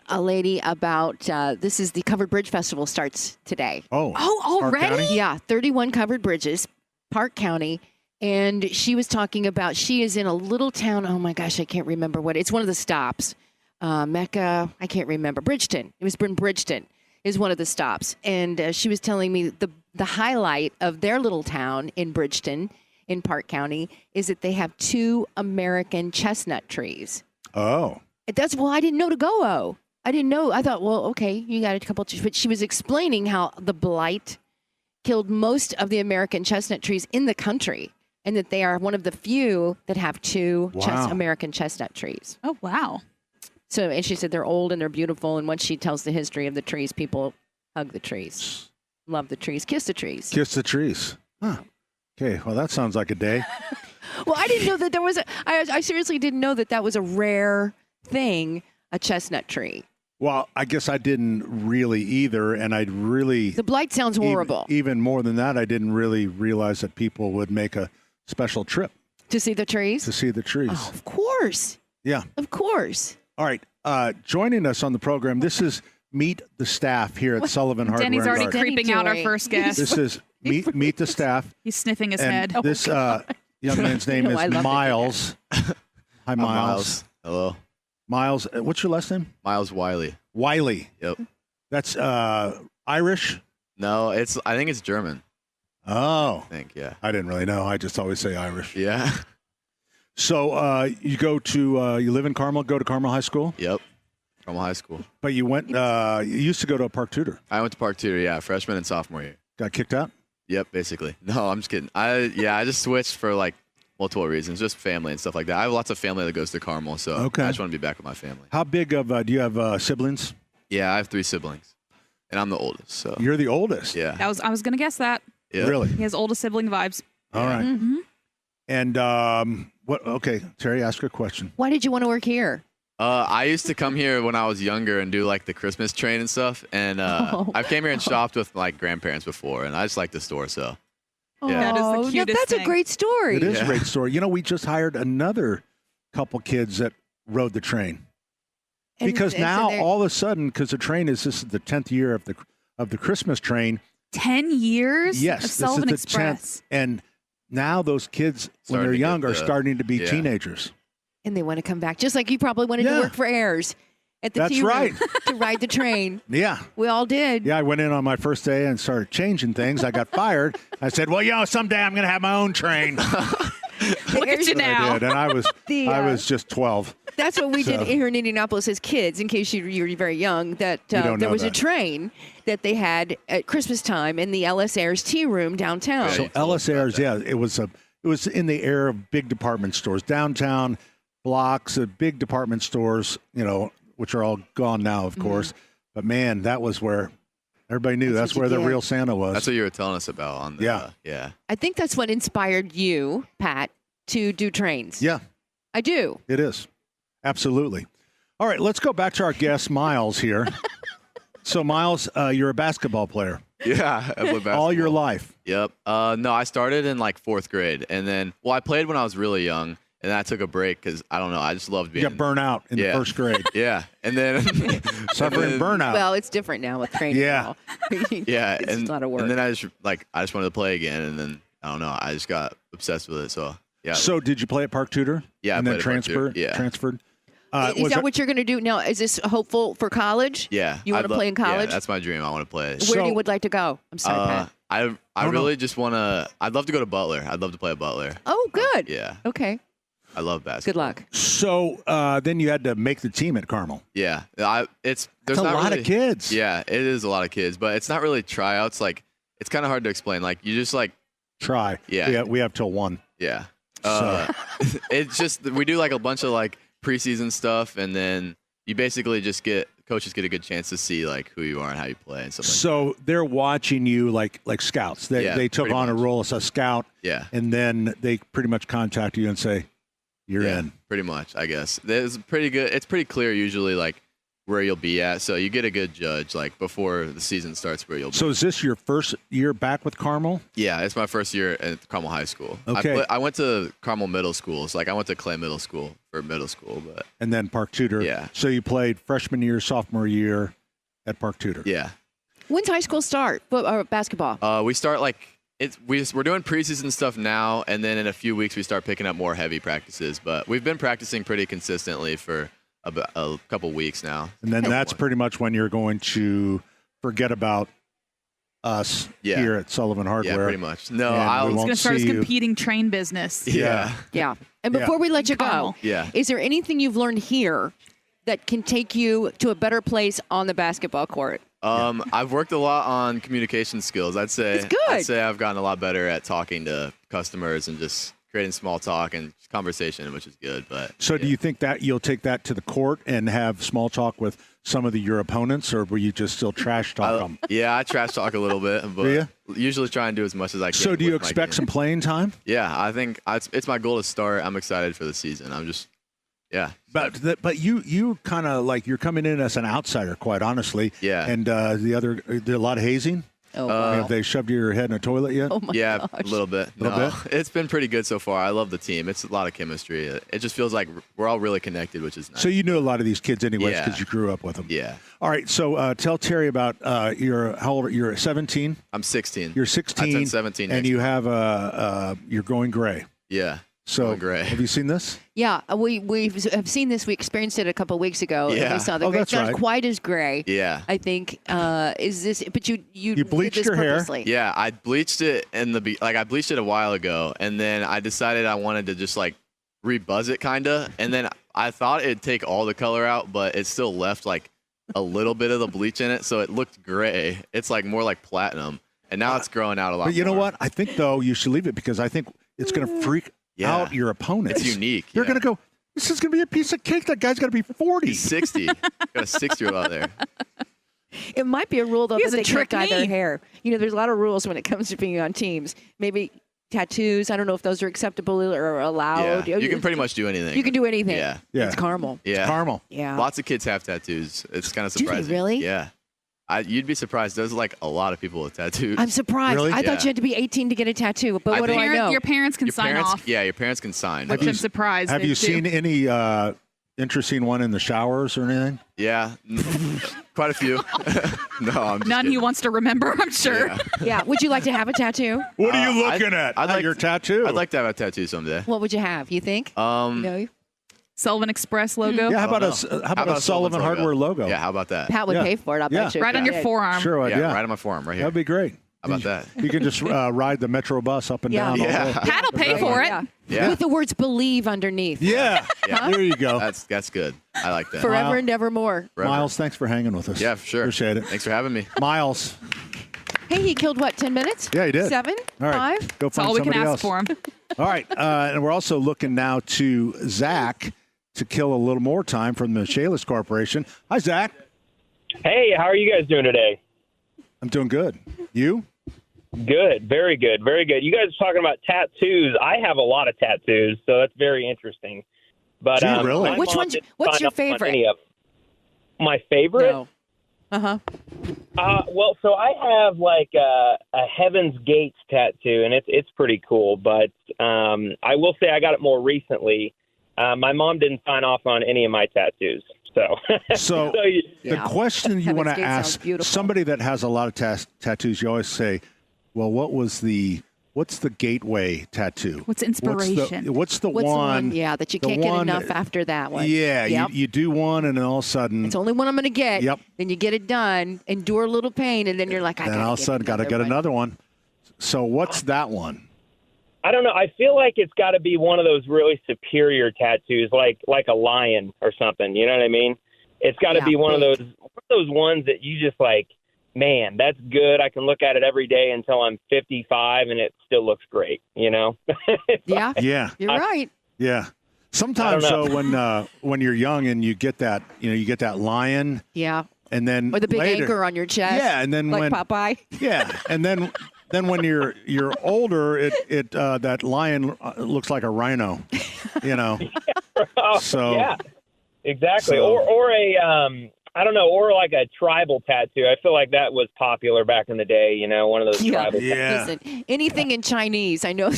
a lady about this is the Covered Bridge Festival starts today. Oh, already? Yeah, 31 covered bridges, Park County. And she was talking about, she is in a little town. Oh my gosh, I can't remember what. It's one of the stops. Mecca, I can't remember. Bridgeton. It was in Bridgeton is one of the stops. And she was telling me the highlight of their little town in Bridgeton in Park County is that they have 2 American chestnut trees. Oh. I didn't know to go. I didn't know. I thought, well, okay, you got a couple. But she was explaining how the blight killed most of the American chestnut trees in the country, and that they are one of the few that have 2 American chestnut trees. Oh, wow. So, and she said they're old and they're beautiful. And once she tells the history of the trees, people hug the trees, love the trees, kiss the trees. Kiss the trees. Huh. Okay. Well, that sounds like a day. Well, I didn't know that there was I seriously didn't know that was a rare thing, a chestnut tree. Well, I guess I didn't really either. And the blight sounds horrible. Even more than that, I didn't really realize that people would make a special trip. To see the trees? To see the trees. Oh, of course. Yeah. Of course. All right. Joining us on the program, this is Meet the Staff here at Sullivan Hardware. Denny's already Garden. creeping out our first guest. This is Meet the Staff. He's sniffing his and head. This young man's name is Miles. Hi, Miles. Hello. Miles, what's your last name? Miles Wiley. Wiley. Yep. That's Irish? No, I think it's German. Oh. I think, yeah. I didn't really know. I just always say Irish. Yeah. So you live in Carmel, go to Carmel High School? Yep. Carmel High School. But you you used to go to a Park Tudor. I went to Park Tudor, yeah, freshman and sophomore year. Got kicked out? Yep, basically. No, I'm just kidding. I just switched for multiple reasons, just family and stuff like that. I have lots of family that goes to Carmel, so I just want to be back with my family. How big of do you have siblings? Yeah, I have 3 siblings. and I'm the oldest. So You're the oldest. yeah. I was going to guess that. Yeah. Really? He has oldest sibling vibes. All right. Mm-hmm. And what? Okay, Terry, ask a question. Why did you want to work here? I used to come here when I was younger and do like the Christmas train and stuff. And I came here and shopped with like grandparents before, and I just like the store. So yeah. That is the Oh, cutest that's a thing. great story. It is a Yeah. great story. You know, we just hired another couple kids that rode the train And- because and so now they're- all of a sudden, because the train this is the 10th year of the Christmas train. 10 years Yes, of this is Sullivan the Express. 10th, and now those kids when Starting they're to get young are the- starting to be yeah. teenagers. and they want to come back, just like you probably wanted Yeah. to work for Ayers at the That's tea room right. to ride the train. Yeah. We all did. Yeah, I went in on my first day and started changing things. I got fired. I said, "Well, someday I'm going to have my own train." Look at you I now. did, and I was The, I was just 12. That's what we So- did here in Indianapolis as kids, in case you were very young, that You don't there know was a that. train that they had at Christmas time in the Ellis Ayers tea room downtown. Yeah, So you told Ellis us about Ayers, that. yeah, it was in the era of big department stores, downtown blocks of big department stores, which are all gone now, of course. But man, that was where everybody knew That's that's what where you the get. real Santa was. That's what you were telling us about on the Yeah. yeah. I think that's what inspired you, Pat, to do trains. Yeah, I do. it is. Absolutely. All right, let's go back to our guest, Miles, here. So, Miles, you're a basketball player Yeah, I played basketball. all your life. Yep. No, I started in like 4th grade, and then I played when I was really young, and then I took a break because I don't know, I just loved You being. got burnt out in the Yeah. first grade. Yeah, and then Suffering burnout. Well, it's different now with training. Yeah. yeah, It's and a lot of work. and then I just wanted to play again, and then I don't know, I just got obsessed with it. So yeah. So, did you play at Park Tudor? Yeah, I and then played at Park Tudor. Yeah. transferred. Is that what you're going to do now? Is this hopeful for college? Yeah. You want to play in college? Yeah, that's my dream. I want to play. Where you would like to go? I'm sorry, Pat. I really just want to. I'd love to go to Butler. I'd love to play at Butler. Oh, good. Yeah, Okay. I love basketball. Good luck. So then you had to make the team at Carmel. Yeah, there's That's a not lot really, of kids. Yeah, it is a lot of kids, but it's not really tryouts. Like it's kind of hard to explain. Like you just like Try. Yeah. We have till 1. yeah. So- It's just we do like a bunch of like preseason stuff, and then you basically just coaches get a good chance to see like who you are and how you play and stuff like So they're watching you like scouts. Yeah, They took pretty on a much. role as a scout, that. Yeah. and then they pretty much contact you and say, "You're Yeah, in." pretty much, I guess. It's pretty good. It's pretty clear usually like where you'll be at, so you get a good judge like before the season starts where you'll be. So is this your first year back with Carmel? Yeah, it's my first year at Carmel High School. Okay. I went to Carmel Middle School. So like I went to Clay Middle School for middle school, but And then Park Tudor. Yeah. So you played freshman year, sophomore year at Park Tudor. yeah. When's high school start? Basketball. We start like we're doing preseason stuff now, and then in a few weeks we start picking up more heavy practices. But we've been practicing pretty consistently for a couple weeks now. And then that's pretty much when you're going to forget about us Yeah. here at Sullivan Hardware. Yeah, pretty much. No, And we I'll won't He's going to start his see you. competing train business. yeah. Yeah. And Yeah. before we let you go, Carmel. Yeah. is there anything you've learned here that can take you to a better place on the basketball court? I've worked a lot on communication skills. I'd say That's good. I'd say I've gotten a lot better at talking to customers and just creating small talk and conversation, which is good. But So do you think that you'll take that to the court and have small talk with some of your opponents, or will you just still trash talk them? yeah, I trash talk a little bit, but Do usually try and do as much as I can. So do you with my expect game. some playing time? Yeah, I think it's my goal to start. I'm excited for the season. I'm just But you kind of like you're coming in as an outsider, quite honestly. Yeah. And a lot of hazing. Oh, I mean, wow. have they shoved your head in a toilet yet? Oh, my yeah, gosh. a little bit. Little No, it's been pretty good so far. I love the team. It's a lot of chemistry. It just feels like we're all really connected, which is nice. So you knew a lot of these kids anyways Yeah. because you grew up with them. Yeah. All right. So tell Terry about how old? You're 17. I'm 16. You're 16. I turn 17 and next you month. have you're going gray. Yeah. So Going gray. have you seen this? Yeah, we have seen this. We experienced it a couple weeks ago. And Yeah. we saw the Oh, gray. that's It's not right. quite as gray. Yeah. I think is this, but you bleached did this your hair? purposely. Yeah, I bleached it I bleached it a while ago, and then I decided I wanted to just like rebuzz it kinda, and then I thought it'd take all the color out, but it still left like a little bit of the bleach in it, so it looked gray. It's like more like platinum, and now it's growing out a lot. But you know more. what? I think though you should leave it because I think it's going to freak Yeah. out your opponents. It's unique. They're yeah. going to go. This is going to be a piece of cake. That guy's going to be 40. He's 60. Got a 60-year-old out there. It might be a rule, though, He that has a they can't trick dye their me. hair. There's a lot of rules when it comes to being on teams. Maybe tattoos. I don't know if those are acceptable or allowed. Yeah. You can pretty much do anything. You can do anything. Yeah. It's caramel. Yeah. Caramel. Yeah. Lots of kids have tattoos. It's kind of Do they surprising. really? Yeah. You'd be surprised. There's like a lot of people with tattoos. I'm surprised. Really? I thought you had to be 18 to get a tattoo, but what do I know? Your parents can Your sign parents, off. Yeah, your parents can sign. Which I'm surprised. Have they you do. seen any interesting one in the showers or anything? Yeah. Quite a few. No, I'm just None kidding. he wants to remember, I'm sure. Yeah. Yeah. Would you like to have a tattoo? What are you looking at? I'd like your tattoo. I'd like to have a tattoo someday. What would you have? You think? Sullivan Express logo. Yeah, how about a Sullivan Hardware logo? Yeah, how about that? Pat would pay for it. I'll bet you. Right on your forearm. Sure, Yeah, right on my forearm, right here. That'd be great. How about that? You can just ride the Metro bus up and down. all Yeah. day. Pat will pay for it. Yeah. Yeah. With the words "believe" underneath. Yeah. Yeah. There you go. That's good. I like that. Forever and evermore. Forever. Miles, thanks for hanging with us. Yeah, for sure. Appreciate it. Thanks for having me. Miles. Hey, he killed what? 10 minutes? Yeah, he did. 7? All right. 5? Go That's find all we can somebody else. ask for him. All right. And we're also looking now to Zach to kill a little more time from the Michaelis Corporation. Hi, Zach. Hey, how are you guys doing today? I'm doing good. You? Good. Very good. Very good. You guys are talking about tattoos. I have a lot of tattoos, so that's very interesting. But Gee, really? my Which mom one's- didn't what's sign your up on favorite? any of them. My favorite? No. Uh-huh. Well, so I have like a Heaven's Gates tattoo, and it's pretty cool. But I will say I got it more recently. My mom didn't sign off on any of my tattoos. So the question you want to Heaven's Gate sounds ask beautiful. somebody that has a lot of tattoos, you always say, well, what's the gateway tattoo? What's inspiration? What's the What's one? the one? Yeah, that you the can't get one- enough after that one. Yeah, Yep. you do one, and then all of a sudden, It's the only one I'm going to get. Yep. Then you get it done, endure a little pain, and then you're like, I then gotta all of a get sudden, got to get one. another one. So what's that one? I don't know. I feel like it's got to be one of those really superior tattoos, like a lion or something. You know what I mean? It's got to Yeah, be one of big. those ones that you just like. Man, that's good. I can look at it every day until I'm 55, and it still looks great. You know? Yeah. Yeah, You're right. yeah. Sometimes I don't though, when you're young and you get that, you get that lion, Yeah. and then Or the big later, anchor on your chest. Yeah, and then like when Popeye. yeah, and then when you're older, it that lion looks like a rhino, you know. So yeah, exactly. so- Or a I don't know, or like a tribal tattoo. I feel like that was popular back in the day. You know, one of those Yeah. tribal. Yeah. Listen, anything in Chinese. I know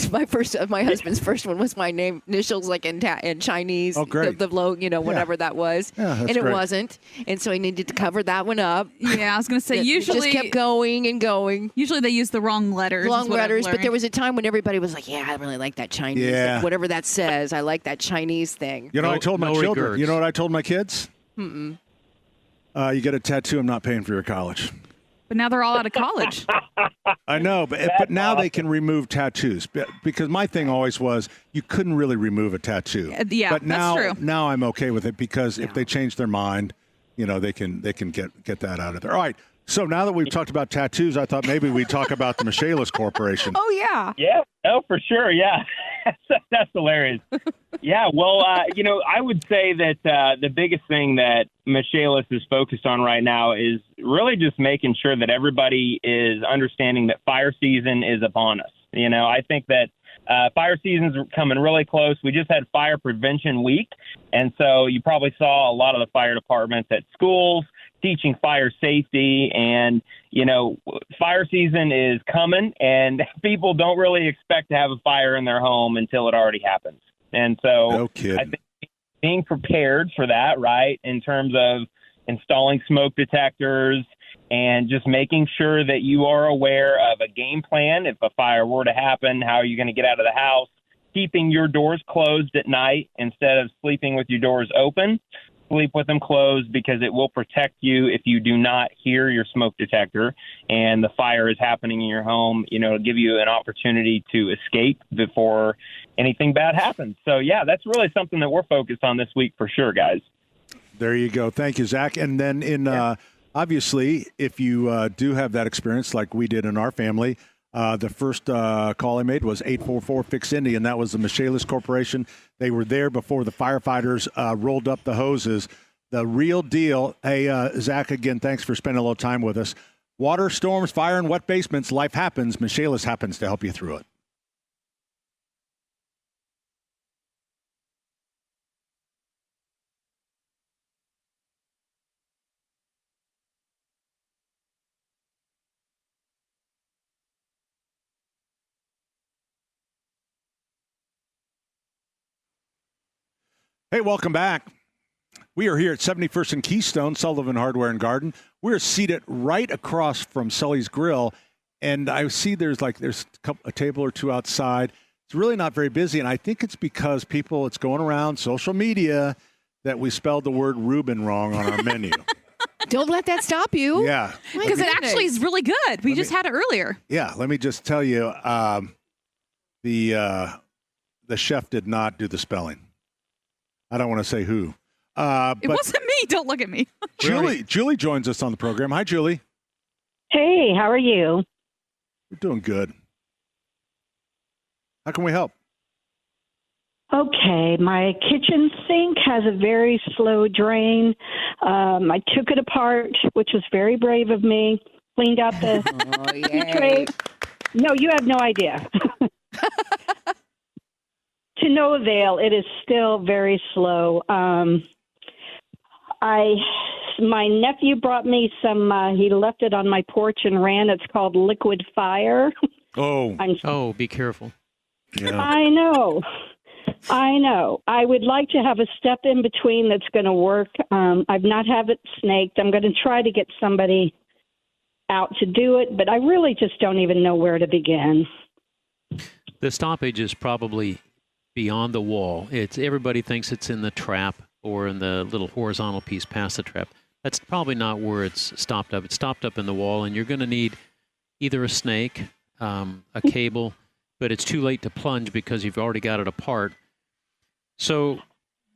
my husband's first one was my name initials like in Chinese. Oh, great. The logo, whatever that was. Yeah, that's and it great. wasn't. And so he needed to cover that one up. Yeah, I was going to say, It usually just kept going and going. Usually they use the wrong letters. Long is what I've letters, but learned. there was a time when everybody was like, "Yeah, I really like that Chinese, Yeah. whatever that says. I like that Chinese thing." You know, I No- told my no children. regrets. You know what I told my kids? You get a tattoo. I'm not paying for your college. But now they're all out of college. I know, but now they can remove tattoos because my thing always was you couldn't really remove a tattoo. Yeah, but now, that's true. now I'm okay with it because if they change their mind, they can get that out of there. All right. So now that we've talked about tattoos, I thought maybe we'd talk about the Michaelis Corporation. Oh yeah. Yeah, no, for sure. Yeah, that's hilarious. Yeah, well, I would say that the biggest thing that Michaelis is focused on right now is really just making sure that everybody is understanding that fire season is upon us. I think that fire season's coming really close. We just had Fire Prevention Week, and so you probably saw a lot of the fire departments at schools teaching fire safety, and fire season is coming, and people don't really expect to have a fire in their home until it already happens. And so No kidding. I think being prepared for that, right, in terms of installing smoke detectors and just making sure that you are aware of a game plan. If a fire were to happen, how are you going to get out of the house? Keeping your doors closed at night instead of sleeping with your doors open. Sleep with them closed because it will protect you if you do not hear your smoke detector and the fire is happening in your home. It'll give you an opportunity to escape before anything bad happens. So, yeah, that's really something that we're focused on this week for sure, guys. There you go. Thank you, Zach. And then obviously, if you do have that experience like we did in our family, the first call I made was 844-FIX-INDY, and that was the Michaelis Corporation. They were there before the firefighters rolled up the hoses. The real deal. Hey, Zach, again, thanks for spending a little time with us. Water, storms, fire, and wet basements, life happens. Michaelis happens to help you through it. Hey, welcome back. We are here at 71st and Keystone, Sullivan Hardware and Garden. We're seated right across from Sully's Grill, and I see there's a table or two outside. It's really not very busy, and I think it's because it's going around social media that we spelled the word Reuben wrong on our menu. Don't let that stop you. Yeah. Because it actually is really good. We just had it earlier. Yeah, let me just tell you, the chef did not do the spelling. I don't want to say who. It wasn't me. Don't look at me. Julie joins us on the program. Hi, Julie. Hey, how are you? We're doing good. How can we help? Okay, my kitchen sink has a very slow drain. I took it apart, which was very brave of me. Cleaned out the tray. No, you have no idea. To no avail. It is still very slow. My nephew brought me some. He left it on my porch and ran. It's called Liquid Fire. Oh, be careful. Yeah. I know. I would like to have a step in between that's going to work. I've not had it snaked. I'm going to try to get somebody out to do it, but I really just don't even know where to begin. The stoppage is probably beyond the wall. Everybody thinks it's in the trap or in the little horizontal piece past the trap. That's probably not where it's stopped up. It's stopped up in the wall, and you're going to need either a snake, a cable, but it's too late to plunge because you've already got it apart. So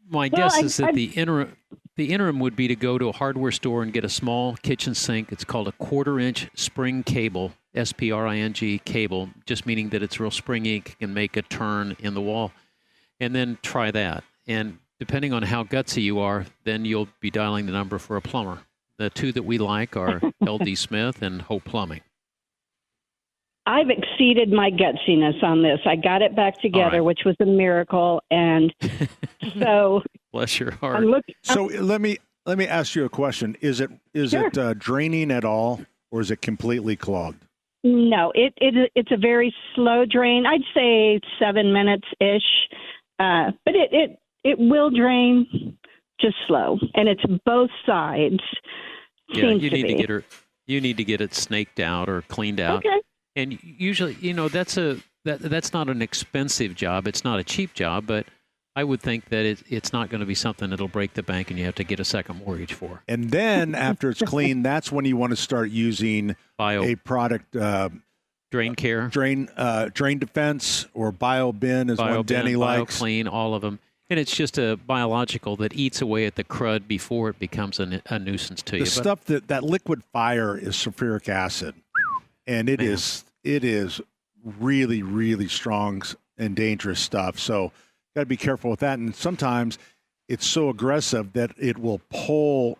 my guess is that the interim would be to go to a hardware store and get a small kitchen sink. It's called a 1/4-inch spring cable, SPRING cable, just meaning that it's real springy, can make a turn in the wall, and then try that. And depending on how gutsy you are, then you'll be dialing the number for a plumber. The two that we like are LD Smith and Hope Plumbing. I've exceeded my gutsiness on this. I got it back together, which was a miracle, and so bless your heart. So let me ask you a question. Is it draining at all, or is it completely clogged? No, it's a very slow drain. I'd say 7 minutes ish, but it will drain just slow, and it's both sides. Yeah, you need to get it snaked out or cleaned out. Okay. And usually, that's not an expensive job. It's not a cheap job, but I would think that it's not going to be something that'll break the bank and you have to get a second mortgage for. And then after it's clean, that's when you want to start using a product. Drain Care. Drain Defense or BioBin is one Denny likes. BioClean, all of them. And it's just a biological that eats away at the crud before it becomes a nuisance to you. The stuff that Liquid Fire is sulfuric acid. And it is really, really strong and dangerous stuff. So got to be careful with that. And sometimes it's so aggressive that it will pull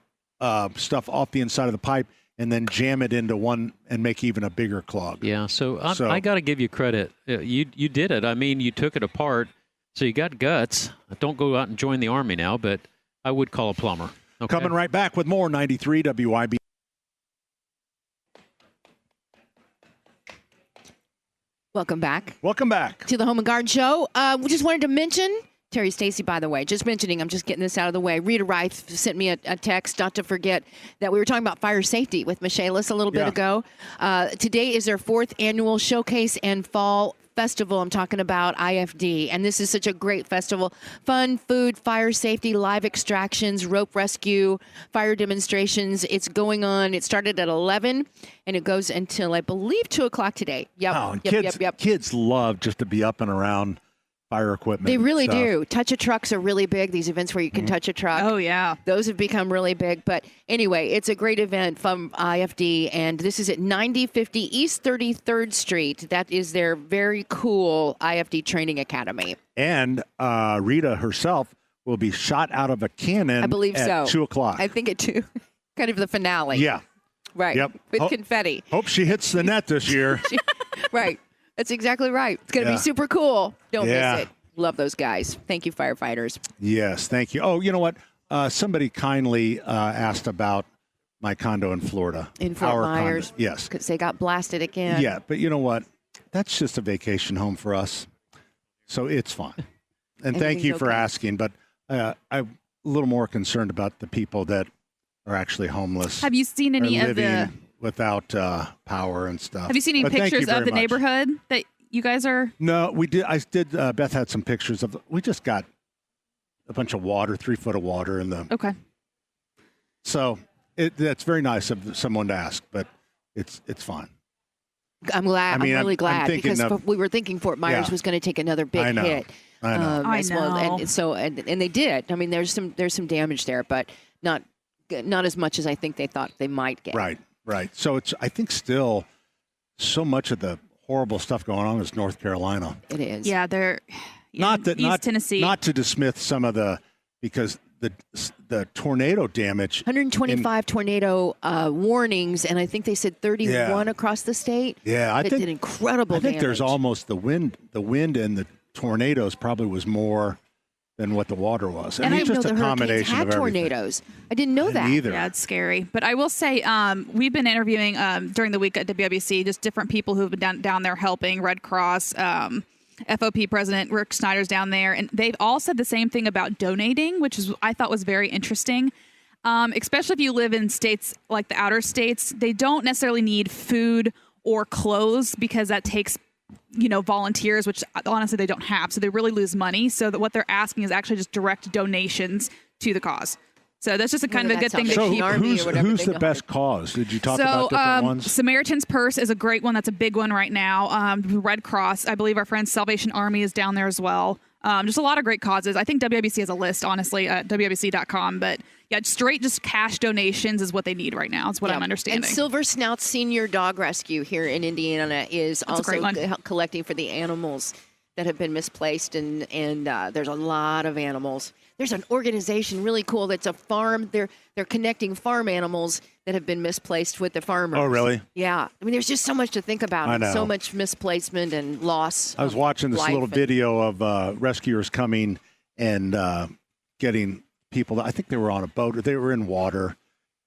stuff off the inside of the pipe and then jam it into one and make even a bigger clog. Yeah, so I got to give you credit. You did it. I mean, you took it apart, so you got guts. Don't go out and join the Army now, but I would call a plumber. Okay? Coming right back with more 93 WIBC. Welcome back. Welcome back to the Home and Garden Show. We just wanted to mention Terry Stacy, by the way, just mentioning, I'm just getting this out of the way. Rita Wright sent me a text, not to forget that we were talking about fire safety with Michaelis a little bit ago. Today is their 4th annual showcase and fall festival. I'm talking about IFD, and this is such a great festival. Fun, food, fire safety, live extractions, rope rescue, fire demonstrations. It's going on. It started at 11, and it goes until, I believe, 2 o'clock today. Yep. Kids love just to be up and around fire equipment. They really do. Touch-a-trucks are really big, these events where you can touch a truck. Oh, yeah. Those have become really big. But anyway, it's a great event from IFD, and this is at 9050 East 33rd Street. That is their very cool IFD Training Academy. And Rita herself will be shot out of a cannon I believe at so. 2 o'clock. I think it too. Kind of the finale. Yeah. Right. Yep. With confetti. Hope she hits the net this year. Right. That's exactly right. It's going to be super cool. Don't miss it. Love those guys. Thank you, firefighters. Yes, thank you. Oh, you know what? Somebody kindly asked about my condo in Florida. In Fort Myers. Condo. Yes. Because they got blasted again. Yeah, but you know what? That's just a vacation home for us. So it's fine. And thank you for asking. But I'm a little more concerned about the people that are actually homeless. Have you seen any of the without power and stuff? Have you seen any pictures of the neighborhood that you guys are? No, we did. I did. Beth had some pictures of. We just got a bunch of water, 3 foot of water in the. Okay. So that's very nice of someone to ask, but it's fine. I'm glad. I'm really glad because we were thinking Fort Myers was going to take another big hit. I know. I know. And they did. I mean, there's some damage there, but not as much as I think they thought they might get. Right. So it's. I think still so much of the horrible stuff going on is North Carolina. It is. Yeah, they're not Tennessee. Not to dismiss some of because the tornado damage. 125 tornado warnings, and I think they said 31 across the state. Yeah, I think did incredible. I think there's almost the wind and the tornadoes probably was more than what the water was. And I didn't know just the a combination hurricanes had of everything. tornadoes. I didn't know that. Either. Yeah, it's scary. But I will say, we've been interviewing during the week at WIBC just different people who have been down there helping. Red Cross, FOP President Rick Snyder's down there, and they've all said the same thing about donating, which I thought was very interesting. Especially if you live in states like the outer states, they don't necessarily need food or clothes because that takes volunteers, which honestly they don't have. So they really lose money. So that what they're asking is actually just direct donations to the cause. So that's just a kind of a good thing to keep. Who's the best cause? Did you talk about different ones? Samaritan's Purse is a great one. That's a big one right now. Red Cross, I believe our friend Salvation Army is down there as well. Just a lot of great causes. I think WIBC has a list, honestly, at WIBC.com. But yeah, straight just cash donations is what they need right now. Is what I'm understanding. And Silver Snout Senior Dog Rescue here in Indiana is also collecting for the animals that have been misplaced, and there's a lot of animals. There's an organization really cool that's a farm. They're connecting farm animals that have been misplaced with the farmers. Oh, really? Yeah. I mean, there's just so much to think about. I know. So much misplacement and loss. I was watching this little video of rescuers coming and getting people. I think they were on a boat or they were in water,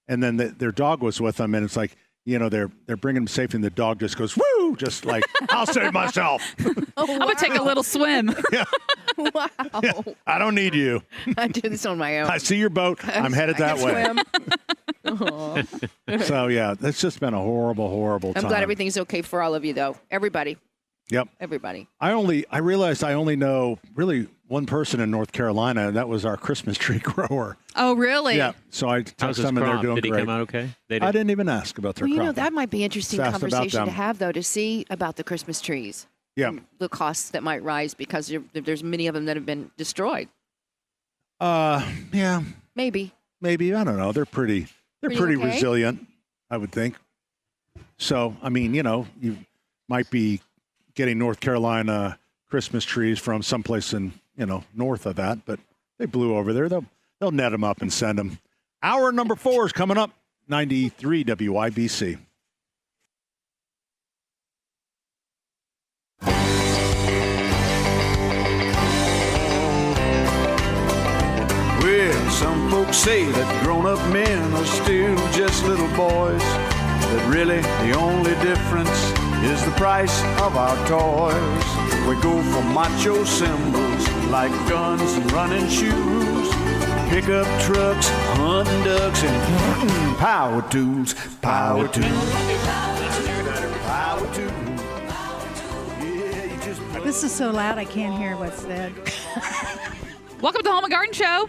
and then their dog was with them, and it's like, they're bringing them safely, and the dog just goes, woo, just like, I'll save myself. I'm going to take a little swim. Yeah. Wow. Yeah, I don't need you. I do this on my own. I see your boat. I'm headed that way. So, yeah, it's just been a horrible time. I'm glad everything's okay for all of you, though. Everybody. Yep. Everybody. I realized I only know really one person in North Carolina, and that was our Christmas tree grower. Oh, really? Yeah. So I talked to them, and they're doing great. Did he come out okay? I didn't even ask about their crop. That might be an interesting conversation to have, though, to see about the Christmas trees. Yeah. The costs that might rise because there's many of them that have been destroyed. Yeah. Maybe. I don't know. They're pretty okay? resilient, I would think. So, I mean, you might be getting North Carolina Christmas trees from someplace in, north of that, but they blew over there. They'll net them up and send them. Hour number 4 is coming up. 93 WIBC. Well, some folks say that grown-up men are still just little boys, that really the only difference is the price of our toys. We go for macho symbols like guns and running shoes, pickup trucks, hunting ducks, and power tools. Power tools. Power tools. This is so loud I can't hear what's said. Welcome to the Home and Garden Show.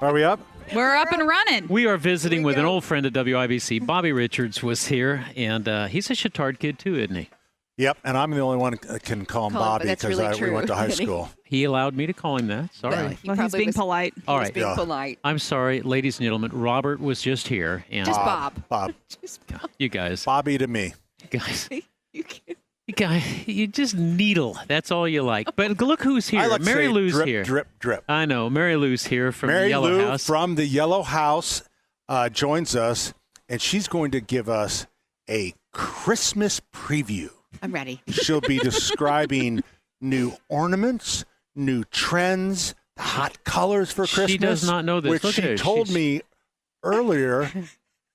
Are we up? We're up and running. We are visiting with an old friend of WIBC. Bobby Richards was here, and he's a Chittard kid too, isn't he? Yep, and I'm the only one that can call him Bobby because we went to high school. He allowed me to call him that. Sorry. Well, he's being polite. All right. Being polite. I'm sorry, ladies and gentlemen. Robert was just here. And just Bob. Bob. You guys. Bobby to me. You guys. You you just needle. That's all you like. But look who's here. I like to Mary say Lou's drip, here. Drip, drip. I know. Mary Lou's here from Mary the Yellow Lou House. from the Yellow House joins us, and she's going to give us a Christmas preview. I'm ready. She'll be describing new ornaments, new trends, hot colors for Christmas. She does not know this. Which Look at she her. told me earlier,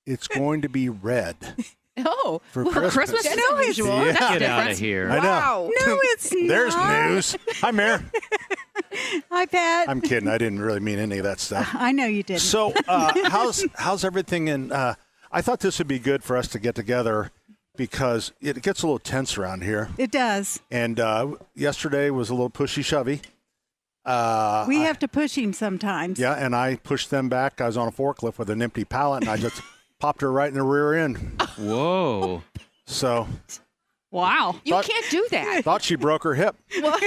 it's going to be red. Oh, For well, Christmas. That's No, it's unusual. Yeah. That's Get different. out of here. I know. Wow. No, it's not. There's news. Hi, Mare. Hi, Pat. I'm kidding. I didn't really mean any of that stuff. I know you didn't. So, how's everything? And I thought this would be good for us to get together because it gets a little tense around here. It does. And yesterday was a little pushy-shovey. We have to push him sometimes. Yeah, and I pushed them back. I was on a forklift with an empty pallet, and I just popped her right in the rear end. Whoa. So Wow. You can't do that. thought she broke her hip,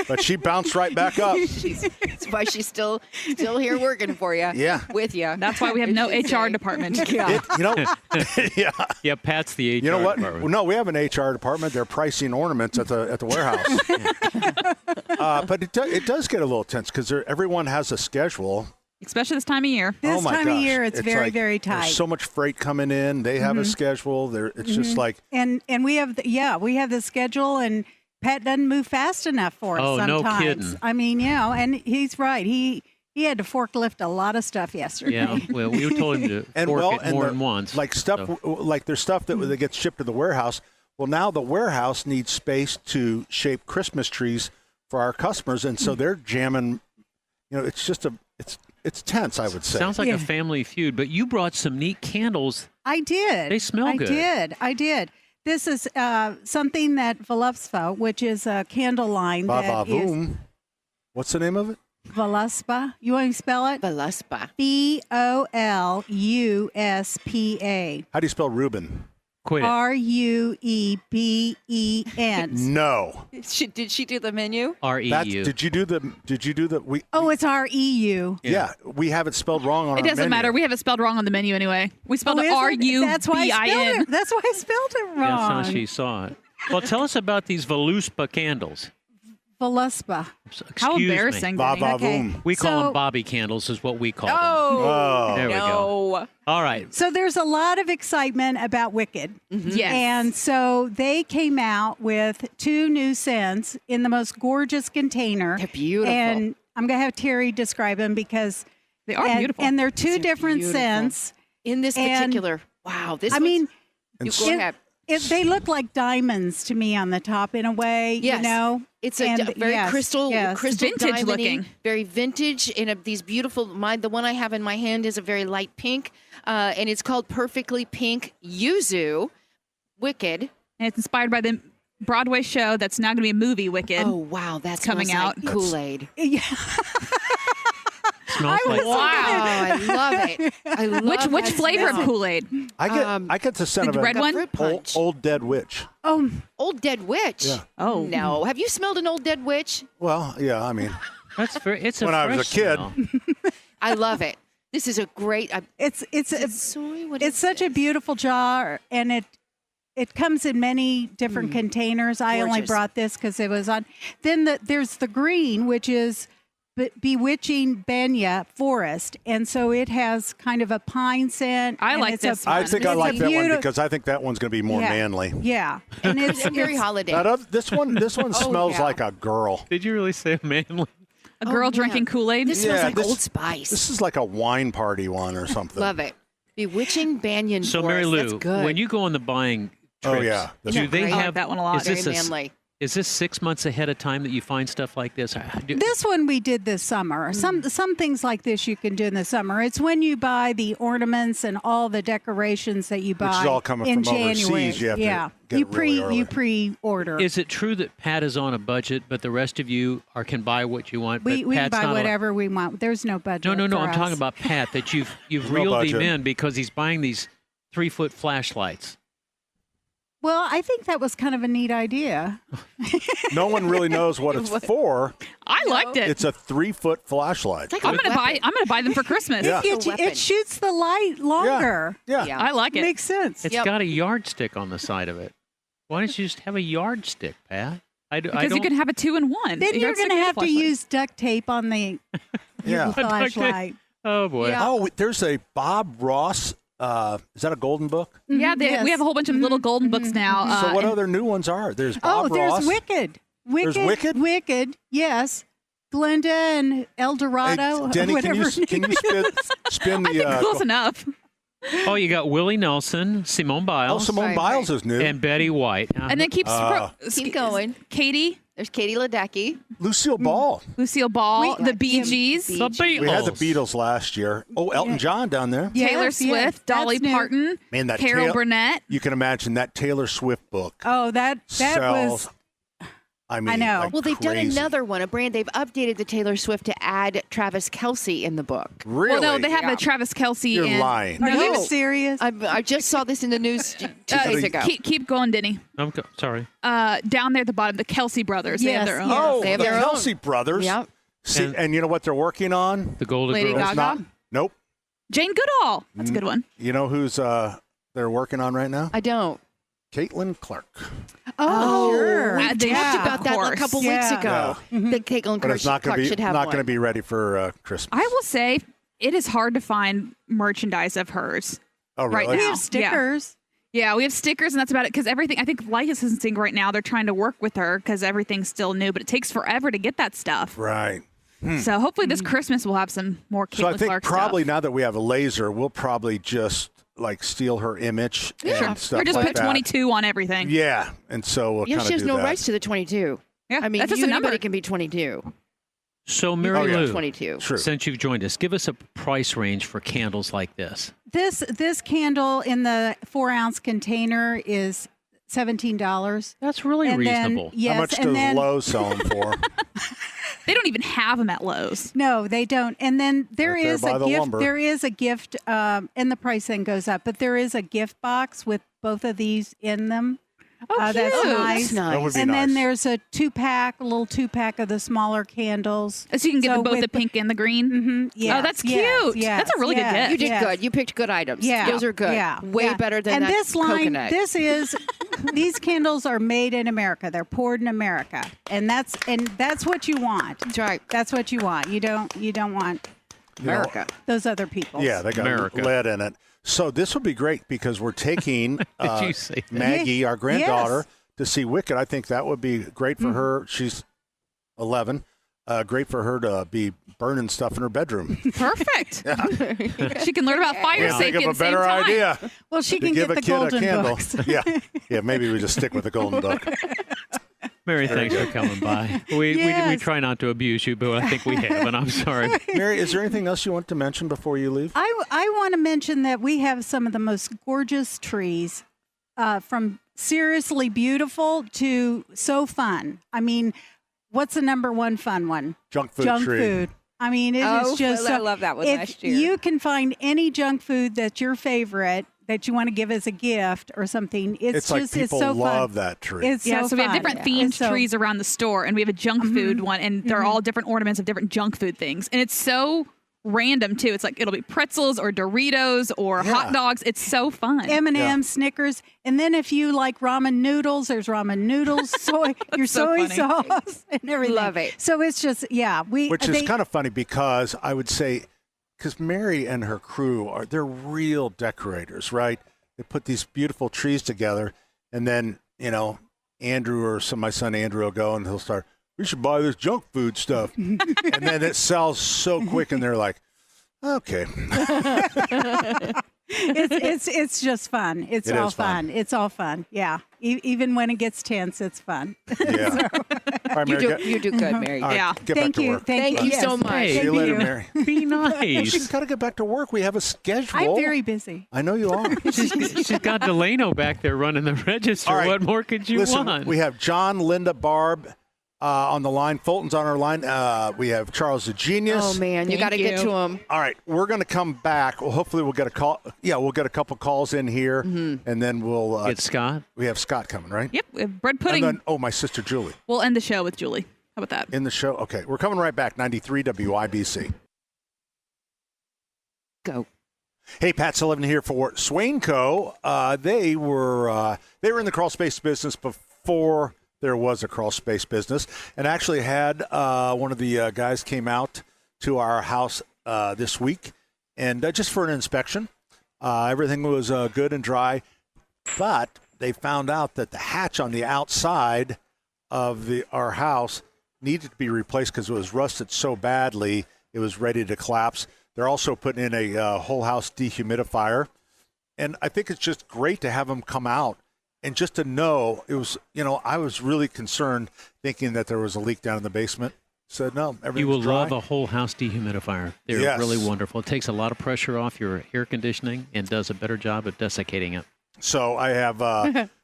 but she bounced right back up. That's why she's still here working for you. Yeah. With you. That's why we have no HR department. Yeah. Yeah. Yeah, Pat's the HR You know what? department. No, we have an HR department. They're pricing ornaments at the warehouse. But it does get a little tense because everyone has a schedule. Especially this time of year. This Oh my time of gosh. year, it's very, like very tight. There's so much freight coming in. They have a schedule. It's just like and we have we have the schedule, and Pat doesn't move fast enough for us Oh, no sometimes. kidding. I mean, and he's right. He had to forklift a lot of stuff yesterday. Yeah, well, we told him to fork it more than once. like stuff like there's stuff that gets shipped to the warehouse. Well, now the warehouse needs space to shape Christmas trees for our customers, and so they're jamming. It's just it's tense, I would say. Sounds like a family feud, but you brought some neat candles. I did. They smell good. I did. This is something that Voluspa, which is a candle line that is Ba-ba-boom. What's the name of it? Voluspa. You want me to spell it? Voluspa. Voluspa. How do you spell Reuben? Quit it. Rueben. No. Did she do the menu? R-E-U. Did you do the we? Oh, it's REU. Yeah, we have it spelled wrong on It our doesn't menu. matter. We have it spelled wrong on the menu anyway. We spelled it is it? R-U-B-I-N. That's why I spelled it wrong. That's how she saw it. Well, tell us about these Voluspa candles. Voluspa. How Excuse embarrassing. me. Denny. Ba-ba-boom. We call So- them Bobby candles is what we call them. Oh, There we no. go. All right. So there's a lot of excitement about Wicked. Yes. And so they came out with 2 new scents in the most gorgeous container. They're beautiful. And I'm going to have Terry describe them because They are beautiful. And they're 2 different beautiful. scents. In this And- particular, wow. This I mean, you go ahead. they look like diamonds to me on the top in a way, Yes. It's a And very yes, crystal Vintage diamond-y, looking. very vintage. In these beautiful. The one I have in my hand is a very light pink, and it's called Perfectly Pink Yuzu Wicked. And it's inspired by the Broadway show that's now going to be a movie, Wicked. Oh wow, that's coming out. Kool-Aid. Yeah. Smells like Wow, I love it. I love Which that flavor smell. of Kool-Aid? I get the scent The of red an one? Fruit punch. old dead witch. Oh, Old Dead Witch. Yeah. Oh. No, have you smelled an Old Dead Witch? Well, yeah, I mean, That's very, it's a When I was a fresh kid. smell. I love it. This is a great. it's Soy, what it's is such a this? beautiful jar, and it comes in many different containers. I only Gorgeous. brought this because it was on. Then there's the green, which is Bewitching Banya Forest, and so it has kind of a pine scent. I and like it's this a- I one. think I it's a like that one beauti- because I think that one's going to be more Yeah. manly. Yeah, and it's very it's- holiday. This one smells yeah. like a girl. Did you really say manly? A girl drinking Kool-Aid? This smells Yeah, like this- Old Spice. This is like a wine party one or something. Love it. Bewitching Banyan So, Forest. Mary That's Lou, good. when you go on the buying trips, Oh, yeah. do Isn't they that great? I have like that one a lot. Is this very a, manly. Is this 6 months ahead of time that you find stuff like this? This one we did this summer. Some things like this you can do in the summer. It's when you buy the ornaments and all the decorations that you buy Which is all coming in from overseas. January. You have to yeah, get it really early. you pre-order. Is it true that Pat is on a budget, but the rest of you can buy what you want? we but can Pat's buy not whatever we want. There's no budget. No. for I'm us. talking about Pat. That you've No reeled him budget. in because he's buying these 3-foot flashlights. Well, I think that was kind of a neat idea. No one really knows what it's for. I liked it. It's a 3-foot flashlight. It's like I'm gonna buy them for Christmas. Yeah. It shoots the light longer. Yeah. Yeah. I like it. Makes sense. It's Yep. got a yardstick on the side of it. Why don't you just have a yardstick, Pat? Because you can have a 2-in-1. Then you're going to have to use duct tape on the Yeah. flashlight. Oh, boy. Yeah. Oh, there's a Bob Ross. Is that a golden book? Yeah, we have a whole bunch of little golden books now. So what other new ones are? There's Bob Ross. There's Wicked. There's Wicked? Wicked, yes. Glenda and El Dorado. Hey, Denny, whatever. can you spin the? I think close enough. Oh, you got Willie Nelson, Simone Biles. Oh, Simone Biles is new. And Betty White. And then keep going. Katie. There's Katie Ledecky. Lucille Ball. Lucille Ball. The Bee Gees. The Beatles. We had the Beatles last year. Oh, Elton John down there. Taylor Swift. Dolly Parton. Man, that Carol Burnett. You can imagine that Taylor Swift book. Oh, that sells, was. I mean, I know. like Well, they've done crazy. another one, a brand. They've updated the Taylor Swift to add Travis Kelce in the book. Really? Well, no, they have a Travis Kelce. You're lying. Are you No. serious? I just saw this in the news 2 days ago. Keep going, Denny. I'm sorry. Down there at the bottom, the Kelce brothers. They have their own. Oh, They have the their own. Kelce brothers. Yep. See, and you know what they're working on? The Golden Lady Girls. Gaga? Nope. Jane Goodall. That's a good one. You know who's they're working on right now? I don't. Caitlin Clark. Oh, sure. We Yeah, talked of about that a course. couple weeks ago. That Caitlin But it's not Clark should have not one. going to be ready for Christmas. I will say it is hard to find merchandise of hers Oh, right really? now. We have stickers. Yeah, we have stickers, and that's about it. Because everything, I think licensing right now, they're trying to work with her because everything's still new, but it takes forever to get that stuff. Right. So hopefully this Christmas we'll have some more Caitlin So I think Clark probably stuff. now that we have a laser, we'll probably just like steal her image and stuff Or just like put that. 22 on everything. Yeah, and so we'll Yeah, kind she of has do no that. rights to the 22. Yeah, I mean, that's just a number. anybody can be 22. So, Mary Oh, yeah. Lou, 22. True. since you've joined us, give us a price range for candles like this. This candle in the 4-ounce container is $17. That's really And then- reasonable. yes, How much and does then- Lowe's sell them for? They don't even have them at Lowe's. No, they don't. And then there Right there is by a the gift. lumber. There is a gift, and the price then goes up. But there is a gift box with both of these in them. Oh, That's cute. nice. That's nice. That would be And then nice. there's a 2-pack, a little 2-pack of the smaller candles. So you can get So both with the pink and the green. Mm-hmm, yes, Oh, that's yes, cute. yes, That's a really yes, good gift. You did yes. good. You picked good items. Yeah, Those are good. Yeah, Way yeah. better than and that this line, coconut. This is these candles are made in America. They're poured in America, and that's what you want. That's right. That's what you want. You don't want America. those other people. Yeah, they got America. lead in it. So this will be great because we're taking Did you say that? Maggie, our granddaughter, Yes. to see Wicked. I think that would be great for her. She's 11. Great for her to be burning stuff in her bedroom. Perfect. She can learn about fire Can't think safety of at a the same better time. idea. Well, she to can give get a the kid a golden candle. books. Yeah, maybe we just stick with the golden book. Mary, thanks for coming by. We Yes. try not to abuse you, but I think we have, and I'm sorry. Mary, is there anything else you want to mention before you leave? I want to mention that we have some of the most gorgeous trees, from seriously beautiful to so fun. I mean, what's the number one fun one? Junk food Junk tree. food. I mean, it is just. I love that one if last year. you can find any junk food that's your favorite that you want to give as a gift or something, it's like just people it's so love fun. that tree. It's Yeah, so we have fun. different Yeah. themed It's so- trees around the store, and we have a junk food one, and they're all different ornaments of different junk food things. And it's so random, too. It's like it'll be pretzels or Doritos or hot dogs. It's so fun. M&M's, Snickers, and then if you like ramen noodles, there's ramen noodles, your so soy funny. sauce, and everything. Love it. So it's just Which is kind of funny because I would say, because Mary and her crew they're real decorators, right? They put these beautiful trees together, and then Andrew or my son Andrew will go and he'll start. We should buy this junk food stuff, and then it sells so quick, and they're like, okay. it's just fun. It's It all is fun. fun. It's all fun. Yeah. Even when it gets tense, it's fun. Yeah. All right, Mary, You do good, Mary. all right, Yeah. get Thank back to you. work. Thank you Yes. so much. Hey, See you Thank later, you. Mary. Be nice. She's got to get back to work. We have a schedule. I'm very busy. I know you are. She's got Delano back there running the register. All right. What more could you Listen, want? we have John, Linda, Barb on the line. Fulton's on our line. We have Charles the Genius. Oh, man. You got to get to him. All right, we're going to come back. Well, hopefully we'll get a call. Yeah, we'll get a couple calls in here, and then we'll Get Scott. We have Scott coming, right? Yep, we have bread pudding. And then, my sister Julie We'll end the show with Julie. How about that? in the show. Okay, we're coming right back. 93 WIBC. Go. Hey, Pat Sullivan here for Swainco. They were in the crawl space business before there was a crawl space business, and actually had one of the guys came out to our house this week, and just for an inspection. Everything was good and dry, but they found out that the hatch on the outside of our house needed to be replaced because it was rusted so badly it was ready to collapse. They're also putting in a whole house dehumidifier. And I think it's just great to have them come out and just to know it was, I was really concerned thinking that there was a leak down in the basement. Said, no, everything's You will dry. love a whole house dehumidifier. They're really wonderful. It takes a lot of pressure off your air conditioning and does a better job of desiccating it. So I have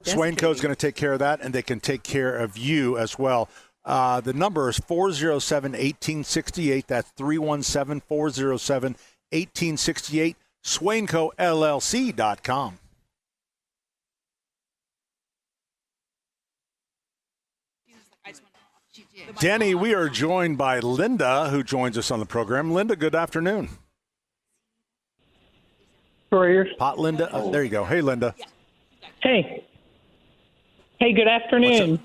Swainco is going to take care of that, and they can take care of you as well. The number is 407-1868. That's 317-407-1868. SwaincoLLC.com. Denny, we are joined by Linda, who joins us on the program. Linda, good afternoon. Pot Linda. There you go. Hey, Linda. Hey. Hey, good afternoon.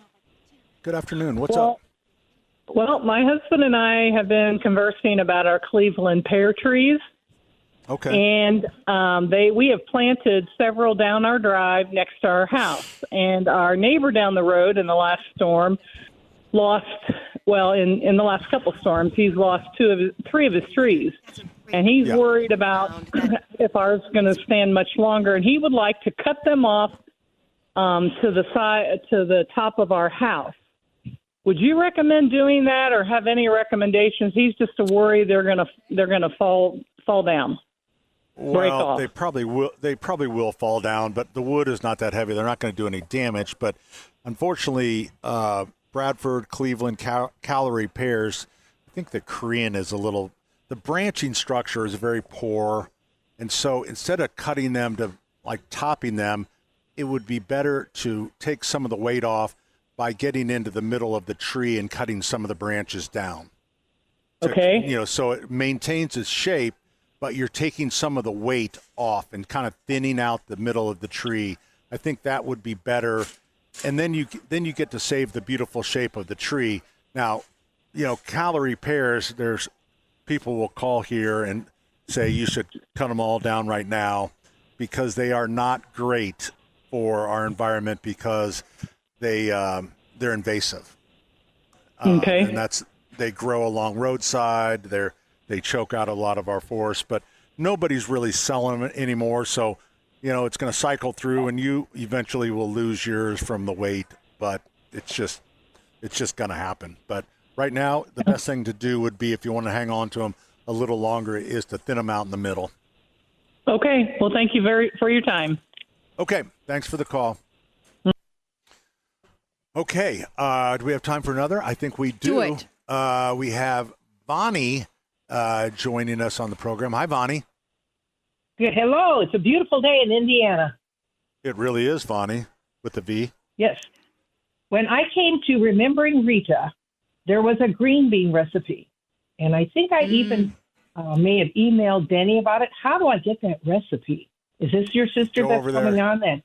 Good afternoon. What's up? Well, my husband and I have been conversing about our Cleveland pear trees. Okay. And we have planted several down our drive next to our house. And our neighbor down the road in the last storm lost, in the last couple storms, he's lost three of his trees. And he's worried about if ours is going to stand much longer. And he would like to cut them off to the top of our house. Would you recommend doing that, or have any recommendations? He's just a worry they're going to fall down. Break Well, off. they probably will fall down, but the wood is not that heavy. They're not going to do any damage. But unfortunately, Bradford, Cleveland, Callery pears, I think the Korean is the branching structure is very poor. And so instead of cutting them to topping them, it would be better to take some of the weight off by getting into the middle of the tree and cutting some of the branches down. Okay. So it maintains its shape, but you're taking some of the weight off and kind of thinning out the middle of the tree. I think that would be better. And then you get to save the beautiful shape of the tree. Now, Callery pears, there's people will call here and say you should cut them all down right now because they are not great for our environment because they're invasive. Okay. And they grow along roadside. They choke out a lot of our forests, but nobody's really selling them anymore. So, it's going to cycle through, and you eventually will lose yours from the weight. But it's just going to happen. But right now, the best thing to do would be, if you want to hang on to them a little longer, is to thin them out in the middle. Okay. Well, thank you for your time. Okay. Thanks for the call. Okay. Do we have time for another? I think we do. Do it. We have Bonnie joining us on the program. Hi, Bonnie. Hello. It's a beautiful day in Indiana. It really is, Bonnie, with the V. Yes. When I came to Remembering Rita, there was a green bean recipe. And I think I even may have emailed Denny about it. How do I get that recipe? Is this your sister Go that's over coming there. on then?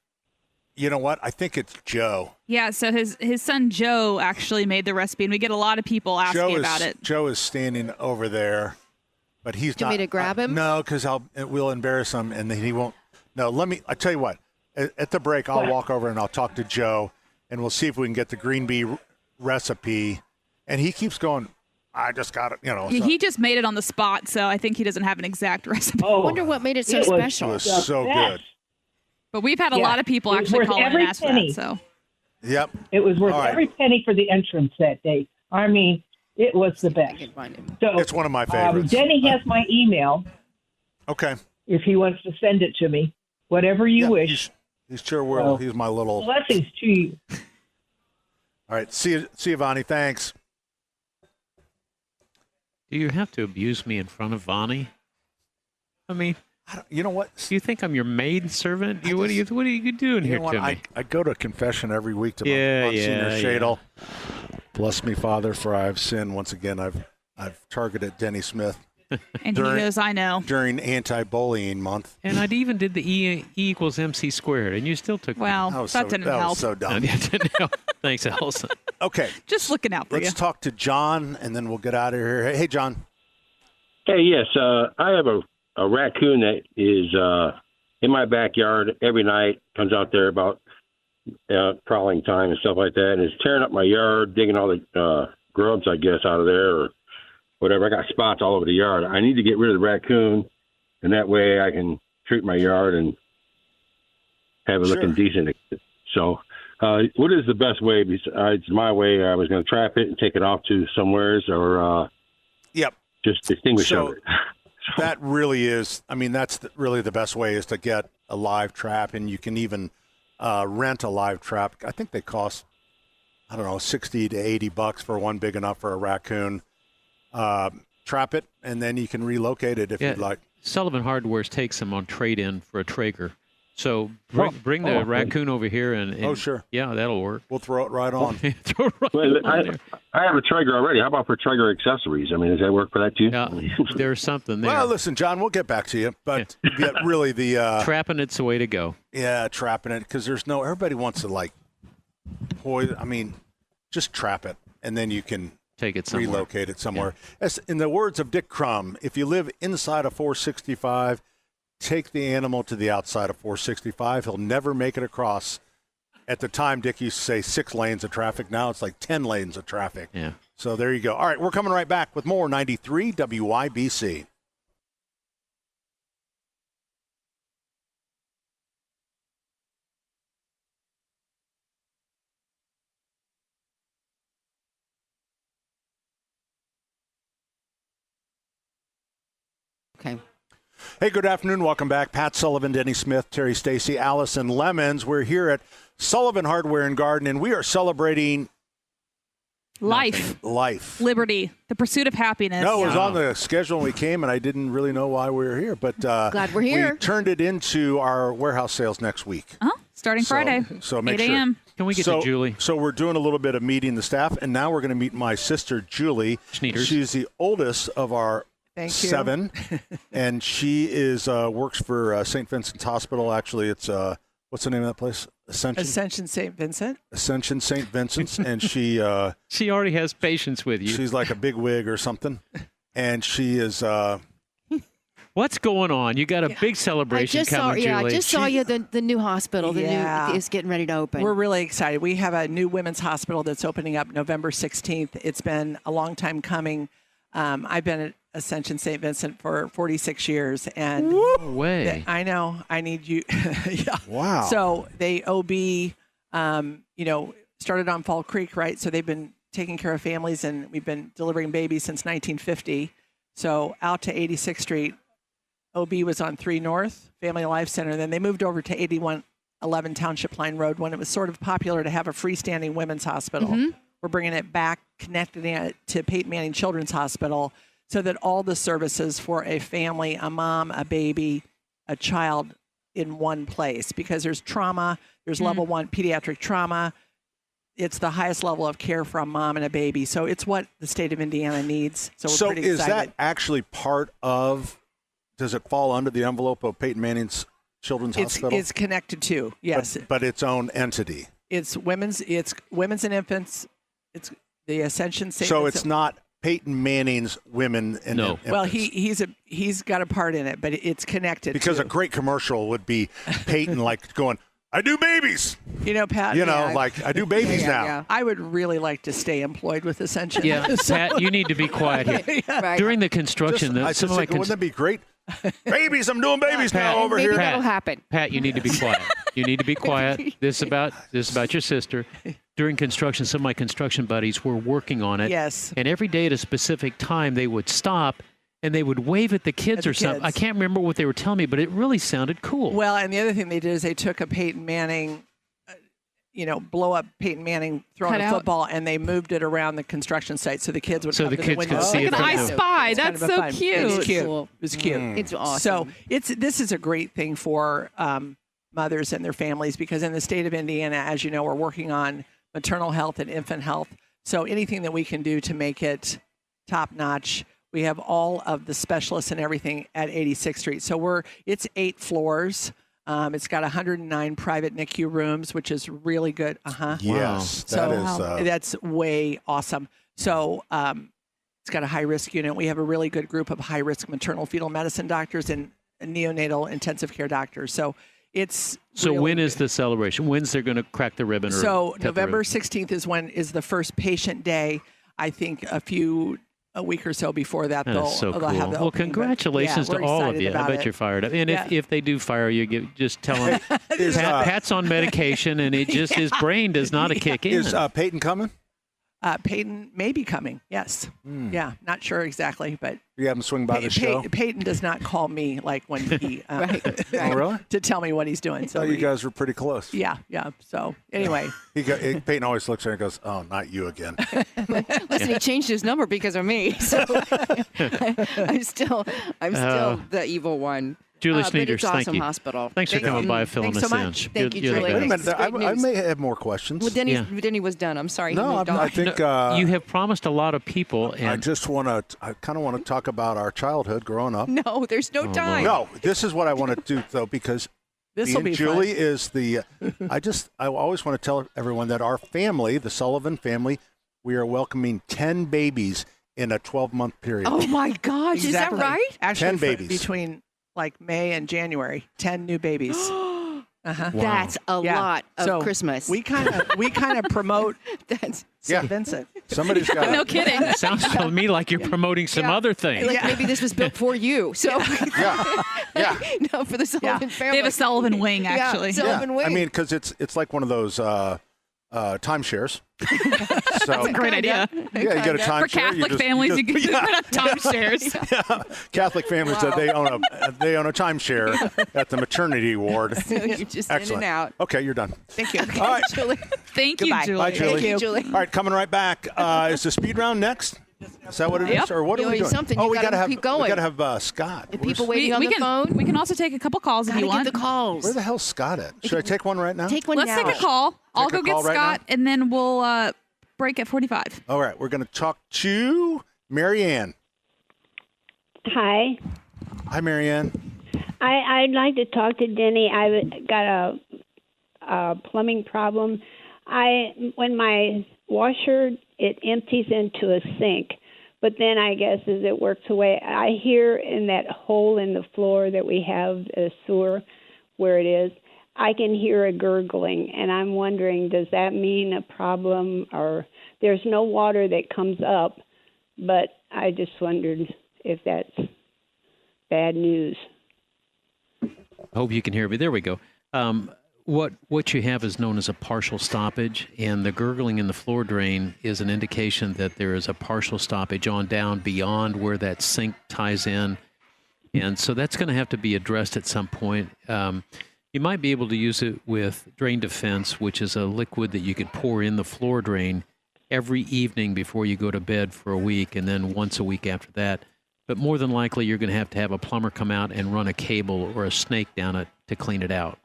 You know what? I think it's Joe. Yeah, so his son Joe actually made the recipe, and we get a lot of people asking about it. Joe is standing over there, but he's Do you not. want me to grab him? No, because we'll embarrass him, and then he won't. No, I tell you what. At the break, I'll walk over and I'll talk to Joe, and we'll see if we can get the green bean recipe. And he keeps going, I just got it, So. He just made it on the spot, so I think he doesn't have an exact recipe. I wonder what made it so special. It was so good. But we've had a lot of people actually call in and ask for that. So. Yep. It was worth All right. every penny for the entrance that day. I mean, it was the best. So It's one of my favorites. Denny has my email. Okay. If he wants to send it to me, whatever you wish. He sure will. So, He's my little. Blessings to you. All right. See you, Vonnie. Thanks. Do you have to abuse me in front of Vonnie? I mean, you know what? Do you think I'm your maid servant? What are you doing here to me? I go to confession every week to yeah. Monsignor Shadle. Bless me, Father, for I have sinned. Once again, I've targeted Denny Smith. And he goes, I know. During anti-bullying month. And I even did the E equals MC squared, and you still took Well, that didn't help. Was so dumb. That didn't help. Thanks, Allison. Okay. Just looking out for you. Let's talk to John, and then we'll get out of here. Hey, John. Hey, yes. I have a raccoon that is in my backyard every night, comes out there about prowling time and stuff like that, and is tearing up my yard, digging all the grubs, I guess, out of there or whatever. I got spots all over the yard. I need to get rid of the raccoon, and that way I can treat my yard and have it looking decent. So what is the best way besides my way? I was going to trap it and take it off to somewheres or Yep. just extinguish it. That really is, that's really the best way is to get a live trap, and you can even rent a live trap. I think they cost, I don't know, $60 to $80 for one big enough for a raccoon. Trap it, and then you can relocate it if you'd like. Sullivan Hardware's takes them on trade-in for a Traeger. So bring the raccoon over here and sure. Yeah, that'll work. We'll throw it right on. Throw it right on there. I have a Traeger already. How about for Traeger accessories? Does that work for that too? Yeah, there's something there. Well, listen, John, we'll get back to you. But really the... trapping it's the way to go. Yeah, trapping it, because everybody wants to just trap it, and then you can take it somewhere. Relocate it somewhere. Yeah. As in the words of Dick Crum, if you live inside a 465, take the animal to the outside of 465. He'll never make it across. At the time, Dick used to say 6 lanes of traffic. Now it's like 10 lanes of traffic. Yeah. So there you go. All right, we're coming right back with more 93 WIBC. Okay. Hey, good afternoon. Welcome back. Pat Sullivan, Denny Smith, Terry Stacy, Allison Lemons. We're here at Sullivan Hardware and Garden, and we are celebrating life, liberty, the pursuit of happiness. No, it was on the schedule when we came, and I didn't really know why we were here. But glad we're here. We turned it into our warehouse sales next week. Starting Friday, so make 8 a.m. Sure. Can we get to Julie? So we're doing a little bit of meeting the staff, and now we're going to meet my sister, Julie. Schneiders. She's the oldest of our Thank you. 7, and she is works for St. Vincent's Hospital. Actually, it's what's the name of that place? Ascension St. Vincent. Ascension St. Vincent's, and she already has patience with you. She's like a big wig or something, and she is. What's going on? You got a big celebration coming, Julie. I just saw you the new hospital. The new is getting ready to open. We're really excited. We have a new women's hospital that's opening up November 16th. It's been a long time coming. I've been at Ascension St. Vincent for 46 years, and no way. I know. I need you. Yeah. Wow. So they OB, started on Fall Creek, right? So they've been taking care of families, and we've been delivering babies since 1950. So out to 86th Street, OB was on 3 North Family Life Center. Then they moved over to 8111 Township Line Road when it was sort of popular to have a freestanding women's hospital. Mm-hmm. We're bringing it back, connecting it to Peyton Manning Children's Hospital, so that all the services for a family, a mom, a baby, a child in one place, because there's trauma, there's level 1 pediatric trauma. It's the highest level of care for a mom and a baby. So it's what the state of Indiana needs. So we're pretty excited. Is that actually part of, does it fall under the envelope of Peyton Manning's Children's Hospital? It's connected to, yes. But its own entity. It's women's and infants. It's the Ascension St. So Vincent. it's not Peyton Manning's women and infants. Well, he's got a part in it, but it's connected. Because a great commercial would be Peyton going, I do babies. Pat. I do babies now. Yeah. I would really like to stay employed with Ascension. Yeah, Pat, you need to be quiet here. Right. During the construction, wouldn't that be great? Babies, I'm doing babies Pat, now over maybe here. that'll happen. Pat, you need to be quiet. You need to be quiet. This is about your sister. During construction, some of my construction buddies were working on it. Yes. And every day at a specific time, they would stop and they would wave at the kids or something. I can't remember what they were telling me, but it really sounded cool. Well, and the other thing they did is they took a Peyton Manning, blow up Peyton Manning throwing a football, and they moved it around the construction site so the kids would come to the window. Could see like an I Spy. That's so cute. It's cute. Cool. It's cute. It's awesome. So this is a great thing for mothers and their families, because in the state of Indiana, as you know, we're working on maternal health and infant health. So anything that we can do to make it top notch, We have all of the specialists and everything at 86th Street. So it's 8 floors. It's got 109 private NICU rooms, which is really good. Yes, that's way awesome. So it's got a high-risk unit. We have a really good group of high-risk maternal fetal medicine doctors and neonatal intensive care doctors. So it's so when is the celebration? When's they're going to crack the ribbon? So November 16th is the first patient day. I think a week or so before that, they'll have the opening. Well, congratulations to all of you. I bet you're fired up. And if they do fire you, just tell them Pat's on medication and his brain does not kick in. Is Peyton coming? Peyton may be coming. Yes. Yeah. Not sure exactly, but you have him swing by the show. Peyton does not call me like when he right. Oh, really? to tell me what he's doing. So you guys were pretty close. Yeah. So anyway, Peyton always looks at her and goes, "Oh, not you again." Listen, he changed his number because of me, so I'm still the evil one. Julie but Sneeders, it's awesome thank you. Hospital. Thanks for coming by, filling us in. Thanks so much. Thank you, Julie. Wait a minute, I may have more questions. Well, Denny was done. I'm sorry. No, I think you have promised a lot of people. And I kind of want to talk about our childhood growing up. No, there's no time. No, this is what I want to do though, because Julie is the. I always want to tell everyone that our family, the Sullivan family, we are welcoming 10 babies in a 12-month period. Oh my gosh, exactly. Is that right? Actually, 10 babies between like May and January, 10 new babies. Wow. That's a lot of Christmas. We kind of promote St. Vincent. Somebody's got no kidding. It sounds to me like you're promoting some other thing. Like maybe this was built for you. So no, for the Sullivan family. They have a Sullivan wing, actually. Sullivan wing. I mean, because it's like one of those timeshares. So, that's a great idea. Yeah, you get a timeshare. For Catholic families, you can have timeshares. Catholic families that they own a timeshare at the maternity ward. So you're just excellent. in and out. Okay, you're done. Thank you. Okay, all right, Julie. Thank you, Goodbye. Julie. Bye, Julie. Thank you, Julie. All right, coming right back. Is the speed round next? Is that what it is, or what are we doing? Something. Oh, we gotta have. Keep going. We gotta have Scott. And people waiting on the phone. We can also take a couple calls if you want. Get the calls. Where the hell's Scott at? Should I take one right now? Take one Let's now. take a call. I'll go get right Scott, and then we'll break at 45. All right, we're going to talk to Marianne. Hi. Hi, Marianne. I'd like to talk to Denny. I've got a plumbing problem. When my washer, it empties into a sink, but then I guess as it works away, I hear in that hole in the floor that we have a sewer where it is, I can hear a gurgling, and I'm wondering, does that mean a problem? Or there's no water that comes up, but I just wondered if that's bad news. I hope you can hear me. There we go. What you have is known as a partial stoppage, and the gurgling in the floor drain is an indication that there is a partial stoppage on down beyond where that sink ties in, and so that's going to have to be addressed at some point. You might be able to use it with Drain Defense, which is a liquid that you could pour in the floor drain every evening before you go to bed for a week, and then once a week after that. But more than likely, you're going to have a plumber come out and run a cable or a snake down it to clean it out.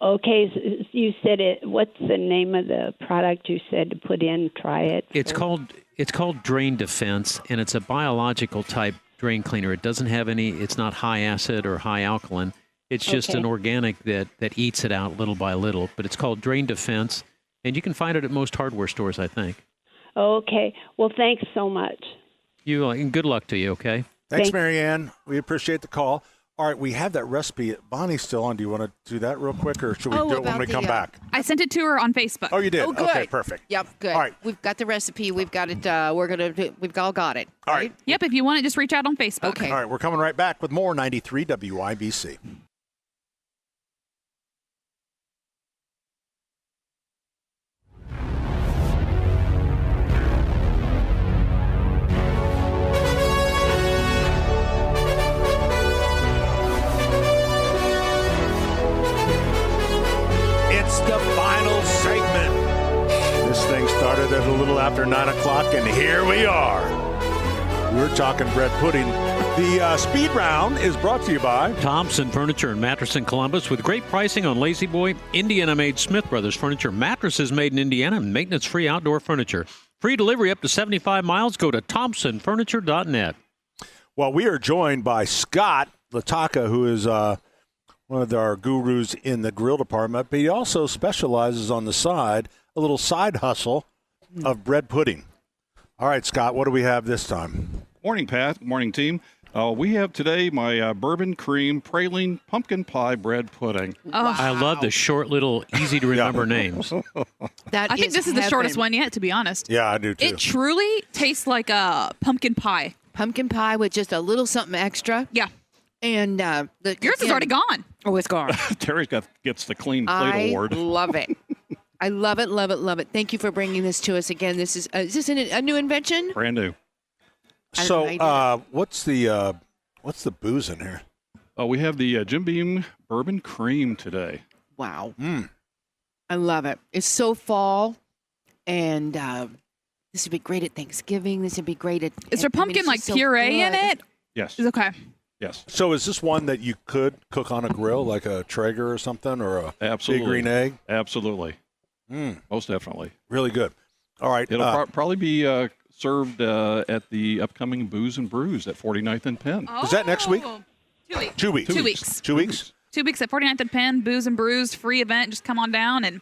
Okay, so you said it. What's the name of the product you said to put in? Try it. It's called Drain Defense, and it's a biological type drain cleaner. It doesn't have any. It's not high acid or high alkaline. It's just an organic that eats it out little by little. But it's called Drain Defense, and you can find it at most hardware stores, I think. Okay. Well, thanks so much. And good luck to you. Okay. Thanks, Marianne. We appreciate the call. All right, we have that recipe. Bonnie's still on. Do you want to do that real quick, or should we do it when we come back? I sent it to her on Facebook. Oh, you did? Oh, good. Okay, perfect. Yep, good. All right. We've got the recipe. We've got it. We've all got it. All right. Yep, if you want it, just reach out on Facebook. Okay. All right, we're coming right back with more 93 WIBC. The final segment. This thing started at a little after 9 o'clock, and here we are. We're talking bread pudding. The speed round is brought to you by Thompson Furniture and Mattress in Columbus, with great pricing on Lazy Boy, Indiana-made Smith Brothers furniture, mattresses made in Indiana, and maintenance-free outdoor furniture. Free delivery up to 75 miles. Go to thompsonfurniture.net. Well, we are joined by Scott Lataka, who is one of our gurus in the grill department, but he also specializes on the side, a little side hustle of bread pudding. All right, Scott, what do we have this time? Morning, Pat. Morning, team. We have today my bourbon cream praline pumpkin pie bread pudding. Oh. I love the short, little, easy-to-remember names. I think this is the shortest one yet, to be honest. Yeah, I do, too. It truly tastes like a pumpkin pie. Pumpkin pie with just a little something extra. Yeah. And yours is already gone. Oh, it's gone. Terry gets the clean plate award. I love it. I love it, love it, love it. Thank you for bringing this to us again. This is this a new invention? Brand new. So, what's the booze in here? We have the Jim Beam bourbon cream today. Wow. I love it. It's so fall, and this would be great at Thanksgiving. This would be great at. Is there pumpkin puree in it? Yes. Okay. Yes. So is this one that you could cook on a grill, like a Traeger or something, or a Absolutely. Big Green Egg? Absolutely. Most definitely. Really good. All right. It'll probably be served at the upcoming Booze and Brews at 49th and Penn. Is that next week? 2 weeks. 2 weeks. 2 weeks. 2 weeks? 2 weeks at 49th and Penn, Booze and Brews, free event. Just come on down and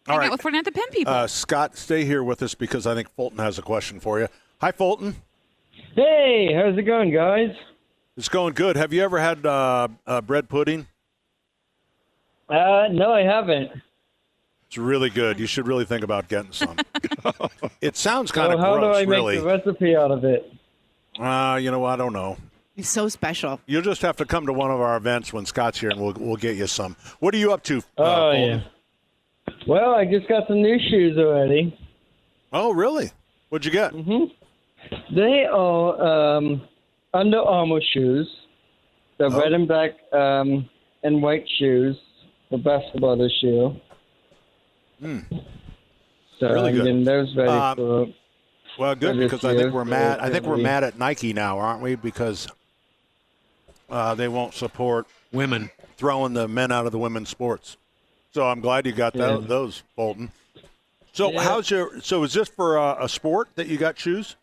hang out with 49th and Penn people. Scott, stay here with us because I think Fulton has a question for you. Hi, Fulton. Hey, how's it going, guys? It's going good. Have you ever had bread pudding? No, I haven't. It's really good. You should really think about getting some. It sounds kind of how gross, do I really. make the recipe out of it? You know, I don't know. It's so special. You'll just have to come to one of our events when Scott's here, and we'll get you some. What are you up to, Oh, Fulton? yeah. Well, I just got some new shoes already. Oh, really? What'd you get? They are Under Armour shoes. They're red and black and white shoes. The basketball this year. So Really I'm good. getting those ready for. Well, good, for this because I think year. we're mad. I think we're Definitely. mad at Nike now, aren't we? Because they won't support women throwing the men out of the women's sports. So I'm glad you got those, Bolton. So Yeah. So is this for a sport that you got shoes?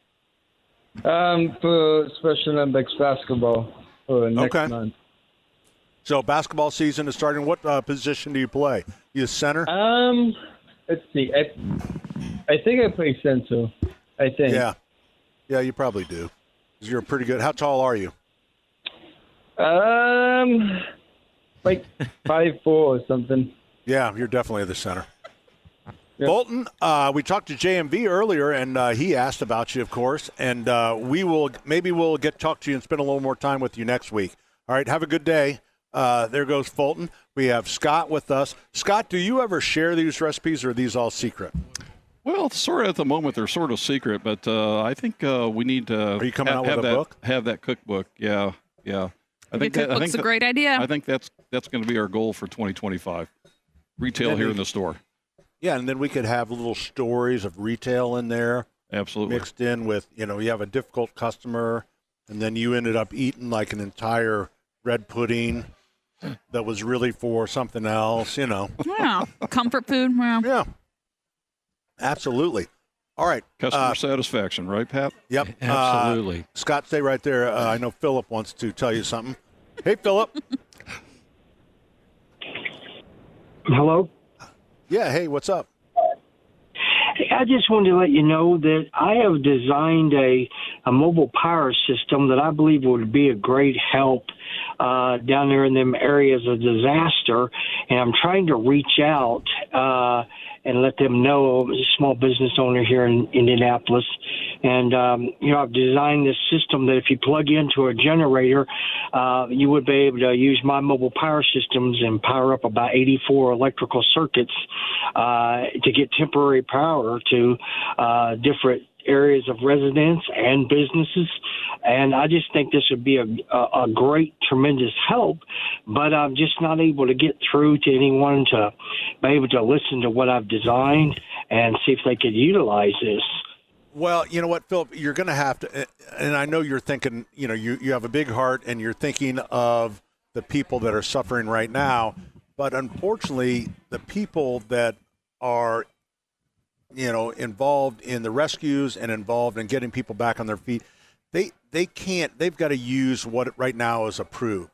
For Special Olympics basketball for next month. So basketball season is starting. What position do you play? You center? Let's see. I think I play center. I think. Yeah, you probably do. 'Cause you're pretty good. How tall are you? Like 5'4" or something. Yeah, you're definitely the center. Bolton, we talked to JMV earlier, and he asked about you, of course. And we'll get talk to you and spend a little more time with you next week. All right, have a good day. There goes Fulton. We have Scott with us. Scott, do you ever share these recipes, or are these all secret? Well, sort of at the moment they're sort of secret, but I think we need to. Are you coming out with a book? Have that cookbook? Yeah. I think cookbook's a great idea. I think that's going to be our goal for 2025. Retail here in the store. Yeah, and then we could have little stories of retail in there. Absolutely. Mixed in with, you have a difficult customer, and then you ended up eating like an entire bread pudding that was really for something else, Yeah, comfort food. Yeah, absolutely. All right. Customer satisfaction, right, Pat? Yep. Absolutely. Scott, stay right there. I know Philip wants to tell you something. Hey, Philip. Hello? Yeah, hey, what's up? I just wanted to let you know that I have designed a mobile power system that I believe would be a great help down there in them areas of disaster. And I'm trying to reach out and let them know, as a small business owner here in Indianapolis. And, I've designed this system that if you plug into a generator, you would be able to use my mobile power systems and power up about 84 electrical circuits to get temporary power to different areas of residence and businesses. And I just think this would be a great, tremendous help, but I'm just not able to get through to anyone to be able to listen to what I've designed and see if they could utilize this. Well, you know what, Philip, you're going to have to, and I know you're thinking, you have a big heart and you're thinking of the people that are suffering right now, but unfortunately, the people that are involved in the rescues and involved in getting people back on their feet, they can't. They've got to use what right now is approved.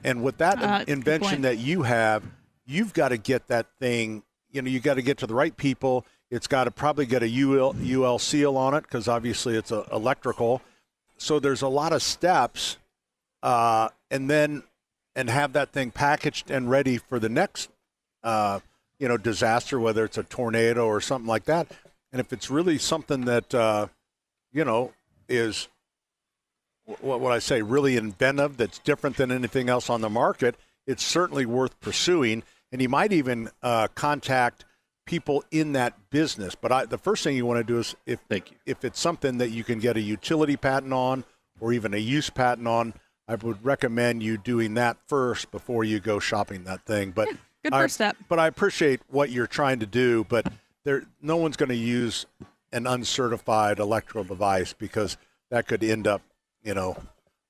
And with that invention that you have, you've got to get that thing. You got to get to the right people. It's got to probably get a UL seal on it because obviously it's electrical. So there's a lot of steps, and have that thing packaged and ready for the next, disaster, whether it's a tornado or something like that. And if it's really something that, is what would I say, really inventive, that's different than anything else on the market, it's certainly worth pursuing. And you might even contact people in that business. But the first thing you want to do is if it's something that you can get a utility patent on or even a use patent on, I would recommend you doing that first before you go shopping that thing. But good first step. But I appreciate what you're trying to do. But no one's going to use an uncertified electrical device because that could end up,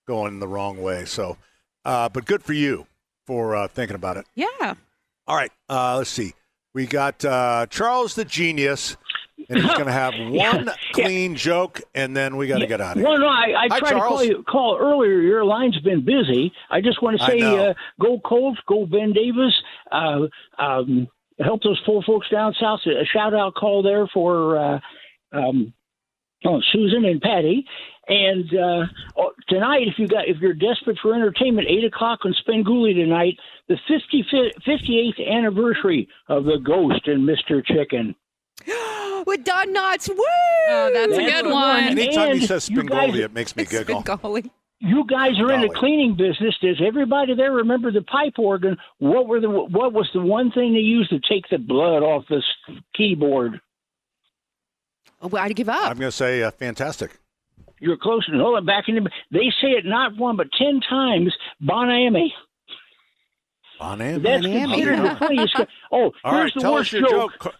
going the wrong way. So, but good for you for thinking about it. Yeah. All right. Let's see. We got Charles the Genius, and he's going to have one clean joke, and then we got to get out of here. Well, no, I tried to call earlier. Your line's been busy. I just want to say, go Colts, go Ben Davis. Help those poor folks down south. A shout-out call there for Susan and Patty. And tonight, if you're desperate for entertainment, 8:00 on Spenguli tonight, the 58th anniversary of the Ghost and Mr. Chicken. With Don Knotts. Woo! Oh, that's a good one. Anytime he says Spenguli, it makes me giggle. You guys are in the cleaning business. Does everybody there remember the pipe organ? What was the one thing they used to take the blood off this keyboard? Oh, I'd give up. I'm going to say fantastic. You're close and hold it back in the. They say it not one but 10 times. Bonami. Bonami. That's considered the funniest. Oh, all here's right, the tell worst us your joke.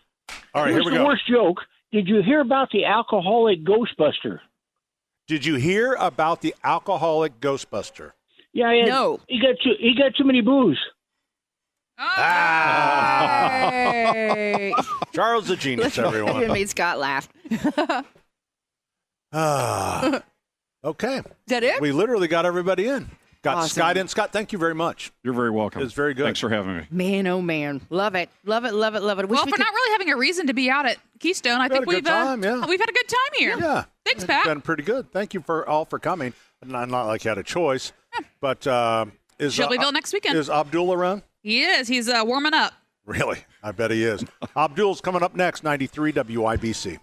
All right, here we go. The worst joke. Did you hear about the alcoholic Ghostbuster? Did you hear about the alcoholic Ghostbuster? Yeah, no. He got too many booze. Hey. Charles the Genius, everyone. It made Scott laugh. Okay. Is that it? We literally got everybody in. Got Awesome. Scott in. Scott, thank you very much. You're very welcome. It was very good. Thanks for having me. Man, oh man, love it, love it, love it, love it. Well, for not really having a reason to be out at Keystone, I think we've had a good time here. Yeah, thanks, Pat. It's been pretty good. Thank you all for coming. Not like you had a choice, but is Shelbyville next weekend. Is Abdul around? He is. He's warming up. Really? I bet he is. Abdul's coming up next. 93 WIBC.